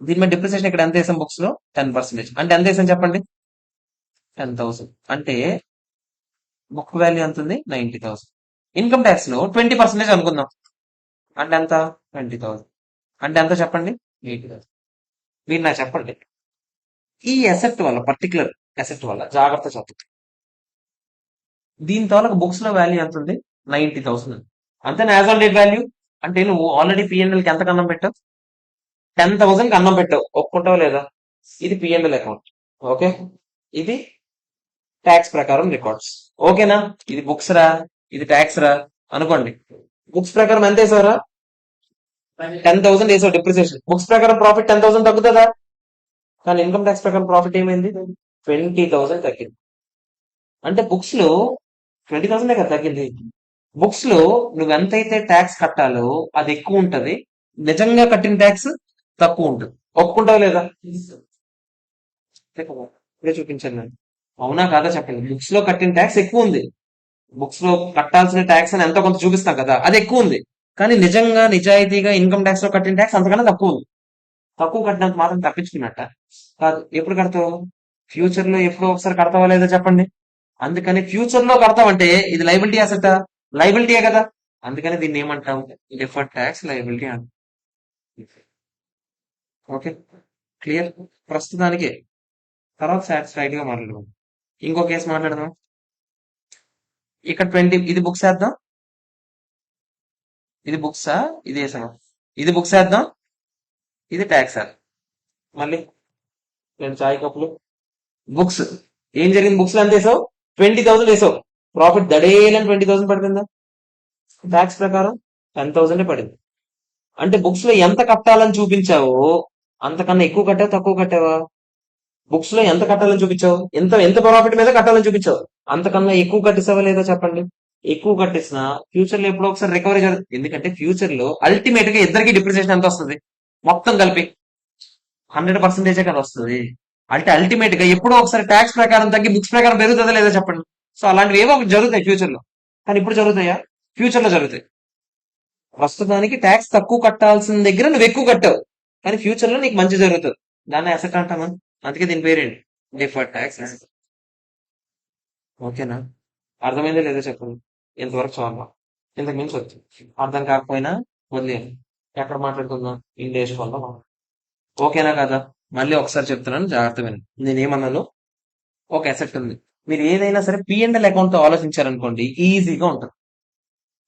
దీని మీద డిప్రిసియేషన్ ఇక్కడ ఎంత వేసాం బుక్స్ లో? 10%. అంటే ఎంత వేసాం చెప్పండి? 10,000. అంటే బుక్ వాల్యూ ఎంత ఉంది? 90,000. ఇన్కమ్ ట్యాక్స్ లో 20% అనుకుందాం, అంటే ఎంత? 20,000. అంటే ఎంత చెప్పండి? 80,000. మీరు నాకు చెప్పండి, ఈ అసెట్ వల్ల, పర్టికులర్ అసెట్ వల్ల జాగ్రత్త చెప్పండి, దీని తాలూకు బుక్స్ లో వాల్యూ ఎంత ఉంది? 90,000. అంతే యాజ్ ఆన్ డేట్ వాల్యూ. అంటే నువ్వు ఆల్రెడీ పిఎన్ఎల్ కి ఎంత కన్నం పెట్టావు? 10,000 కి అన్నం పెట్టావు, ఒప్పుకుంటావు లేదా? ఇది పిఎన్ఎల్ అకౌంట్. ఓకే, ఇది ట్యాక్స్ ప్రకారం రికార్డ్స్. ఓకేనా? ఇది బుక్స్ రా, ఇది ట్యాక్స్ రా అనుకోండి. బుక్స్ ప్రకారం ఎంత వేసావురా? 10,000 వేసావు డిప్రిసియేషన్. బుక్స్ ప్రకారం ప్రాఫిట్ 10,000 తగ్గుతుందా? కానీ ఇన్కమ్ ట్యాక్స్ ప్రకారం ప్రాఫిట్ ఏమైంది? 20,000 తగ్గింది. అంటే బుక్స్ లో 20,000 కదా తగ్గింది. బుక్స్ లో నువ్వు ఎంతైతే ట్యాక్స్ కట్టాలో అది ఎక్కువ ఉంటది, నిజంగా కట్టిన ట్యాక్స్ తక్కువ ఉంటుంది. ఒప్పుకుంటావు లేదా? ఇప్పుడే చూపించాను నేను. అవునా కాదా చెప్పండి. బుక్స్ లో కట్టిన ట్యాక్స్ ఎక్కువ ఉంది, బుక్స్ లో కట్టాల్సిన ట్యాక్స్ అని ఎంతో కొంత చూపిస్తాం కదా, అది ఎక్కువ ఉంది. కానీ నిజంగా నిజాయితీగా ఇన్కమ్ ట్యాక్స్ లో కట్టిన ట్యాక్స్ అంతకన్నా తక్కువ ఉంది. తక్కువ కట్టినంత మాత్రం తప్పించుకున్నట్ట కాదు. ఎప్పుడు కడతావు? ఫ్యూచర్ లో ఎప్పుడో ఒకసారి కడతావా లేదా చెప్పండి. అందుకని ఫ్యూచర్ లో కడతావంటే ఇది లైబిలిటీ అసెట్? లైబిలిటీయే కదా. అందుకని దీన్ని ఏమంటాం? డిఫర్డ్ ట్యాక్స్ లైబిలిటీ అంటాం. ఓకే, క్లియర్ ప్రస్తుతానికి. తర్వాత సాటిస్ఫైడ్ గా మాట్లాడదాం. ఇంకో కేసు మాట్లాడదాం. ఇక్కడ 20, ఇది బుక్స్ వేద్దాం. ఇది బుక్సా? ఇది వేసాం. ఇది బుక్స్ వేద్దాం, ఇది ట్యాక్స్. మళ్ళీ 2 చాయ్ కప్పులు. బుక్స్ ఏం జరిగింది? బుక్స్ లో ఎంత వేసావు? 20,000 వేసావు. ప్రాఫిట్ దడేలని 20,000 పడుతుందా? ట్యాక్స్ ప్రకారం 10,000 పడింది. అంటే బుక్స్ లో ఎంత కట్టాలని చూపించావో అంతకన్నా ఎక్కువ కట్టావా తక్కువ కట్టావా? బుక్స్ లో ఎంత కట్టాలని చూపించావు, ఎంత ఎంత ప్రాఫిట్ మీద కట్టాలని చూపించావు, అంతకన్నా ఎక్కువ కట్టిస్తావా లేదా చెప్పండి. ఎక్కువ కట్టిస్తున్నా ఫ్యూచర్ లో ఎప్పుడో ఒకసారి రికవరీ జరుగుతుంది. ఎందుకంటే ఫ్యూచర్ లో అల్టిమేట్ గా ఇద్దరికి డిప్రిసియేషన్ ఎంత వస్తుంది? మొత్తం కలిపి 100% కదా వస్తుంది. అంటే అల్టిమేట్ గా ఎప్పుడో ఒకసారి ట్యాక్స్ ప్రకారం తగ్గి బుక్స్ ప్రకారం పెరుగుతుందా లేదా చెప్పండి. సో అలాంటివి ఏవో ఒకటి జరుగుతాయి ఫ్యూచర్ లో. కానీ ఇప్పుడు జరుగుతాయా? ఫ్యూచర్ లో జరుగుతాయి. ప్రస్తుతానికి ట్యాక్స్ తక్కువ కట్టాల్సిన దగ్గర నువ్వు ఎక్కువ కట్టావు, కానీ ఫ్యూచర్ లో నీకు మంచి జరుగుతుంది. దాన్ని అసెట్ అంటాను. అందుకే దీని పేరేంటి? Deferred tax. ఓకేనా? అర్థమైందో లేదో చెప్పండి. ఇంతవరకు చాలు, ఇంతకు మించి వచ్చు. అర్థం కాకపోయినా వదిలేయండి. ఎక్కడ మాట్లాడుకుందాం? ఇండియా వల్ల. ఓకేనా కదా? మళ్ళీ ఒకసారి చెప్తున్నాను, జాగ్రత్త వినండి. నేనేమన్నాను, ఒక అసెట్ ఉంది, మీరు ఏదైనా సరే పిఎండ్ఎల్ అకౌంట్ తో ఆలోచించారనుకోండి, ఈజీగా ఉంటుంది.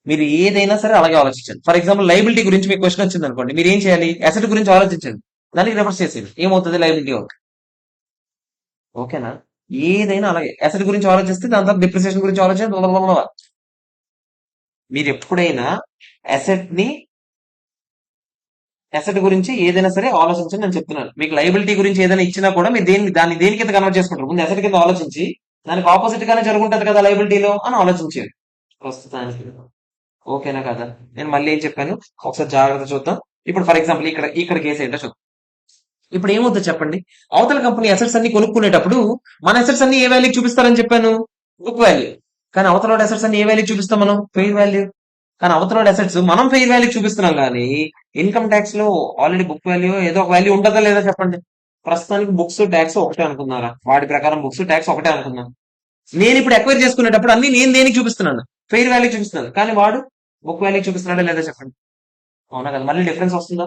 మీరు ఏదైనా సరే అలాగే ఆలోచించండి. ఫర్ ఎగ్జాంపుల్ లైబిలిటీ గురించి మీకు క్వశ్చన్ వచ్చింది అనుకోండి, మీరు ఏం చేయాలి? అసెట్ గురించి ఆలోచించండి, దానికి రిఫర్స్ చేసేది ఏమవుతుంది? లైబిలిటీ అవుతుంది. ఓకేనా? ఏదైనా అలాగే అసెట్ గురించి ఆలోచిస్తే దాని తర్వాత డిప్రిసియేషన్ గురించి ఆలోచించి మీరు ఎప్పుడైనా అసెట్ ని అసెట్ గురించి ఏదైనా సరే ఆలోచించండి నేను చెప్తున్నాను. మీకు లైబిలిటీ గురించి ఏదైనా ఇచ్చినా కూడా మీరు దాన్ని దేని కింద కన్వర్ట్ చేసుకుంటారు. ముందు అసెట్ కింద ఆలోచించి దానికి ఆపోజిట్ గానే జరుగుంటది కదా లైబిలిటీలో అని ఆలోచించారు ప్రస్తుతానికి. ఓకేనా కదా? నేను మళ్ళీ ఏం చెప్పాను ఒకసారి జాగ్రత్త చూద్దాం. ఇప్పుడు ఫర్ ఎగ్జాంపుల్ ఇక్కడ ఇక్కడ కేసు ఏంటో చూద్దాం. ఇప్పుడు ఏమవుతుంది చెప్పండి? అవతల కంపెనీ అసెట్స్ అన్ని కొనుక్కునేటప్పుడు మన అసెట్స్ అన్ని ఏ వాల్యూ చూపిస్తారని చెప్పాను? Book value. కానీ అవతల అసెట్స్ అన్ని ఏ వాల్యూ చూపిస్తాం మనం? Fair value. కానీ అవతల అసెట్స్ మనం ఫెయిర్ వాల్యూ చూపిస్తున్నాం కానీ ఇన్కమ్ ట్యాక్స్ లో ఆల్రెడీ బుక్ వాల్యూ ఏదో ఒక వాల్యూ ఉంటుందా లేదా చెప్పండి. ప్రస్తుతానికి బుక్స్ ట్యాక్స్ ఒకటే అనుకున్నారా, వాడి ప్రకారం బుక్స్ ట్యాక్స్ ఒకటే అనుకున్నాను. నేను ఇప్పుడు ఎక్వైర్ చేసుకునేటప్పుడు అన్ని నేను దేనికి చూపిస్తున్నాను, ఫెయిర్ వాల్యూ చూపిస్తున్నాను, కానీ వాడు బుక్ వాల్యూ చూపిస్తున్నాడా లేదా చెప్పండి. అవునా కదా, మళ్ళీ డిఫరెన్స్ వస్తుందా?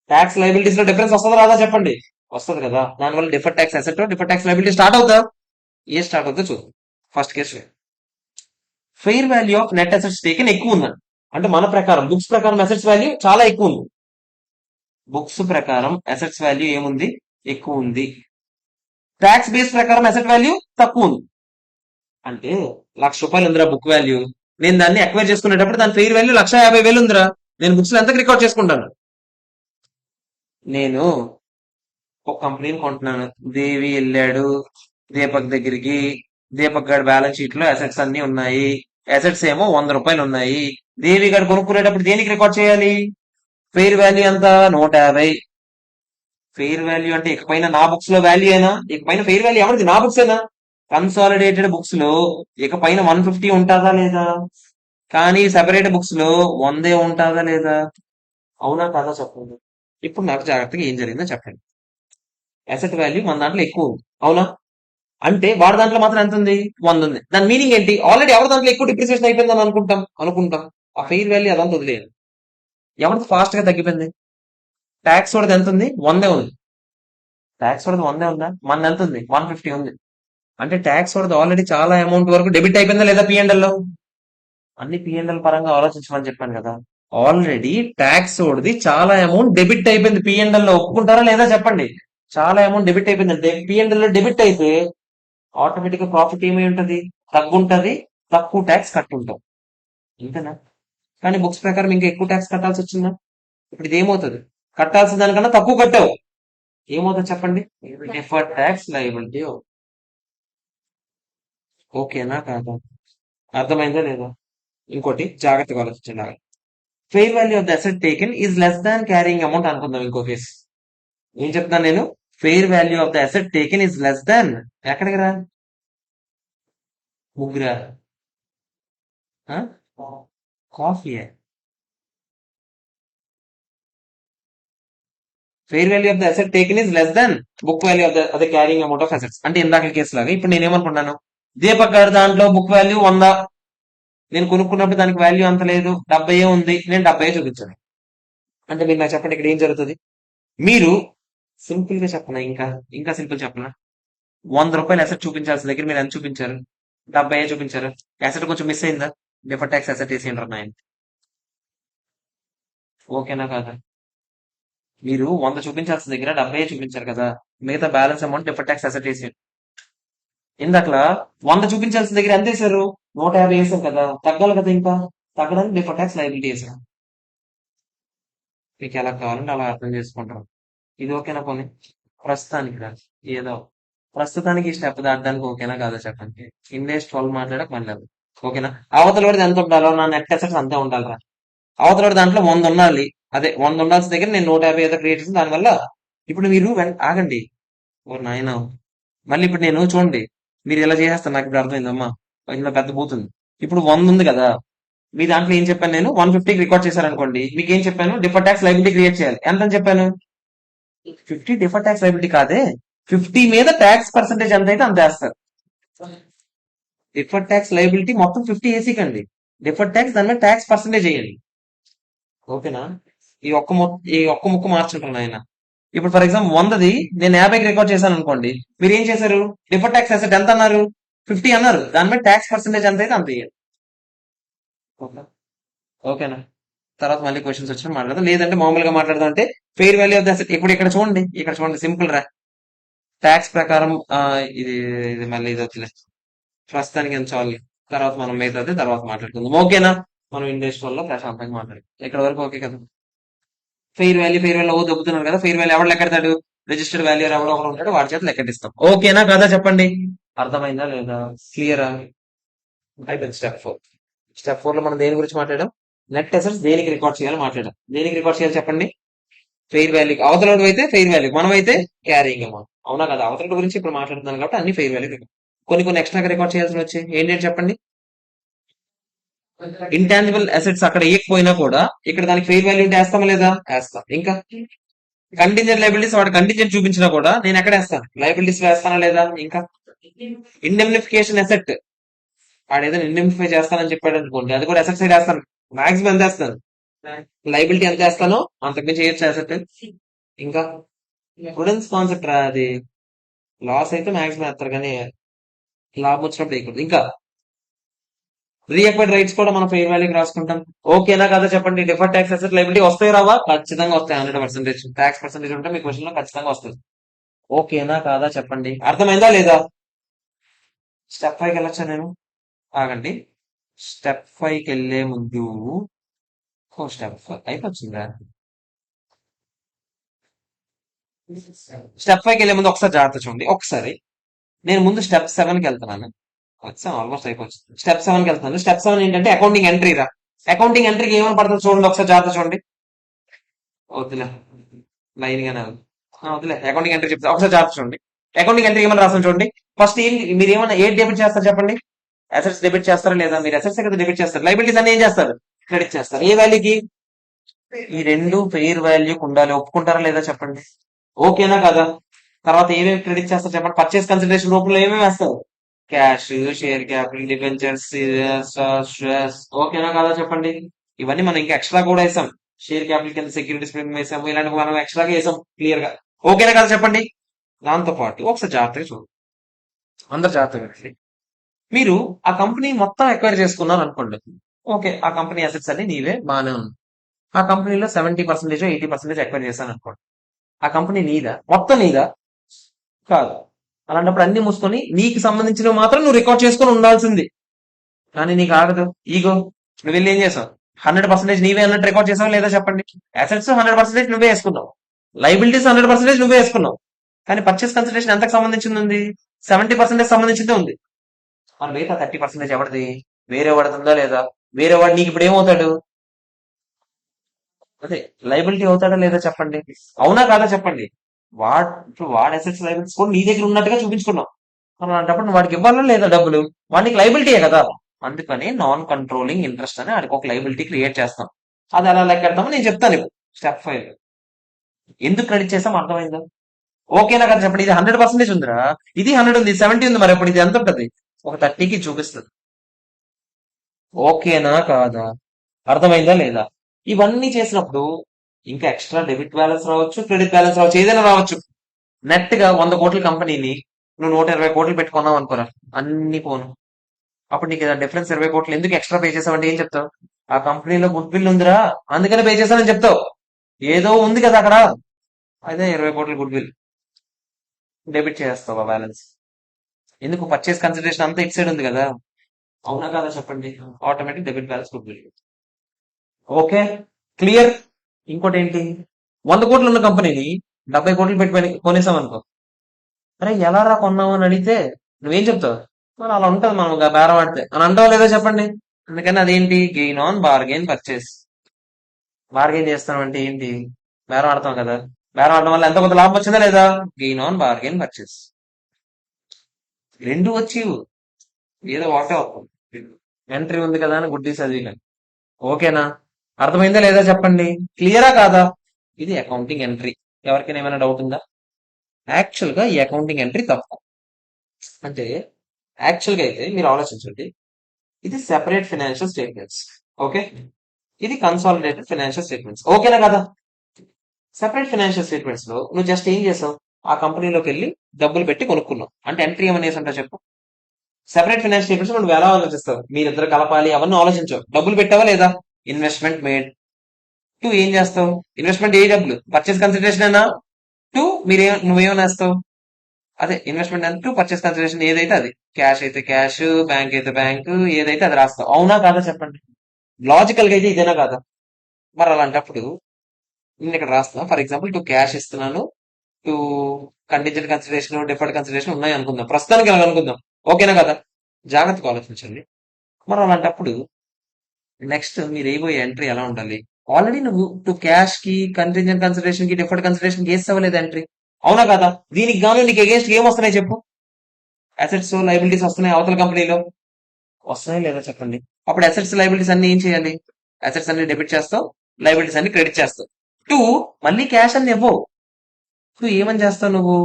ట్యాక్స్ లైబిలిటీస్ లో డిఫరెన్స్ వస్తుందా రాదా చెప్పండి. వస్తుంది కదా, దానివల్ల differ tax asset differ tax liability start అవుతా. ఏ స్టార్ట్ అవుతుందో చూద్దాం. First case fair value of net assets taken ఎక్కువ ఉందండి. అంటే మన ప్రకారం బుక్స్ ప్రకారం అసెట్స్ వాల్యూ చాలా ఎక్కువ ఉంది. బుక్స్ ప్రకారం అసెట్స్ వాల్యూ ఏముంది, ఎక్కువ ఉంది. ట్యాక్స్ బేస్ ప్రకారం అసెట్ వాల్యూ తక్కువ ఉంది. అంటే ₹1,00,000 ఉందిరా బుక్ వాల్యూ, నేను దాన్ని అక్వైర్ చేసుకునేటప్పుడు దాని ఫెయిర్ వాల్యూ 1,50,000 ఉందిరా, నేను బుక్స్ లో ఎంతకు రికార్డ్ చేసుకుంటాను. నేను ఒక కంపెనీని కొంటున్నాను, దేవి వెళ్ళాడు దీపక్ దగ్గరికి, దీపక్ గారి బ్యాలెన్స్ షీట్ లో అసెట్స్ అన్ని ఉన్నాయి, అసెట్స్ ఏమో ₹100 ఉన్నాయి. దేవి గారు కొనుక్కునేటప్పుడు దేనికి రికార్డ్ చేయాలి, ఫెయిర్ వాల్యూ ఎంత, 150. ఫెయిర్ వాల్యూ అంటే ఇకపైన నా బుక్స్ లో వాల్యూ అయినా, ఇకపైన ఫెయిర్ వాల్యూ ఎవరిది, నా బుక్స్ అయినా. కన్సాలిడేటెడ్ బుక్స్ లో ఇకపైన 150 ఉంటుందా లేదా, కానీ సెపరేట్ బుక్స్ లో 100 ఉంటుందా లేదా. అవునా కాదా చెప్పండి. ఇప్పుడు నాకు జాగ్రత్తగా ఏం జరిగిందో చెప్పండి. అసెట్ వాల్యూ మన దాంట్లో ఎక్కువ ఉంది, అవునా. అంటే వాడి దాంట్లో మాత్రం ఎంత ఉంది, 100 ఉంది. దాని మీనింగ్ ఏంటి, ఆల్రెడీ ఎవరి దాంట్లో ఎక్కువ డిప్రిసియేషన్ అయిపోయిందని అనుకుంటాం. ఆ ఫెయిర్ వాల్యూ అదంతా వదిలేదు. ఎవరిది ఫాస్ట్ గా తగ్గిపోయింది, ట్యాక్స్ వాడిది ఎంత ఉంది, 100 ఉంది. ట్యాక్స్ వాడిది 100 ఉందా, మన ఎంత ఉంది, 150 ఉంది. అంటే ట్యాక్స్ వాడిది ఆల్రెడీ చాలా అమౌంట్ వరకు డెబిట్ అయిపోయిందా లేదా పిఎండ్ఎల్ లో. అన్ని పిఎండ్ఎల్ పరంగా ఆలోచించమని చెప్పాను కదా. ఆల్రెడీ ట్యాక్స్ వాడిది చాలా అమౌంట్ డెబిట్ అయిపోయింది పిఎండ్ఎల్ లో, ఒప్పుకుంటారా లేదా చెప్పంది. చాలా అమౌంట్ డెబిట్ అయిపోయింది, పిఎండ్ఎల్ లో డెబిట్ అయితే ఆటోమేటిక్ గా ప్రాఫిట్ ఏమై ఉంటది, తగ్గుంటది, తక్కువ ట్యాక్స్ కట్టుంటాం. ఇంతేనా. కానీ బుక్స్ ప్రకారం ఇంకా ఎక్కువ ట్యాక్స్ కట్టాల్సి వచ్చిందా. ఇప్పుడు ఇది ఏమవుతుంది, కట్టాల్సిన దానికన్నా తక్కువ కట్టావు, ఏమవుతుంది చెప్పండి, డిఫర్డ్ ట్యాక్స్ లయబిలిటీ. ఓకేనా కాదా, అర్థమైందా లేదా. ఇంకోటి జాగ్రత్తగా ఆలోచించండి. Fair value of the asset taken is less than carrying amount అనుకుందాం. ఇంకో కేసు ఏం చెప్తాను నేను, fair value of the asset taken is less than, ఎక్కడికి రా, ముగ్గురా, coffee. Fair value of the asset taken is less than book value of the అదే క్యారింగ్ అమౌంట్ ఆఫ్ అసెట్స్. అంటే ఇందాక కేసు లాగా ఇప్పుడు నేను ఏమనుకున్నాను, దీపక్ గారి దాంట్లో బుక్ వాల్యూ 100, నేను కొనుక్కున్నప్పుడు దానికి వాల్యూ అంత లేదు, 70 ఉంది, నేను 70 చూపించాను. అంటే మీరు నాకు చెప్పండి, ఇక్కడ ఏం జరుగుతుంది. మీరు సింపుల్ గా చెప్పనా, ఇంకా ఇంకా సింపుల్ చెప్పనా, ₹100 అసెట్ చూపించాల్సిన దగ్గర మీరు ఎంత చూపించారు, 70 చూపించారు. అసెట్ కొంచెం మిస్ అయిందా, డిఫర్ ట్యాక్స్ అసెట్ వేసి ఉంటారు. ఓకేనా కాదా. మీరు 100 చూపించాల్సిన దగ్గర 70 చూపించారు కదా, మిగతా balance amount differ tax asset వేసి. ఇందాకలా 100 చూపించాల్సిన దగ్గర ఎంత వేశారు, 150 వేసారు కదా, తగ్గాలి కదా, ఇంకా తగ్గడానికి డిఫర్ ట్యాక్స్ లైబిలిటీ వేసారు. మీకు ఎలా కావాలంటే అలా అర్థం చేసుకుంటారు. ఇది ఓకేనా పోనీ, ప్రస్తుతానికి రా, ఏదో ప్రస్తుతానికి ఈ స్టెప్ దాటడానికి ఓకేనా కాదా చెప్పండి. ఇండేస్ 12 మాట్లాడక మళ్ళీ అది. ఓకేనా, అవతల వాడిది ఎంత ఉండాలో నా నెట్ అసెట్స్ అంతే ఉండాలిరా. అవతల వాడి దాంట్లో 100 ఉండాలి, అదే 100 ఉండాల్సిన దగ్గర నేను 150 ఏదో క్రియేట్ చేసిన దానివల్ల. ఇప్పుడు మీరు ఆగండి, ఓ నాయన, మళ్ళీ ఇప్పుడు నేను చూడండి, మీరు ఇలా చేసేస్తారు, నాకు ఇప్పుడు అర్థమైందమ్మా, ఇందులో పెద్ద బూతుంది. ఇప్పుడు 100 ఉంది కదా, మీ దాంట్లో ఏం చెప్పాను నేను, 150కి రికార్డ్ చేశారనుకోండి, మీకు ఏం చెప్పాను, డిఫర్ ట్యాక్స్ లైబిలిటీ క్రియేట్ చేయాలి. ఎంత అని చెప్పాను, 50 డిఫర్ ట్యాక్స్ లైబిలిటీ కాదే, 50 మీద ట్యాక్స్ పర్సెంటేజ్ ఎంత అయితే అంత వేస్తారు. డిఫర్ ట్యాక్స్ లైబిలిటీ మొత్తం 50 ఏసీ కండి, డిఫర్ ట్యాక్స్ దాని మీద ట్యాక్స్ పర్సెంటేజ్ వేయండి. ఓకేనా, ఈ ఒక్క ముక్క మార్చుంటాను ఆయన. ఇప్పుడు ఫర్ ఎగ్జాంపుల్ 100ది నేను 50కి రికార్డ్ చేశాను అనుకోండి, మీరు ఏం చేశారు, డిఫర్ ట్యాక్స్ అసెట్ ఎంత అన్నారు, 50 అన్నారు, దాని మీద ట్యాక్స్ పర్సెంటేజ్ ఎంత అయితే అంత ఇయ్యాలి. ఓకే, ఓకేనా. తర్వాత మళ్ళీ క్వశ్చన్స్ వచ్చినా మాట్లాడదాం, లేదంటే మామూలుగా మాట్లాడదాం. అంటే fair value of the asset, ఇప్పుడు ఇక్కడ చూడండి సింపుల్ రా. ట్యాక్స్ ప్రకారం ఇది ఇది మళ్ళీ ఇది వద్దులే, ప్రస్తుతానికి ఎంత చాలు, తర్వాత మనం మిగతాది తర్వాత మాట్లాడుకుందాం. ఓకేనా, మనం ఇండస్ట్రియల్ లో ప్రశాంతంగా మాట్లాడుకుందాం. ఇక్కడ వరకు ఓకే కదా. ఫెయిర్ వాల్యూ దొబ్బుతున్నారు కదా, ఫెయిర్ వాల్యూ ఎవరు లెక్కెడతాడు, రిజిస్టర్డ్ వాల్యూ ఎవడో ఒకడు ఉంటాడు, వాడి చేత లెక్కెట్టిస్తాం. ఓకేనా కదా చెప్పండి, అర్థమైందా లేదా, క్లియరా. అయిపోయింది స్టెప్ 4 లో మనం దేని గురించి మాట్లాడాం, నెట్ అసెట్స్ దేనికి రికార్డ్ చేయాలో మాట్లాడాం. దేనికి రికార్డ్ చేయాలి చెప్పండి, ఫెయిర్ వాల్యూ. అవతల అయితే ఫెయిర్ వాల్యూ, మనం అయితే క్యారింగ్ అమౌంట్. అవునా కదా, అవతల గురించి ఇప్పుడు మాట్లాడుతున్నాను కాబట్టి అన్ని ఫెయిర్ వాల్యూ. కొన్ని కొన్ని ఎక్స్ట్రా రికార్డ్ చేయాల్సి వచ్చి ఏంటంటే చెప్పండి, ఇంటాంజిబుల్ అసెట్స్ అక్కడ వేయకపోయినా కూడా ఇక్కడ దానికి ఫెయిర్ వాల్యూ ఉంటే వేస్తామా లేదా? వేస్తాం. ఇంకా కంటింజెంట్ లైబిలిటీస్ వాడు కంటింజెంట్ చూపించినా కూడా నేను ఎక్కడ వేస్తాను? లైబిలిటీస్ లో వేస్తానా లేదా? ఇంకా ఇండెమ్నిఫికేషన్ అసెట్ వాడు ఏదైనా ఇండెమ్నిఫై చేస్తానని చెప్పాడు అనుకోండి, అది కూడా అసెట్ సైడ్ వేస్తాను. మాక్సిమం ఎంత వేస్తాను? లైబిలిటీ ఎంత వేస్తానో అంతకుమించి చేయొచ్చు అసెట్. ఇంకా ప్రుడెన్స్ కాన్సెప్ట్ రా అది. లాస్ అయితే మాక్సిమం వేస్తారు కానీ లాభం వచ్చినప్పుడు వేయకూడదు. ఇంకా రీఎక్వైర్డ్ రైట్స్ కూడా మనం ఫెయిర్ వాల్యూకి రాసుకుంటాం. ఓకేనా కదా చెప్పండి. డిఫర్ ట్యాక్స్ అసెట్ లైబిలిటీ వస్తాయి రావా? ఖచ్చితంగా వస్తాయి. 100% ట్యాక్స్ పర్సెంటేజ్ ఉంటే మీ క్వశ్చన్ లో ఖచ్చితంగా వస్తుంది. ఓకేనా కాదా చెప్పండి. అర్థమైందా లేదా? స్టెప్ 5కి వెళ్ళొచ్చా నేను? ఆగండి. స్టెప్ 5కి వెళ్ళే ముందు స్టెప్ 5 అయిపోతుందా? స్టెప్ 5కి వెళ్ళే ముందు ఒకసారి జాగ్రత్త చూడండి. ఒకసారి నేను ముందు స్టెప్ 7కి వెళ్తున్నాను. వచ్చాం, ఆల్మోస్ట్ అయిపోవచ్చు. స్టెప్ 7కి వెళ్తున్నాను. స్టెప్ 7 ఏంటంటే అకౌంటింగ్ ఎంట్రీ రా. అకౌంటింగ్ ఎంట్రీకి ఏమైనా పడుతుంది చూడండి, ఒకసారి జాగ్రత్త చూడండి. వద్దులే, లైన్ గానే ఉంది. వద్దులే, అకౌంటింగ్ ఎంట్రీ చెప్తా, ఒకసారి జాగ్రత్త చూడండి. అకౌంటింగ్ ఎంట్రీ ఏమైనా రాస్తాను చూడండి. ఫస్ట్ ఏం మీరు ఏమైనా ఏ డెబిట్ చేస్తారు చెప్పండి? అసెట్స్ డెబిట్ చేస్తారా లేదా? మీరు అసెట్స్ కదా డెబిట్ చేస్తారు. లైబిలిటీస్ అన్ని ఏం చేస్తారు? క్రెడిట్ చేస్తారు. ఏ వాల్యూకి? ఈ రెండు ఫెయిర్ వాల్యూకి ఉండాలి. ఒప్పుకుంటారా లేదా చెప్పండి. ఓకేనా కదా? తర్వాత ఏమేమి క్రెడిట్ చేస్తారు చెప్పండి. పర్చేస్ కన్సిడరేషన్ రూపంలో ఏమేమి వేస్తారు? Cash, share capital, debentures, shares. ఓకేనా కదా చెప్పండి. ఇవన్నీ మనం ఇంకా ఎక్స్ట్రా కూడా వేసాం. షేర్ క్యాపిటల్ కింద సెక్యూరిటీస్ వేసాము. ఇలాంటివి మనం ఎక్స్ట్రాగా వేసాం క్లియర్ గా. ఓకేనా కదా చెప్పండి. దాంతో పాటు ఒకసారి జాగ్రత్తగా చూడండి, అందరు జాగ్రత్తగా వినండి. మీరు ఆ కంపెనీ మొత్తం ఎక్వైర్ చేసుకున్నారు అనుకోండి. ఓకే, ఆ కంపెనీ అసెట్స్ అన్ని నీవే, బాగానే ఉంది. ఆ కంపెనీలో 70% 80% ఎక్వైర్ చేశాను అనుకోండి. ఆ కంపెనీ నీదా? మొత్తం నీదా? కాదు. అలాంటప్పుడు అన్ని మూసుకొని నీకు సంబంధించినవి మాత్రం నువ్వు రికార్డ్ చేసుకొని ఉండాల్సింది. కానీ నీకు ఆగదు, ఈగో. నువ్వు వెళ్ళి ఏం చేసావు? 100% నీవే అన్నట్టు రికార్డ్ చేసావు లేదా చెప్పండి. అసెట్స్ 100% నువ్వే వేసుకున్నావు. లైబిలిటీస్ 100% నువ్వే వేసుకున్నావు. కానీ పర్చేస్ కన్సిడరేషన్ ఎంతకు సంబంధించింది ఉంది? 70% సంబంధించిందే ఉంది. మరి మిగతా 30% ఎవరిది? వేరే వాడిది ఉందా లేదా? వేరే వాడు నీకు ఇప్పుడు ఏమవుతాడు? అదే లైబిలిటీ అవుతాడా లేదా చెప్పండి. అవునా కాదా చెప్పండి. ఇప్పుడు వాడి అసెట్స్ లైబిలిటీస్ కూడా నీ దగ్గర ఉన్నట్టుగా చూపించుకున్నావు. అలాంటప్పుడు నువ్వు వాడికి ఇవ్వాలా లేదా డబ్బులు? వాడికి లైబిలిటీయే కదా. అందుకని నాన్ కంట్రోలింగ్ ఇంట్రెస్ట్ అని వాడికి ఒక లైబిలిటీ క్రియేట్ చేస్తాం. అది ఎలా లెక్కెడతామో నేను చెప్తాను ఇప్పుడు. స్టెప్ 5 ఎందుకు క్రెడిట్ చేస్తాం అర్థమైందా? ఓకేనా కదా చెప్పండి. ఇది 100% ఉందిరా, ఇది 100 ఉంది, 70 ఉంది. మరి అప్పుడు ఇది ఎంత ఉంటుంది? ఒక 30కి చూపిస్తుంది. ఓకేనా కాదా? అర్థమైందా లేదా? ఇవన్నీ చేసినప్పుడు ఇంకా ఎక్స్ట్రా డెబిట్ బ్యాలెన్స్ రావచ్చు, క్రెడిట్ బ్యాలెన్స్ రావచ్చు, ఏదైనా రావచ్చు. నెట్ గా 100 కోట్ల కంపెనీని నువ్వు 120 కోట్లు పెట్టుకున్నావు అనుకోరా, అన్ని పోను. అప్పుడు నీకు డిఫరెన్స్ 20 కోట్లు ఎందుకు ఎక్స్ట్రా పే చేసావంటే ఏం చెప్తావు? ఆ కంపెనీలో గుడ్ విల్ ఉందిరా, అందుకనే పే చేశానని చెప్తావు. ఏదో ఉంది కదా అక్కడ, అదే 20 కోట్ల గుడ్ విల్ డెబిట్ చేస్తావు ఆ బ్యాలెన్స్. ఎందుకు? పర్చేస్ కన్సిడరేషన్ అంతా ఇట్ సైడ్ ఉంది కదా. అవునా కదా చెప్పండి. Automatic debit balance good will. Okay, clear. ఇంకోటి ఏంటి? 100 కోట్లు ఉన్న కంపెనీని 70 కోట్లు పెట్టి కొనేసాం అనుకో. అరే ఎలా రా కొన్నావు అని అడిగితే నువ్వేం చెప్తావు? మరి అలా ఉంటది మనం బేరం ఆడితే అని అంటావు లేదా చెప్పండి. అందుకని అదేంటి? Gain on bargain purchase. Bargain చేస్తాం అంటే ఏంటి? బేరం ఆడతాం కదా. బేరం ఆడడం వల్ల ఎంత కొంత లాభం వచ్చిందా లేదా? Gain on bargain purchase. రెండు వచ్చి ఏదో ఒకటే వస్తుంది. ఎంట్రీ ఉంది కదా అని గుడ్డి చదివిన. ఓకేనా? అర్థమైందా లేదా చెప్పండి. క్లియరా కాదా? ఇది అకౌంటింగ్ ఎంట్రీ. ఎవరికైనా ఏమైనా డౌట్ ఉందా? యాక్చువల్ గా ఈ అకౌంటింగ్ ఎంట్రీ తప్పు. అంటే యాక్చువల్ గా అయితే మీరు ఆలోచించండి. ఇది సెపరేట్ ఫైనాన్షియల్ స్టేట్మెంట్స్. ఓకే, ఇది కన్సాలిడేటెడ్ ఫైనాన్షియల్ స్టేట్మెంట్స్. ఓకేనా కదా? సెపరేట్ ఫైనాన్షియల్ స్టేట్మెంట్స్ లో నువ్వు జస్ట్ ఏం చేసావు? ఆ కంపెనీలోకి వెళ్ళి డబ్బులు పెట్టి కొనుక్కున్నావు. అంటే ఎంట్రీ ఏమని వేసుంటా చెప్పు. సెపరేట్ ఫైనాన్షియల్ స్టేట్మెంట్స్ నువ్వు ఎలా ఆలోచిస్తావు? మీరిద్దరు కలపాలి అవన్నీ ఆలోచించవు. డబ్బులు పెట్టావా లేదా? Investment made. టూ ఏం చేస్తావు? ఇన్వెస్ట్మెంట్ ఏ డబ్బులు? పర్చేస్ కన్సిడరేషన్ అయినా టూ నువ్వేమని వేస్తావు? అదే ఇన్వెస్ట్మెంట్ అంటూ పర్చేస్ కన్సిడరేషన్ ఏదైతే అది. క్యాష్ అయితే క్యాష్, బ్యాంక్ అయితే బ్యాంక్, ఏదైతే అది రాస్తావు. అవునా కాదా చెప్పండి. లాజికల్ గా అయితే ఇదేనా కాదా? మరి అలాంటప్పుడు నేను ఇక్కడ రాస్తున్నా. ఫర్ ఎగ్జాంపుల్ టూ క్యాష్ ఇస్తున్నాను, two contingent consideration, deferred consideration ఉన్నాయి అనుకుందాం. ప్రస్తుతానికి అలా అనుకుందాం. ఓకేనా కదా? జాగ్రత్తగా ఆలోచించండి. మరి అలాంటప్పుడు నెక్స్ట్ మీరు వేయబోయే ఎంట్రీ ఎలా ఉండాలి? ఆల్రెడీ నువ్వు టూ క్యాష్ కి, కంటింజెంట్ కన్సిడరేషన్ కి, డిఫర్డ్ కన్సిడరేషన్ కి వేస్తావలేదు ఎంట్రీ. అవునా కదా? దీనికి గాను నీకు అగేన్స్ట్ ఏం వస్తున్నాయి చెప్పు? అసెట్స్, లైబిలిటీస్ వస్తున్నాయి అవతల కంపెనీలో. వస్తున్నాయి లేదా చెప్పండి. అప్పుడు అసెట్స్ లైబిలిటీస్ అన్ని ఏం చేయాలి? అసెట్స్ అన్ని డెబిట్ చేస్తావు, లైబిలిటీస్ అన్ని క్రెడిట్ చేస్తావు. టూ, మళ్ళీ క్యాష్ అన్ని ఇవ్వవు. టూ ఏమని చేస్తావు నువ్వు?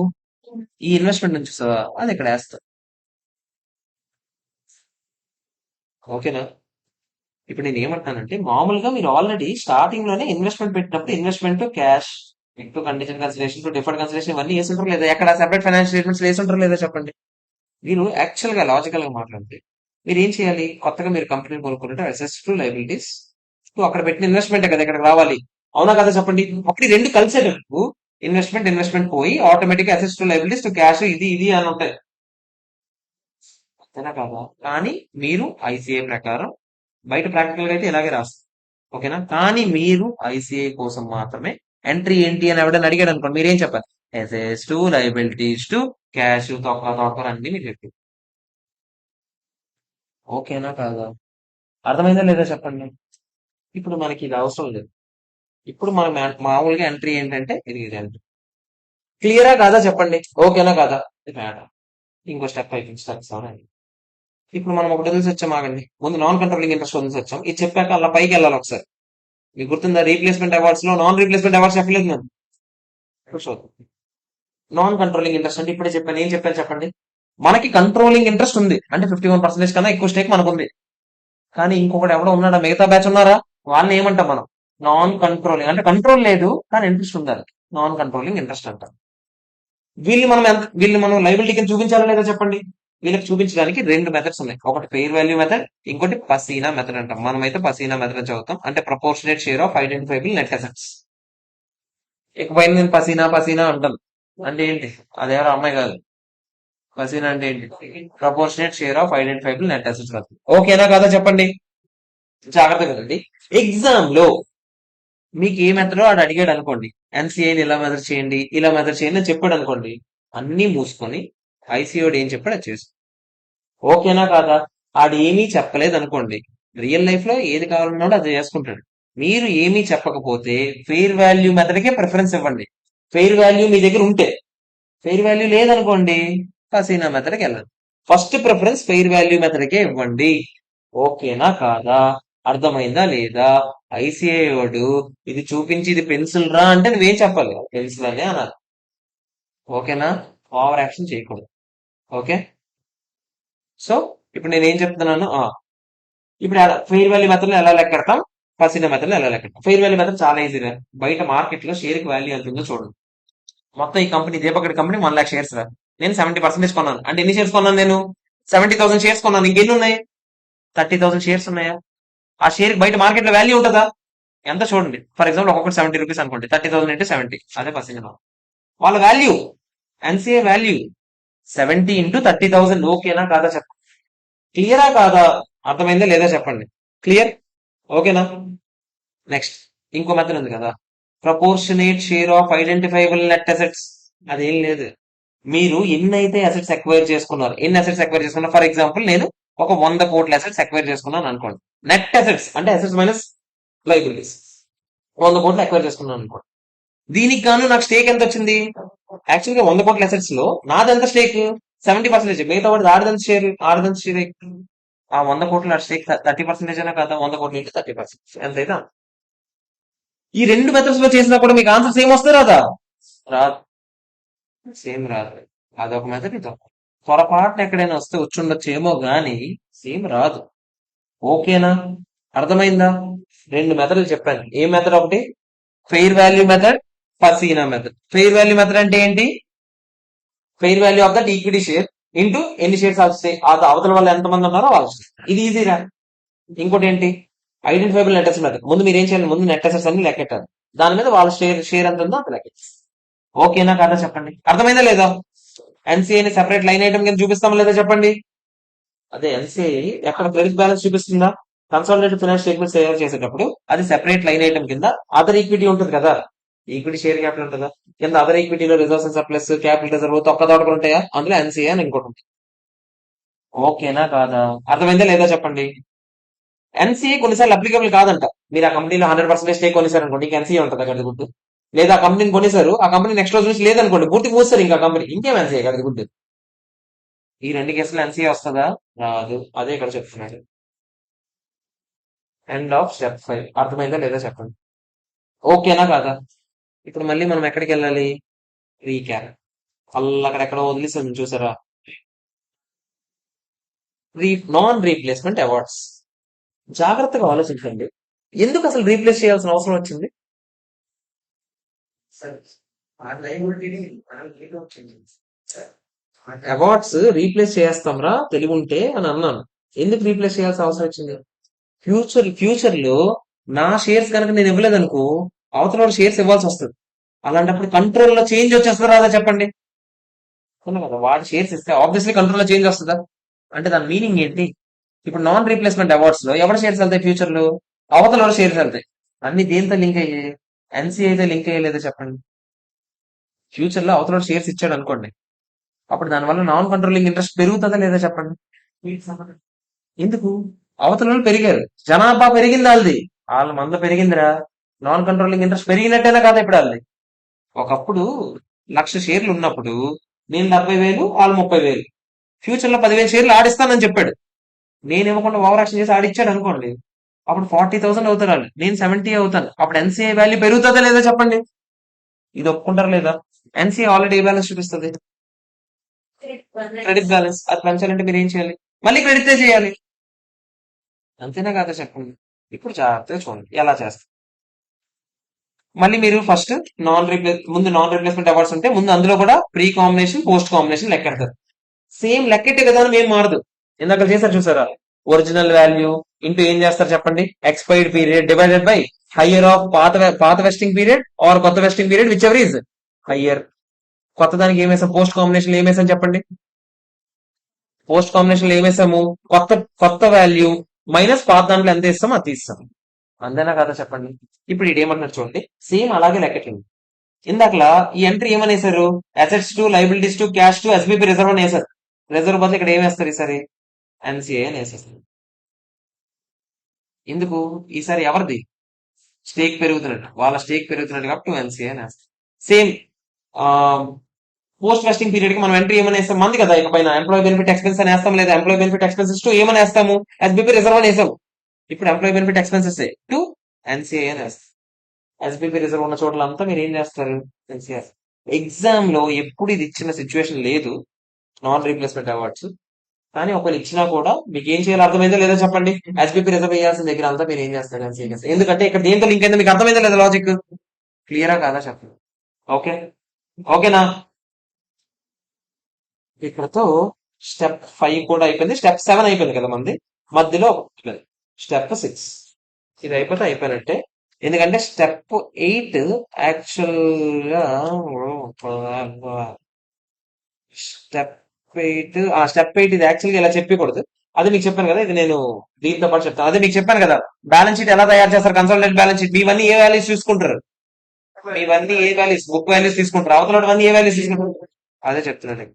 ఈ ఇన్వెస్ట్మెంట్ నుంచి చూసావా అది ఇక్కడ వేస్తావు. ఓకేనా? ఇప్పుడు నేను ఏమంటానంటే మామూలుగా మీరు ఆల్రెడీ స్టార్టింగ్ లోనే ఇన్వెస్ట్మెంట్ పెట్టినప్పుడు investment cash into condition consideration to deferred consideration ఇవన్నీ వేసి ఉంటారు లేదా? ఎక్కడ సెపరేట్ ఫైనాన్షియల్ స్టేట్మెంట్స్ వేసి ఉంటారు లేదా చెప్పండి. మీరు యాక్చువల్ గా లాజికల్ గా మాట్లాడితే మీరు ఏం చేయాలి? కొత్తగా మీరు కంపెనీ కొనుక్కుంటే అసెట్స్ టు లైబిలిటీస్ అక్కడ పెట్టిన ఇన్వెస్ట్మెంట్ కదా ఇక్కడ రావాలి. అవునా కదా చెప్పండి. ఒకటి రెండు కలిసేటప్పుడు ఇన్వెస్ట్మెంట్ ఇన్వెస్ట్మెంట్ పోయి automatic assets to liabilities to cash ఇది ఇది అని ఉంటాయి. అంతేనా కాదా? కానీ మీరు ఐసీఐ ప్రకారం బయట ప్రాక్టికల్ గా అయితే ఇలాగే రాస్తారు. ఓకేనా? కానీ మీరు ఐసీఐ కోసం మాత్రమే ఎంట్రీ ఏంటి అని ఎవడని అడిగాడు అనుకోండి మీరేం చెప్పాలి? Assets to liabilities to cash తొక్క తొక్క అన్ని మీరు చెప్పి. ఓకేనా కాదా? అర్థమైందా లేదా చెప్పండి. ఇప్పుడు మనకి ఇది అవసరం లేదు. ఇప్పుడు మనం మామూలుగా ఎంట్రీ ఏంటంటే ఇది ఇది ఎంట్రీ. క్లియరా కాదా చెప్పండి. ఓకేనా కాదా? ఇది మ్యాటర్. ఇంకో స్టెప్ అయిపోయింది, స్టెప్ సెవెన్. ఇప్పుడు మనం ఒకటి వదిలేసి వచ్చాం, ఆగండి. ముందు నాన్ కంట్రోలింగ్ ఇంట్రెస్ట్ వదిలేసి వచ్చాం. ఇది చెప్పాక అలా పైకి వెళ్ళాలి ఒకసారి. మీకు గుర్తుందా రీప్లేస్మెంట్ అవార్డ్స్ లో నాన్ రీప్లేస్మెంట్ అవార్డ్స్ చెప్పలేదు నేను. ఇప్పుడు చూద్దాం. నాన్ కంట్రోలింగ్ ఇంట్రెస్ట్ అంటే ఇప్పుడే చెప్పాను. ఏం చెప్పాను చెప్పండి. మనకి కంట్రోలింగ్ ఇంట్రెస్ట్ ఉంది అంటే 51% కన్నా ఎక్కువ స్టేక్ మనకు ఉంది. కానీ ఇంకొకటి ఎవడో ఉన్నాడా? మిగతా బ్యాచ్ ఉన్నారా? వాళ్ళని ఏమంటాం మనం? నాన్ కంట్రోలింగ్ అంటే కంట్రోల్ లేదు కానీ ఇంట్రెస్ట్ ఉండాలి. నాన్ కంట్రోలింగ్ ఇంట్రెస్ట్ అంటాం. వీళ్ళు మనం లైబిలిటీ కింద చూపించాలా లేదా చెప్పండి. వీళ్ళకి చూపించడానికి రెండు మెథడ్స్ ఉన్నాయి. ఒకటి ఫెయిర్ వాల్యూ మెథడ్, ఇంకోటి పసీనా మెథడ్ అంటాం. మనమైతే పసీనా మెథడ్ చదువుతాం. అంటే proportionate share of identifiable net assets. ఇకపైన నేను పసీనా పసీనా అంటాను. అంటే ఏంటి? అదేవరో అమ్మాయి కాదు. పసీనా అంటే ఏంటి? Proportionate share of identifiable net assets. ఓకేనా కదా చెప్పండి. జాగ్రత్తగా అండి. ఎగ్జామ్ లో మీకు ఏ మెథడో ఆడు అడిగాడు అనుకోండి, ఎన్సీఐని ఇలా మెథడ్ చేయండి ఇలా మెథడ్ చేయండి అని చెప్పాడు అనుకోండి, అన్ని మూసుకొని ఐసీఓడి ఏం చెప్పాడు అది చేసు. ఓకేనా కాదా? ఆడు ఏమీ చెప్పలేదు అనుకోండి, రియల్ లైఫ్ లో ఏది కావాలన్నాడో అది చేసుకుంటాడు. మీరు ఏమీ చెప్పకపోతే ఫెయిర్ వాల్యూ మెథడ్కే ప్రిఫరెన్స్ ఇవ్వండి. ఫెయిర్ వాల్యూ మీ దగ్గర ఉంటే. ఫెయిర్ వాల్యూ లేదనుకోండి హసీనా మెథడ్కి వెళ్ళండి. ఫస్ట్ ప్రిఫరెన్స్ ఫెయిర్ వాల్యూ మెథడ్కే ఇవ్వండి. ఓకేనా కాదా? అర్థమైందా లేదా? ఐసీఐ వాడు ఇది చూపించి ఇది పెన్సిల్ రా అంటే నువ్వేం చెప్పాలి? పెన్సిల్ అనే అనాలి. ఓకేనా? ఓవర్ యాక్షన్ చేయకూడదు. ఓకే. సో ఇప్పుడు నేను ఏం చెప్తున్నాను, ఇప్పుడు ఫెయిర్ వాల్యూ మెథడ్ ఎలా లెక్కెడతాం, పసీనా మెథడ్ ఎలా లెక్కెడతాం. ఫెయిర్ వాల్యూ మెథడ్ చాలా ఈజీగా, బయట మార్కెట్ లో షేర్ కి వాల్యూ ఎంత ఉందో చూడండి. మొత్తం ఈ కంపెనీ దీపక్ కంపెనీ 1,00,000 షేర్స్ రా. నేను 70% కొన్నాను అంటే ఎన్ని షేర్స్ కొన్నాను? నేను 70,000 షేర్స్ కొన్నాను. ఇంకెన్ని ఉన్నాయి? 30,000 షేర్స్ ఉన్నాయా? ఆ షేర్ బయట మార్కెట్ లో వాల్యూ ఉంటుందా? ఎంత చూడండి. ఫర్ ఎగ్జాంపుల్ ఒక్కొక్కటి 70 రూపీస్ అనుకోండి. 30,000 ఇంటూ 70 అదే పసీనా. వాళ్ళ వాల్యూ ఎన్సీఏ వాల్యూ 70 ఇంటూ 30,000. ఓకేనా కాదా చెప్పండి. క్లియరా కాదా? అర్థమైందా లేదా చెప్పండి. క్లియర్? ఓకేనా? నెక్స్ట్ ఇంకో మెథడ్ ఉంది కదా, proportionate share of identifiable net assets. అదేం లేదు. మీరు ఎన్నైతే అసెట్స్ ఎక్వైర్ చేసుకున్నారు, ఎన్ని అసెట్స్ ఎక్వైర్ చేసుకున్నారు. ఫర్ ఎగ్జాంపుల్ నేను ఒక 100 కోట్ల అసెట్స్ ఎక్వైర్ చేసుకున్నాను అనుకోండి. నెట్ అసెట్స్ అంటే అసెట్స్ మైనస్ లైబిలిటీస్ 100 కోట్లు ఎక్వైర్ చేసుకున్నాను అనుకోండి. దీనికి గాను నాకు స్టేక్ ఎంత వచ్చింది? యాక్చువల్ గా 100 కోట్ల అసెట్స్ లో నాదెంత స్టేక్? 70%. మిగతా వాడు ఆడదంత షేర్ ఆ 100 కోట్ల స్టేక్ 30% అయినా కదా. 100 కోట్లు ఇంటూ 30% ఎంతైతే అంత. ఈ రెండు మెథడ్స్ లో చేసినా కూడా మీకు ఆన్సర్ సేమ్ వస్తే రాదా? రాదు. సేమ్ రాదు. అదొక మెథడ్, ఇదొక. పొరపాటున ఎక్కడైనా వస్తే వచ్చుండొచ్చేమో గానీ సేమ్ రాదు. ఓకేనా? అర్థమైందా? రెండు మెథడ్లు చెప్పాను. ఏ మెథడ్? ఒకటి ఫెయిర్ వాల్యూ మెథడ్, పసీనా మెథడ్. ఫెయిర్ వాల్యూ మెథడ్ అంటే ఏంటి? Fair value of that equity share into ఎన్ని షేర్స్ వస్తాయి, అవతల వాళ్ళు ఎంతమంది ఉన్నారో వాళ్ళు. ఇది ఈజీరా. ఇంకోటి ఏంటి? Identifiable net assets method. ముందు మీరు ఏం చేయాలి? ముందు నెట్ అసెట్స్ అన్ని లెక్కెట్టాలి. దాని మీద వాళ్ళ షేర్ ఎంత ఉందో అంత లెక్క. ఓకేనా కాదా చెప్పండి. అర్థమైందా లేదా? ఎన్సీఐని సెపరేట్ లైన్ ఐటమ్ కింద చూపిస్తామా లేదా చెప్పండి. అదే ఎన్సీఐ ఎక్కడ క్రెడిట్ బ్యాలెన్స్ చూపిస్తుందా? కన్సాలిడేటెడ్ ఫైనాన్స్ స్టేట్మెంట్స్ తయారు చేసేటప్పుడు అది సెపరేట్ లైన్ ఐటమ్ కింద అదర్ ఈక్విటీ ఉంటుంది కదా. ఈక్విటీ షేర్ క్యాపిటల్ ఉంటుందా కింద. అదర్ ఈక్విటీలో reserves and surplus, capital reserve తొక్కదోటలు ఉంటాయా? అందులో ఎన్సీఐ అని ఇంకోటి ఉంటుంది. ఓకేనా కాదా? అర్థమైందా లేదా చెప్పండి. ఎన్సీఏ కొన్నిసార్లు అప్లికబుల్ కాదంట. మీరు ఆ కంపెనీలో 100% స్టేక్ కొనేసారు అనుకోండి, ఇంకా ఎన్సీఏ ఉంటుంది అక్కడ గుర్తు. లేదా ఆ కంపెనీని కొనేసారు, ఆ కంపెనీ నెక్స్ట్ రోజు నుంచి లేదనుకోండి, పూర్తి మూస్తారు ఇంకా కంపెనీ, ఇంకేం ఎన్సీఏ కదా గుర్తు. ఈ రెండు కేసులు ఎన్సీఏ వస్తుందా? రాదు. అదే ఇక్కడ చెప్తున్నాడు. End of step 5. అర్థమైందా లేదా చెప్పండి. ఓకేనా కాదా? ఇప్పుడు మళ్ళీ మనం ఎక్కడికి వెళ్ళాలి? రీక్యాప్. అక్కడెక్కడ వదిలేసాం చూసారా? Non replacement awards. జాగ్రత్తగా ఆలోచించండి. ఎందుకు అసలు రీప్లేస్ చేయాల్సిన అవసరం వచ్చింది? అవార్డ్స్ రీప్లేస్ చేస్తాంరా తెలివి ఉంటే అని అన్నాను. ఎందుకు రీప్లేస్ చేయాల్సిన అవసరం వచ్చింది? ఫ్యూచర్ లో నా షేర్స్ కనుక నేను ఇవ్వలేదు అనుకో, అవతల వాడు షేర్స్ ఇవ్వాల్సి వస్తుంది. అలాంటప్పుడు కంట్రోల్ లో చేంజ్ వచ్చేస్తుందా రాదా చెప్పండి. అవునా కదా? వాడు షేర్స్ ఇస్తే ఆబ్వియస్లీ కంట్రోల్ లో చేంజ్ వస్తుందా? అంటే దాని మీనింగ్ ఏంటి? ఇప్పుడు నాన్ రీప్లేస్మెంట్ అవార్డ్స్ లో ఎవరి షేర్స్ వెళ్తాయి ఫ్యూచర్ లో? అవతల వాడి షేర్స్ వెళ్తాయి. అన్ని దేంతో లింక్ అయ్యాయి? ఎన్సీఐ అయితే లింక్ అయ్యలేదో చెప్పండి. ఫ్యూచర్ లో అవతల వాడు షేర్స్ ఇచ్చాడు అనుకోండి, అప్పుడు దానివల్ల నాన్ కంట్రోలింగ్ ఇంట్రెస్ట్ పెరుగుతుందా లేదా చెప్పండి. ఎందుకు? అవతల వాళ్ళు పెరిగారు, జనాభా పెరిగింది, వాళ్ళ మంద పెరిగిందిరా. నాన్ కంట్రోలింగ్ ఇంట్రెస్ట్ పెరిగినట్టేనా కాదా ఇప్పుడు వాళ్ళది? ఒకప్పుడు 1,00,000 షేర్లు ఉన్నప్పుడు నేను 70,000, వాళ్ళు 30,000. ఫ్యూచర్ లో 10,000 షేర్లు ఆడిస్తానని చెప్పాడు. నేను ఇవ్వకుండా ఓవర్ యాక్షన్ చేసి ఆడిచ్చాడు అనుకోండి, అప్పుడు 40,000 అవుతారు వాళ్ళు, నేను 70 అవుతాను. అప్పుడు ఎన్సీఐ వాల్యూ పెరుగుతుందా లేదా చెప్పండి. ఇది ఒప్పుకుంటారా లేదా? ఎన్సీఐ ఆల్రెడీ ఏ బ్యాలెన్స్ చూపిస్తుంది? Credit balance. అది పెంచాలంటే మీరు ఏం చేయాలి? మళ్ళీ క్రెడిట్ చేయాలి. అంతేనా కాదా చెప్పండి. ఇప్పుడు జాగ్రత్తగా చూడండి ఎలా చేస్తారు. మళ్ళీ మీరు ఫస్ట్ నాన్ రీప్లేస్మెంట్ అవార్డ్స్ ఉంటే ముందు అందులో కూడా ప్రీ కాంబినేషన్, పోస్ట్ కాంబినేషన్ లెక్కెడతారు. సేమ్ లెక్కెట్టే విధానం ఏం మారదు. ఇందాక చేశారు చూసారా? ఒరిజినల్ వాల్యూ ఇంటూ ఏం చేస్తారు చెప్పండి? Expired period divided by higher of పాత వెస్టింగ్ పీరియడ్ ఆర్ కొత్త vesting period whichever is higher. కొత్త దానికి ఏమేసాం? పోస్ట్ కాంబినేషన్ ఏమేసాం చెప్పండి. పోస్ట్ కాంబినేషన్ ఏమేసాము? కొత్త కొత్త వాల్యూ మైనస్ పాత దాంట్లో ఎంత ఇస్తామో అది తీస్తాం. అంతేనా కదా చెప్పండి. ఇప్పుడు ఇదేమన్నారు చూడండి, సేమ్ అలాగే లెక్కటండి. ఇందాకలా ఈ ఎంట్రీ ఏమనేసారు? Assets to, liabilities to, cash to, SBP reserve అని వేసారు. రిజర్వ్ బదులు ఇక్కడ ఏం వేస్తారు ఈసారి? ఎన్సీఏ అని వేసేస్తారు. ఎందుకు? ఈసారి ఎవరిది స్టేక్ పెరుగుతున్నట్టు, వాళ్ళ స్టేక్ పెరుగుతున్నట్టు కాబట్టి ఎన్సీఏ అని వేస్తారు. సేమ్ పోస్ట్ వెస్టింగ్ పీరియడ్ కి మనం ఎంట్రీ ఏమని వేస్తాం? మంది కదా, ఇకపైన ఎంప్లాయీ బెనిఫిట్ ఎక్స్పెన్స్ అని వేస్తాం, లేదా ఎంప్లాయీ బెనిఫిట్ ఎక్స్పెన్సెస్ టు ఏమని వేస్తాము? ఎస్బీపీ రిజర్వ్ అని వేసాము. ఇప్పుడు employee benefit expenses to NCA అని వేస్తాం. ఎస్బీపీ రిజర్వ్ ఉన్న చోట్లంతా మీరు ఏం చేస్తారు? ఎన్సీఆర్. ఎగ్జామ్ లో ఎప్పుడు ఇది ఇచ్చిన సిచ్యువేషన్ లేదు నాన్ రీప్లేస్మెంట్ అవార్డ్స్. కానీ ఒకవేళ ఇచ్చినా కూడా మీకు ఏం చేయాలో అర్థమైందో లేదో చెప్పండి. ఎస్బీపీ రిజర్వ్ వేయాల్సిన దగ్గర అంతా మీరు ఏం చేస్తారు? ఎన్సీఏ చేస్తారు. ఎందుకంటే ఇక్కడ దేంతో లింక్ అయిందో మీకు అర్థమైందో లేదా లాజిక్? క్లియరా కాదా చెప్పండి. ఓకే, ఓకేనా? ఇక్కడతో స్టెప్ 5 కూడా అయిపోయింది. స్టెప్ 7 అయిపోయింది కదా మంది. మధ్యలో స్టెప్ 6. ఇది అయిపోతే అయిపోయినట్టే. ఎందుకంటే స్టెప్ 8 యాక్చువల్ గా స్టెప్ స్టెప్ 8 ఇది యాక్చువల్ గా ఇలా చెప్పకూడదు. అది మీకు చెప్పాను కదా, ఇది నేను దీంతో పాటు చెప్తాను. అదే మీకు చెప్పాను కదా, బ్యాలెన్స్ షీట్ ఎలా తయారు చేస్తారు, కన్సల్టెంట్ బ్యాలెన్స్ షీట్. మీవన్నీ ఏ వాల్యూస్ చూసుకుంటారు? మీవన్నీ ఏ వాల్యూస్? బుక్ వాల్యూస్ తీసుకుంటారు. అవతల ఏ వాల్యూస్ తీసుకుంటారు? అదే చెప్తున్నాను నేను.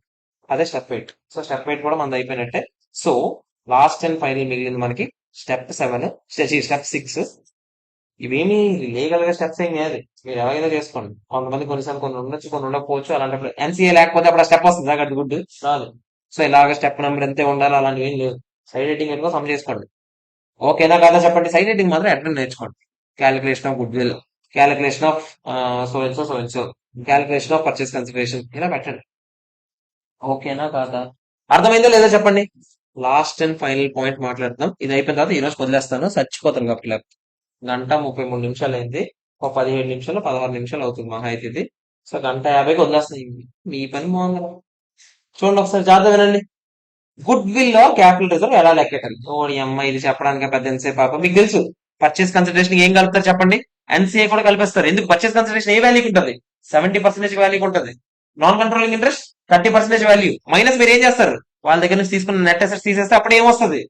అదే స్టెప్ 8. సో స్టెప్ 8 కూడా మనది అయిపోయినట్టే. సో లాస్ట్ అండ్ ఫైనల్ మిగిలింది మనకి స్టెప్ 7, స్టెప్ 6. ఇవేమి లీగల్ గా స్టెప్స్ ఏం కాదు, మీరు ఎలాగైనా చేసుకోండి. కొంతమంది కొన్నిసార్లు కొన్ని ఉండొచ్చు, కొన్ని ఉండకపోవచ్చు. అలాంటప్పుడు ఎన్సీఏ లేకపోతే అప్పుడు ఆ స్టెప్ వస్తుంది, అక్కడ గుడ్ రాదు. సో ఇలాగ స్టెప్ నెంబర్ ఎంతే ఉండాలి, అలాంటివి ఏం లేదు. సైడ్ హెడ్డింగ్ ఎక్కువ సమ్ చేసుకోండి. ఓకేనా కాదా చెప్పండి. సైడ్ హెడ్డింగ్ మాత్రం ఎట్లా నేర్చుకోండి. Calculation of good will, calculation of so and so, calculation of purchase consideration, ఇలా పెట్టండి. ఓకేనా కాదా? అర్థమైందో లేదో చెప్పండి. లాస్ట్ అండ్ ఫైనల్ పాయింట్ మాట్లాడతాం. ఇది అయిపోయిన తర్వాత ఈ రోజు వదిలేస్తాను, చచ్చిపోతాను కాబట్టి. 1:33 అయింది. ఒక 17 నిమిషాలు 16 నిమిషాలు అవుతుంది మహా అయితే ఇది. సో 1:50కి వదిలేస్తాను. మీ పని బాగుంది. చూడండి ఒకసారి జాగ్రత్త వినండి. Good will or capital reserve ఎలా లెక్కెట్టాలి? ఓడి అమ్మ, ఇది చెప్పడానికి పెద్ద ఎంతసేపు పాప. మీకు తెలుసు పర్చేస్ కన్సిడరేషన్ ఏం కలుపుతారు చెప్పండి. ఎన్సీఏ కూడా కలిపేస్తారు. ఎందుకు? పర్చేస్ కన్సిడరేషన్ ఏ వాల్యూకి ఉంటుంది? 70% వాల్యూకి ఉంటుంది. Non controlling interest 30% value. Minus మీరు ఏం చేస్తారు? వాళ్ళ దగ్గర నుంచి తీసుకున్న నెట్ అసెట్స్ తీసేస్తే అప్పుడు ఏమొస్తుంది?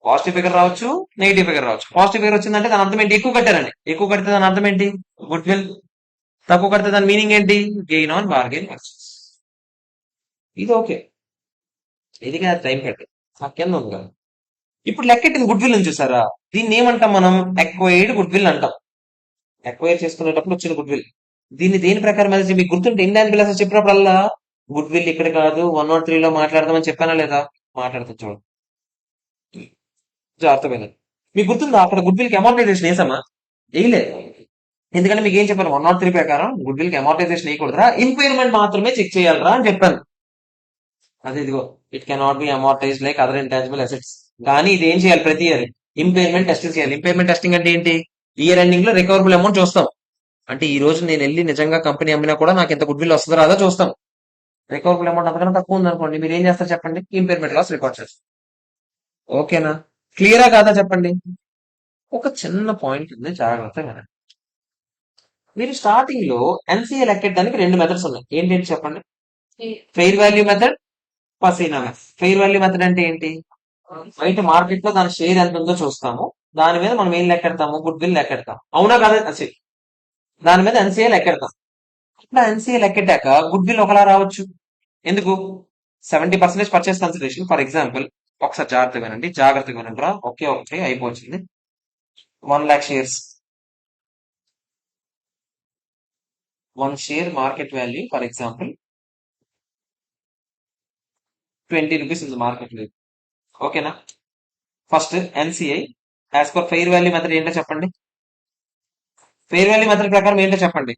పాజిటివ్ ఫిగర్ రావచ్చు, నెగిటివ్ ఫిగర్ రావచ్చు. పాజిటివ్ ఫిగర్ వచ్చిందంటే దాని అర్థం ఏంటి? ఎక్కువ కట్టారని. ఎక్కువ కడితే దాని అర్థం ఏంటి? Good will. తక్కువ కడితే దాని మీనింగ్ ఏంటి? Gain on bargain purchase. ఇది ఓకే. ఇది కాదు టైం కట్టి ఆ కింద ఉంది కదా. ఇప్పుడు లెక్కెట్టిన గుడ్ విల్ అని చూసారా? దీన్ని ఏమంటాం మనం? ఎక్వైర్డ్ గుడ్ విల్ అంటాం. ఎక్వైర్ చేసుకునేటప్పుడు వచ్చిన గుడ్ విల్. దీన్ని దేని ప్రకారం మీకు గుర్తుంటే ఇంటాంజిబుల్ అసెట్స్ చెప్పినప్పుడల్లా గుడ్ విల్ ఇక్కడ కాదు 103 లో మాట్లాడదామని చెప్పానా లేదా? మాట్లాడతా చూడండి, అర్థమైంది. మీకు గుర్తుందా అక్కడ గుడ్ విల్ కి అమార్టైజేషన్ వేసామా? వేయలేదు. ఎందుకంటే మీకు ఏం చెప్పాను, 103 ప్రకారం గుడ్ విల్ కి అమార్టైజేషన్ వేయకూడదురా, ఇంపైర్మెంట్ మాత్రమే చెక్ చేయాలరా అని చెప్పాను. అదే ఇదిగో, it cannot be amortise like other intangible assets. కానీ ఇది ఏం చేయాలి, ప్రతి ఇయర్ ఇంపైర్మెంట్ టెస్టింగ్ చేయాలి. ఇంపైర్మెంట్ టెస్టింగ్ అంటే ఏంటి? ఇయర్ ఎండింగ్ లో రికవరబుల్ అమౌంట్ చూస్తాం. అంటే ఈ రోజు నేను వెళ్ళి నిజంగా కంపెనీ అమ్మినా కూడా నాకు ఎంత గుడ్ విల్ వస్తుందో రాదో చూస్తాం. రికవరబుల్ అమౌంట్ అంతకన్నా తక్కువ ఉందనుకోండి, మీరు ఏం చేస్తారు చెప్పండి? ఇంపైర్మెంట్ లాస్ రికార్డ్ చేస్తారు. ఓకేనా? క్లియరా కాదా చెప్పండి? ఒక చిన్న పాయింట్ ఉంది, జాగ్రత్తగా వినండి. మీరు స్టార్టింగ్ లో ఎన్సీఏ లెక్కెట్టడానికి రెండు మెథడ్స్ ఉన్నాయి. ఏంటంటే చెప్పండి? ఫెయిర్ వాల్యూ మెథడ్, పసీనా మెథడ్. ఫెయిర్ వాల్యూ మెథడ్ అంటే ఏంటి? బయట మార్కెట్ లో దాని షేర్ ఎంత ఉందో చూస్తాము, దాని మీద మనం ఏం లెక్కెడతాము? Good will లెక్కెడతాం. అవునా కాదా? దాని మీద ఎన్సీఏ లెక్కెడతాం. ఇప్పుడు ఎన్సీఏ లెక్కెట్టాక గుడ్ విల్ ఒకలా రావచ్చు. ఎందుకు? 70% పర్చేస్ కన్సిడరేషన్. ఫర్ ఎగ్జాంపుల్, ఒకసారి జాగ్రత్తగా వినండి రా, ఒకే ఒకటి అయిపోతుంది. 1 lakh shares, 1 share market value for example 20 rupees ఉంది మార్కెట్ వాల్యూ. ఓకేనా? First NCI as per fair value method ఏంటో చెప్పండి? ఫెయిర్ వాల్యూ మెథడ్ ప్రకారం ఏంటో చెప్పండి?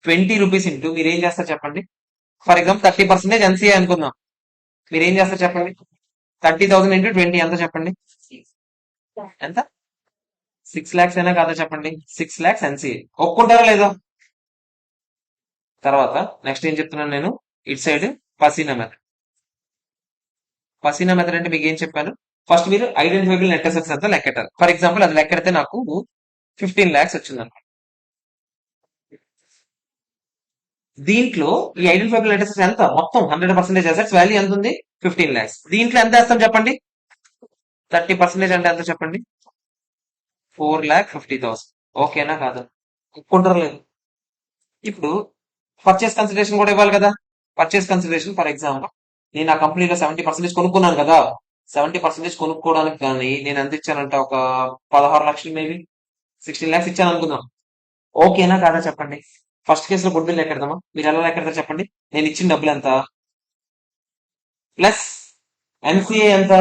20 రూపీస్ ఇంటూ మీరు ఏం చేస్తారు చెప్పండి? ఫర్ ఎగ్జాంపుల్ 30% ఎన్సీఐ అనుకుందాం. మీరు ఏం చేస్తారు చెప్పండి? 30,000 ఇంటూ 20 ఎంత చెప్పండి? ఎంత? 6 lakhs అయినా కాదా చెప్పండి? 6 lakhs ఎన్సీఐ. ఒప్పుకుంటారా లేదా? తర్వాత నెక్స్ట్ ఏం చెప్తున్నాను నేను, ఇట్ సైడ్ పసీనా మెథడ్. పసీనా మెథడ్ అంటే మీకు ఏం చెప్పాను? ఫస్ట్ మీరు ఐడెంటిఫైబుల్ నెట్ అసెట్స్ అంతా లెక్కెట్టాలి. ఫర్ ఎగ్జాంపుల్ అది లెక్కెడితే నాకు 15 lakhs వచ్చింది అనుకో. దీంట్లో ఈ ఐడెంటిఫైబుల్ నెట్ అసెట్స్ ఎంత? మొత్తం 100% అసెట్స్ వాల్యూ ఎంత ఉంది? 15 lakhs. దీంట్లో ఎంత వేస్తాం చెప్పండి? 30% అంటే ఎంత చెప్పండి? 4,50,000. ఓకేనా కాదా? ఒప్పుకుంటారా లేదు? ఇప్పుడు పర్చేస్ కన్సిడరేషన్ కూడా ఇవ్వాలి కదా. పర్చేస్ కన్సిడరేషన్ ఫర్ ఎగ్జాంపుల్, నేను ఆ కంపెనీలో 70% కొనుక్కున్నాను కదా. 70% కొనుక్కోవడానికి కానీ నేను ఎంత ఇచ్చానంటే ఒక 16 లక్షలు, మేబీ 16 lakhs ఇచ్చాను అనుకుందాం. ఓకేనా కాదా చెప్పండి? ఫస్ట్ కేసులో గుడ్ విల్ ఎక్కడదామా? మీరు ఎలా ఎక్కడతారు చెప్పండి? నేను ఇచ్చిన డబ్బులు ఎంత ప్లస్ ఎన్సీఏ ఎంత?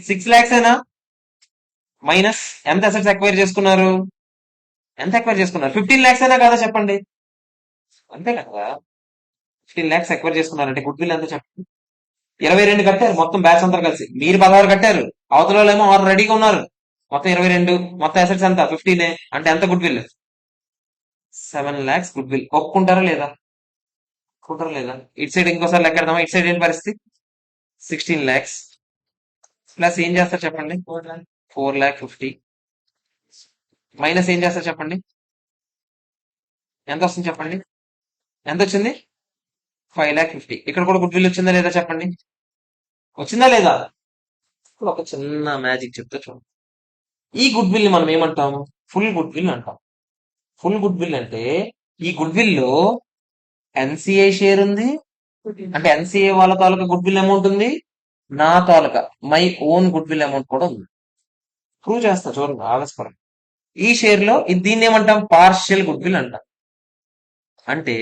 6 lakhs అయినా మైనస్ ఎంత అసెట్స్ ఎక్వైర్ చేసుకున్నారు? ఎంత ఎక్వైర్ చేసుకున్నారు? 15 lakhs అయినా కాదా చెప్పండి? అంతే కదా. 15 lakhs ఎక్వైర్ చేసుకున్నారంటే గుడ్ విల్ ఎంత చెప్పండి? 22 కట్టారు మొత్తం బ్యాచ్ అంతా కలిసి. మీరు 16 కట్టారు, అవతల వాళ్ళేమో 6 రెడీగా ఉన్నారు. మొత్తం 22. మొత్తం అసెట్స్ ఎంత? 15. అంటే ఎంత good will? 7 lakhs good will. ఒప్పుకుంటారా లేదా? ఒప్పుకుంటారా లేదా? ఇటు సైడ్ ఇంకోసారి లెక్కెడదామా? ఇటు సైడ్ ఏంటి పరిస్థితి? 16 lakhs ప్లస్ ఏం చేస్తారు చెప్పండి? 4,50,000 మైనస్ ఏం చేస్తారు చెప్పండి? ఎంత వస్తుంది చెప్పండి? ఎంత వచ్చింది? 5,50,000. ఇక్కడ కూడా గుడ్ విల్ వచ్చిందా లేదా చెప్పండి? వచ్చిందా లేదా? ఇప్పుడు ఒక చిన్న మ్యాజిక్ చెప్తా చూడండి. ఈ గుడ్ విల్ ని మనం ఏమంటాం? ఫుల్ గుడ్ విల్ అంటాం. ఫుల్ గుడ్ విల్ అంటే ఈ గుడ్ విల్ లో ఎన్సీఐ షేర్ ఉంది, అంటే ఎన్సీఐ వాళ్ళ తాలూకా గుడ్ విల్ అమౌంట్ ఉంది, నా తాలూకా my own goodwill amount కూడా ఉంది. ప్రూవ్ చేస్తా చూడండి, ఆగస్పరం. ఈ షేర్ లో దీన్ని ఏమంటాం? పార్షియల్ గుడ్ విల్ అంటాం. అంటే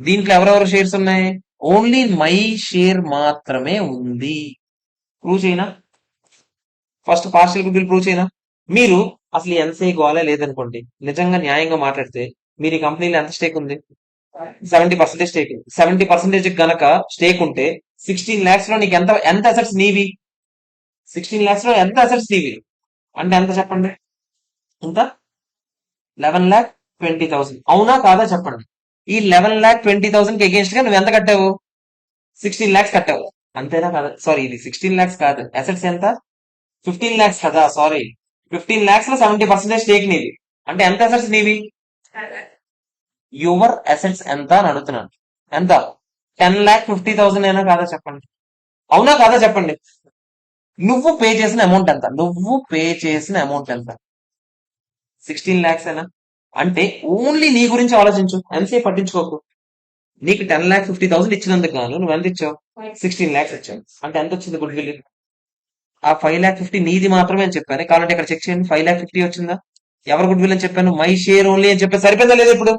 దీంట్లో ఎవరెవరు షేర్స్ ఉన్నాయి? ఓన్లీ మై షేర్ మాత్రమే ఉంది. ప్రూవ్ చేయనా? First partial good will prove చేయనా? మీరు అసలు ఎన్సీఐ గోలే లేదనుకోండి, నిజంగా న్యాయంగా మాట్లాడితే మీరు ఈ కంపెనీలో ఎంత స్టేక్ ఉంది? 70% స్టేక్ ఉంది. 70% గనక స్టేక్ ఉంటే 16 lakhs లో నీకు ఎంత ఎంత అసెట్స్ నీవి? 16 lakhs లో ఎంత అసెట్స్ నీవి అంటే ఎంత చెప్పండి? ఎంత? 11,20,000. అవునా కాదా చెప్పండి? ఈ 11,20,000 కి అగేన్స్ట్ గా నువ్వు ఎంత కట్టావు? 16 lakhs కట్టావు. అంతేనా కాదా? సారీ, ఇది 16 lakhs కాదు. అసెట్స్ ఎంత? 15 lakhs కదా. సారీ, 15 lakhs లో 70% స్టేక్ నీది. అంటే ఎంత అసెట్స్ నీవి? యువర్ అసెట్స్ ఎంత అని అడుగుతున్నాను. ఎంత? 10,50,000 అయినా కాదా చెప్పండి? అవునా కాదా చెప్పండి? నువ్వు పే చేసిన అమౌంట్ ఎంత? 16 lakhs అయినా. అంటే ఓన్లీ నీ గురించి ఆలోచించు, ఎంతసేపు పట్టించుకోకు. నీకు 10,50,000 ఇచ్చినందుకు గాను నువ్వు ఎంత ఇచ్చావు? 16 lakhs ఇచ్చావు. అంటే ఎంత వచ్చింది గుడ్ విల్? ఆ 5,50,000 నీది మాత్రమే అని చెప్పాను. కావాలంటే ఇక్కడ చెక్ చేయండి, 5,50,000 వచ్చిందా? ఎవరు గుడ్ విల్ అని చెప్పాను? మై షేర్ ఓన్లీ అని చెప్పి సరిపోయిందా లేదా ఇప్పుడు?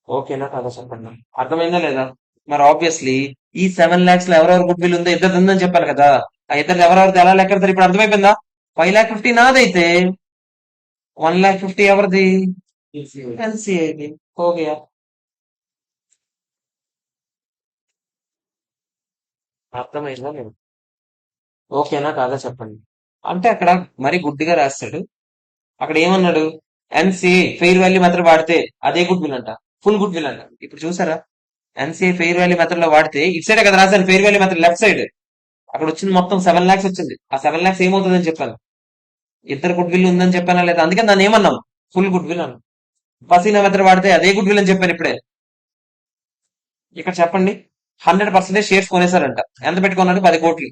ఓకేనా కాదా చెప్పండి? అర్థమైందా లేదా? మరి ఆబ్వియస్లీ ఈ 7 lakhs లో ఎవరెవరు గుడ్ విల్ ఉందో ఇద్దరు ఉందని చెప్పాను కదా. ఆ ఇద్దరు ఎవరెవరిది ఎలా లెక్కెడతారు ఇప్పుడు అర్థమైపోయిందా? 5,50,000 నాదైతే 1,50,000 ఎవరిది? ఎన్సీఐది. ఓకే. అర్థమైందా లేదు? ఓకేనా కాదా చెప్పండి. అంటే అక్కడ మరి గుడ్డిగా రాస్తాడు. అక్కడ ఏమన్నాడు? ఎన్సీఏ ఫెయిర్ వాల్యూ మెథడ్ వాడితే అదే గుడ్ విల్ అంట. ఫుల్ గుడ్ విల్ అంట. ఇప్పుడు చూసారా? ఎన్సీఏ ఫెయిర్ వాల్యూ మెథడ్ లో వాడితే ఇటు సైడ్ కదా రాశాను, fair value method left side. అక్కడ వచ్చింది మొత్తం 7 lakhs వచ్చింది. ఆ 7 lakhs ఏమవుతుందని చెప్పాను. ఇద్దరు గుడ్ విల్ ఉందని చెప్పానా లేదా? అందుకే దాన్ని ఏమన్నాం? ఫుల్ గుడ్ విల్ అన్నాం. పసీనా మెథడ్ వాడితే అదే గుడ్ విల్ అని చెప్పాను ఇప్పుడే. ఇక్కడ చెప్పండి. 100% షేర్స్ కొనేసారంట. ఎంత పెట్టుకున్నారు? 10 కోట్లు.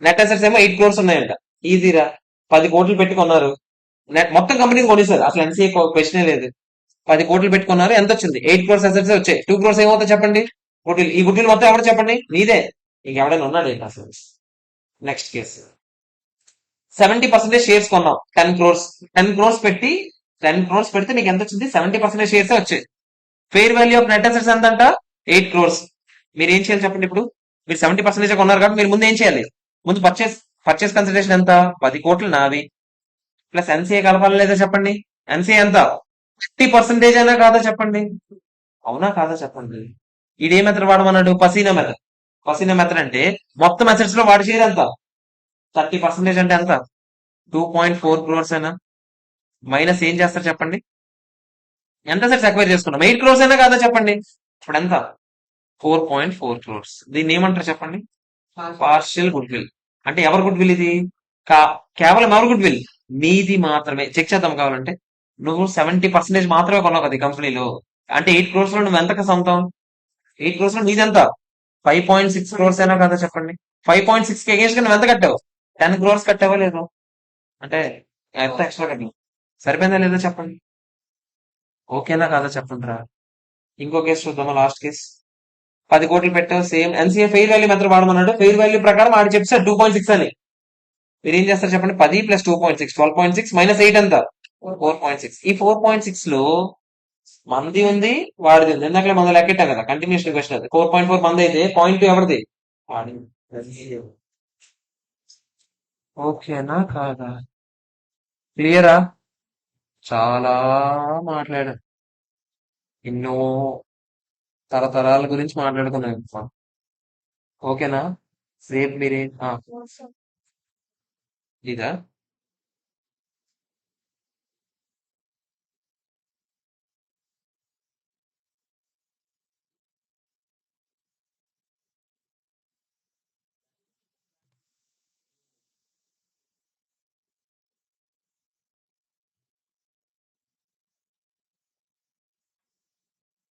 నెట్ అసెట్స్ ఏమో 8 crores ఉన్నాయంట. ఈజీరా. 10 కోట్లు పెట్టుకున్నారు. నెట్ మొత్తం కంపెనీని కొనేసారు. అసలు ఎన్సీఏ క్వశ్చనే లేదు. 10 కోట్లు పెట్టుకున్నారు. ఎంత వచ్చింది? 8 crores అసెట్స్ వచ్చాయి. 2 crores ఏమవుతాయి చెప్పండి? Good will. ఈ గుడ్ విల్ మొత్తం ఎవరు చెప్పండి? నీదే. ఇంక ఎవడైనా ఉన్నాడు ఏంటి అసలు? Next case. 70% షేర్స్ కొన్నాం. 10 crores. 10 crores పెట్టి 10 crores పెడితే నీకు ఎంత వచ్చింది? 70% షేర్స్ వచ్చాయి. Fair value of net assets ఎంత అంట? 8 crores. మీరు ఏం చేయాలి చెప్పండి ఇప్పుడు? మీరు 70% కొన్నారు కాబట్టి మీరు ముందు ఏం చేయాలి? ముందు పర్చేస్ పర్చేస్ కన్సిడరేషన్ ఎంత? 10 కోట్లు నావి. ప్లస్ ఎన్సీఏ కలపాలి లేదా చెప్పండి? ఎన్సీఏ ఎంత? 50% అయినా కాదా చెప్పండి? అవునా కాదా చెప్పండి? ఇదే మెథడ్ వాడమన్నాడు. పసీనా మెథడ్. పసీనా మెథడ్ అంటే మొత్తం అసెట్స్ లో వాడి షేర్ ఎంత? 30% అంటే ఎంత? 2.4 crores అయినా మైనస్ ఏం చేస్తారు చెప్పండి? ఎంత సెట్స్ అక్వైర్ చేసుకున్నాం? 8 crores అయినా కాదా చెప్పండి? ఇప్పుడు ఎంత? 4.4 crores. దీన్ని ఏమంటారు చెప్పండి? Partial good will. అంటే ఎవరి గుడ్ విల్ ఇది? కేవలం ఎవరి గుడ్ విల్? నీది మాత్రమే. చెక్ చేద్దాం కావాలంటే. నువ్వు 70% మాత్రమే కొన్నావు కదా ఈ కంపెనీలో. అంటే 8 crores లో నువ్వు ఎంత సొంతం? 8 crores లో నీదెంత? 5.6 crores అయినా కదా చెప్పండి? 5.6 కి అగేన్స్ట్ గా నువ్వు ఎంత కట్టావు? 10 crores కట్టావా లేదు? అంటే ఎంత ఎక్స్ట్రా కట్టావు? సరిపోయిందా లేదా చెప్పండి? ఓకేనా కాదా చెప్పండి రా. ఇంకో కేసు చూద్దామా? Last case. 10 కోట్లు పెట్టావు. Same NCA fair value method వాడమన్నాడు. ఫెయిర్ వాల్యూ ప్రకారం ఆడు చెప్పారు 2.6 అని. మీరు ఏం చేస్తారు చెప్పండి? 10 ప్లస్ 2.6 12.6 మైనస్ 8 ఎంత? 4.6. ఈ 4.6 లో మనది ఉంది, వాడిది ఉంది. ఇందాకలే మనం లెక్కెట్టాం కదా, కంటిన్యూషన్ క్వశ్చన్ అది. 4.4 మంది అయితే 0.2 ఎవరిది? వాడిది. ఓకేనా కాదా? క్లియరా? చాలా మాట్లాడారు. ఎన్నో తరతరాల గురించి మాట్లాడుకున్నాం ఇప్పుడు. ఓకేనా? రేపు మీరేం ఇదా?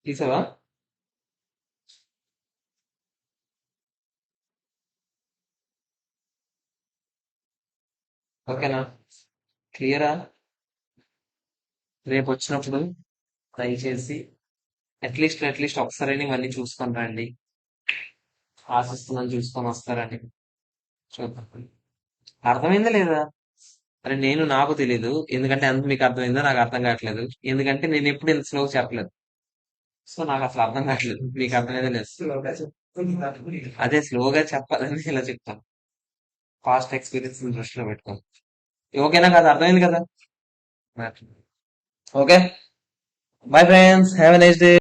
తీసావా? ఓకేనా? క్లియరా? రేపు వచ్చినప్పుడు దయచేసి అట్లీస్ట్ ఒకసారి ఇవన్నీ చూసుకొని రండి. ఆశిస్తున్నాను చూసుకొని వస్తారని. చూద్దాం. అర్థమైందా లేదా? అరే నేను నాకు తెలీదు. ఎందుకంటే అంత మీకు అర్థమైందో నాకు అర్థం కావట్లేదు. ఎందుకంటే నేను ఎప్పుడు ఇంత స్లో చెప్పలేదు. సో నాకు అసలు అర్థం కావట్లేదు. మీకు అర్థమైందో లేదు. అదే స్లోగా చెప్పాలని ఇలా చెప్తాను. పాస్ట్ ఎక్స్పీరియన్స్ దృష్టిలో పెట్టుకోండి. ఓకేనా కదా? అర్థమైంది కదా? Okay. Bye friends. Have a nice day.